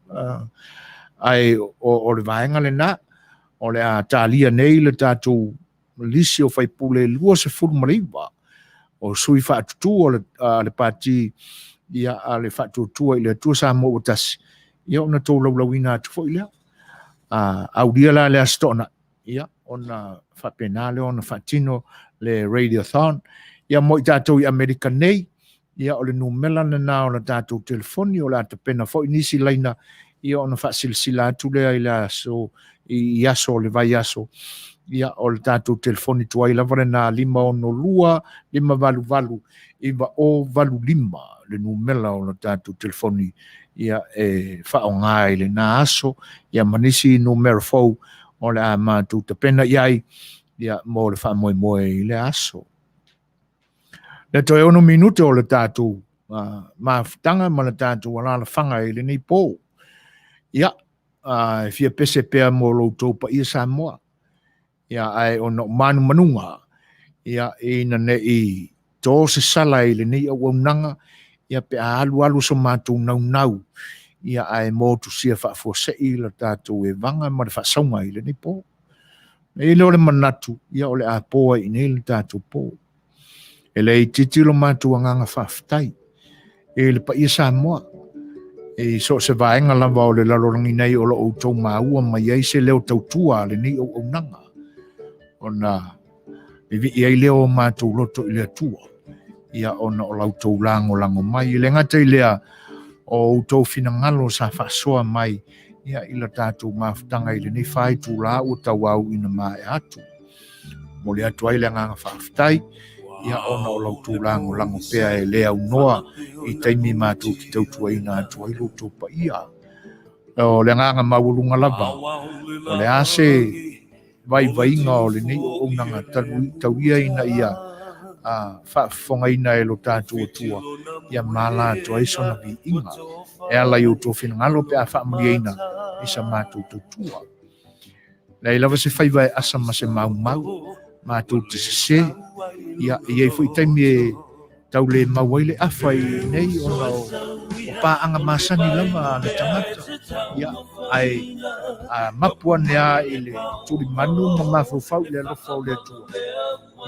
Ai o le vaenga le nā, o le a tālia nei le tātou lisi o whaipule lua se furu mariwa. O sui whaatutu o le pāti ia a le whaatutua i le tua sa mo o Tasi. Ia ona tō laulawina atu fo i lea. Auria la le astona. Ia ona whapenale ona whaatino le radiothon. Ia mo i tātou i Amerika nei. Ia o le numela na o le tātou telefoni o le atapena fo i nisi laina. Ia ona whaasilsila atu lea i le aso i aso le vai aso ia o le tātou telefoni tuai lava le nā 512 iwa o 25 le numela o le tātou telefoni ia whaonga i le nā aso ia manisi numera fau o le a mātou tapena iai ia mo le whamoe i le aso. Le toi ono minute o le tātou mafutanga ma le tātou ala la whanga i le nei pō. Ia, fia pese pea mo loutou pa ia Samoa. Ia ai ono manu manunga. Ia ina ne i tō se sala i le nei au nanga. Ia pe alu so mātou nau. Ia ai mo tu sia whaafose i le tātou e vanga ma le whaasaunga i le nei pō. E le ole manatu, ia ole a pōa i nei le tātou pō. E le i titilo mātou anganga whaafitai. E le pa ia Samoa. E so se vaenga lava o le lalorangi nei o lo o tau maua mai ai se leo tautua le nei o nanga. Ona, i leo mātou loto i lea tua. Ia ona o lau tau lango mai. I le ngata i lea o tau finangalo sa whasoa mai. Ia ila tātou mafutanga i le nei whai tū la o tau au ina mai atu. Mo le atu ai le nganga whaafitai. Ia ona o lau tū lango pea e lea unoa i taimi mātou ki tautua ina atu ai loto pa ia. O le nganga maulunga lava. O le ase vai inga o le nei o nanga tau ia ina ia whaafonga ina e lo tātou atua. Ia mala atu ai sona vi inga. E ala i uto whina ngalo pe a whaamuria ina i sa mātou tautua. Nei lava se whaiwai asa ma se mau mātou te se ia i fu taimi e tau le mawai le awhai nei o paanga masani lama le tangata ia ai mapua nea i le turi manu ma mafufau le alofau le atua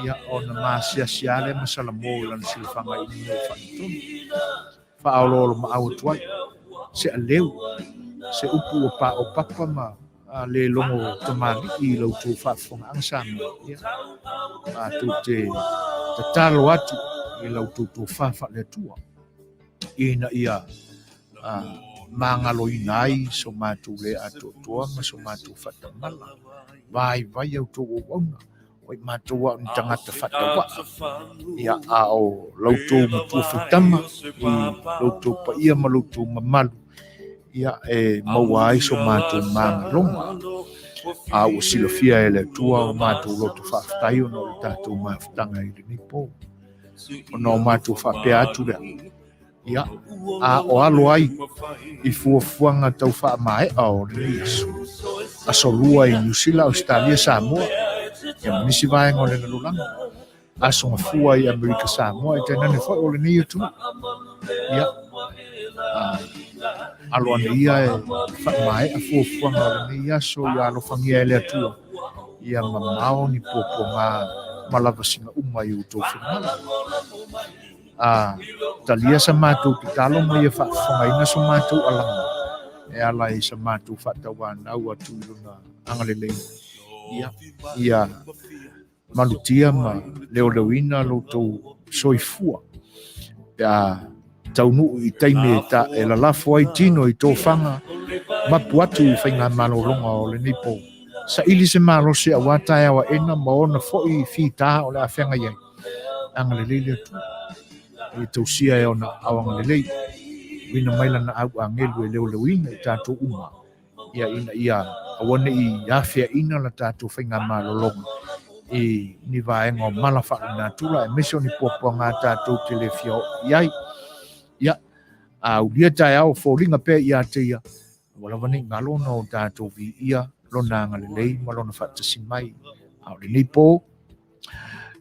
ia o na masiasiale masala mo lana silifanga i nio whanitoni whaololo ma au atuai se aleu se upu o papa ma le longo tamali i lautu whaafonga angsama ia tu te talo atu i lautu tu whaafa le tua ina ia mangalo inai so matu le atu tua ma so matu whatamala vai au tu wauna oi matu wa ni tangata whatawa ia ao lautu mutu whutama i lautu pa ia ma lautu mamalu ia maua ai so mātou mangalonga. A o silofia e le tua o mātou loto whaafitai o no le tātou mawhitanga i le nipo. O no mātou whaapea atu rea. Ia, a o alo ai i fuafuanga tau whaamae o le niasu. A solua i New Zealand, Australia, Samoa. Ia manisi vaenga o le nalulanga. A songa fua i Amerika Samoa i tēnane whai o le nia tu. Ia, alo ane ia e whaamae a fuafuanga o le nia so i alo whangia e le atua. Ia mamao ni popo ma lava singa uma i uto whinala. Talia sa mātou ki talo mai e whaafongaina so mātou alanga. E ala e sa mātou whaatawa nau atu i luna angalelei. Ia malutia ma leo-leuina lo tau soifua. Ia taunu i taime ta e la lafo ai tino i tō whanga mapu atu i whainga malolonga o le nipo. Sa ili se malo se awatai awa ena ma ona foi fi tā o le awhenga iai. Angalelei le atu. I tausia e ona awangalelei. Wina maila na au angelu e leo-leuina i tātou uma. Ia awane i awhea ina la tātou whainga malolonga. I ni vaenga o malafa na tula e meso ni popo ngā tātou te le fio iai. Ia, ulia tai au fōringa pē ia te ia. Wala wane ngalo no tātou vi ia, lona ngalelei, malona whatasi mai. Au le nipo.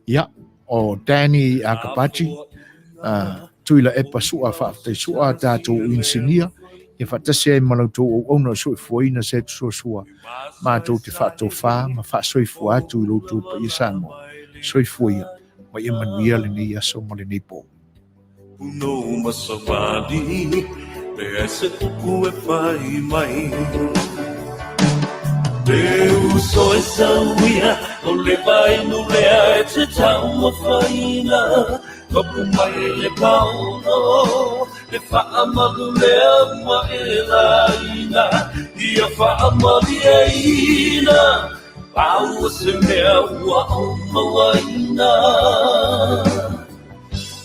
Ia, o Danny Akapachi, tuila e pasua whaafatai sua tātou insinia. Ia whatasi e malautou o ona soi fuaina Setu Suasua. Mātou te whaatou wha, ma whaasoi fua atu i loutou pa ia Samoa. Soi fuaia, ma ia Manuia le nei aso ma le nipo. No masawadi pe se uku e pai mai Deu soi sawia o le pai no le te tau faina Kapu mai le pauno le whaamalulea ma e laina, ia whaamalieina, pau se mea ua o mawaina.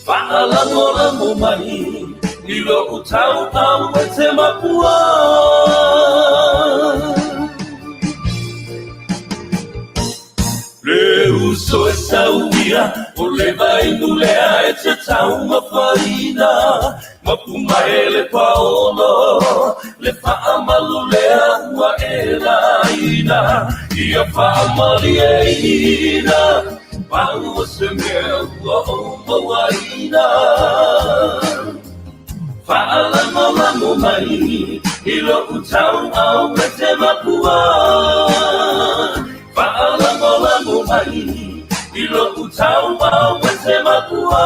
Whaalangolango mai, I lo utau au e te mapua. Le uso e sauia, o le vainu lea e te tau mawhaina. Mapuma e le paolo, le whaamalu lea ua e laina. Ia whaamali e ina, pau se mea ua o mawaina. Whaalangolango mai, I lo utau au e te mapua. Whaalangolango mai, I lo utau au e te mapua.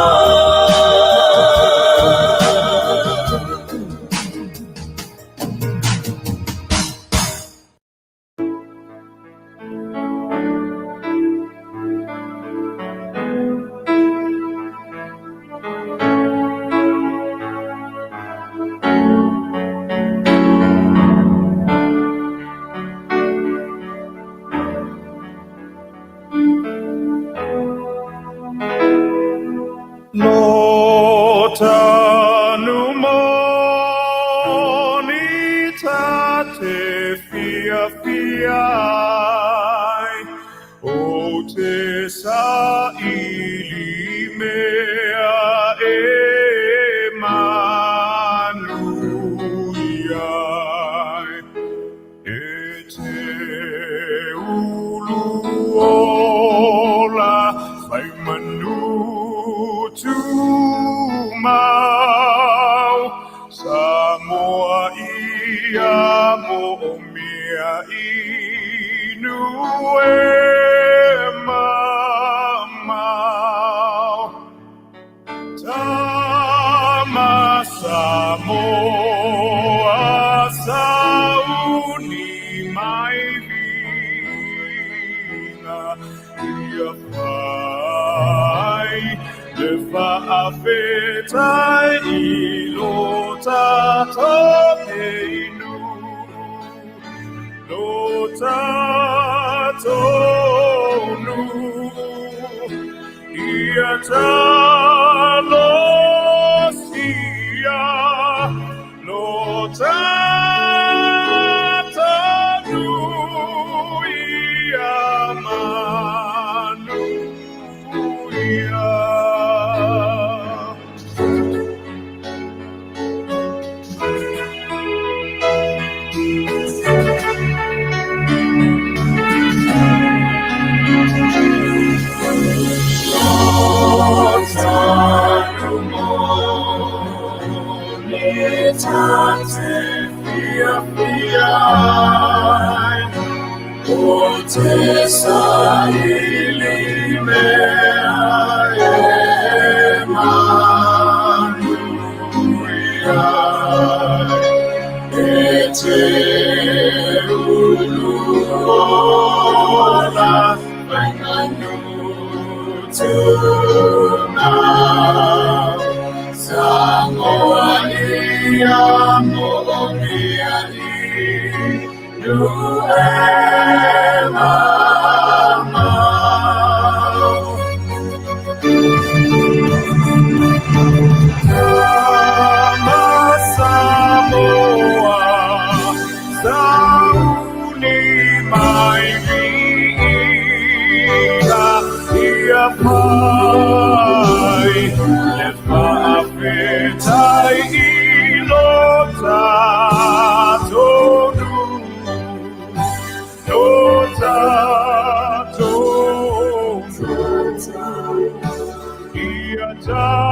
Ta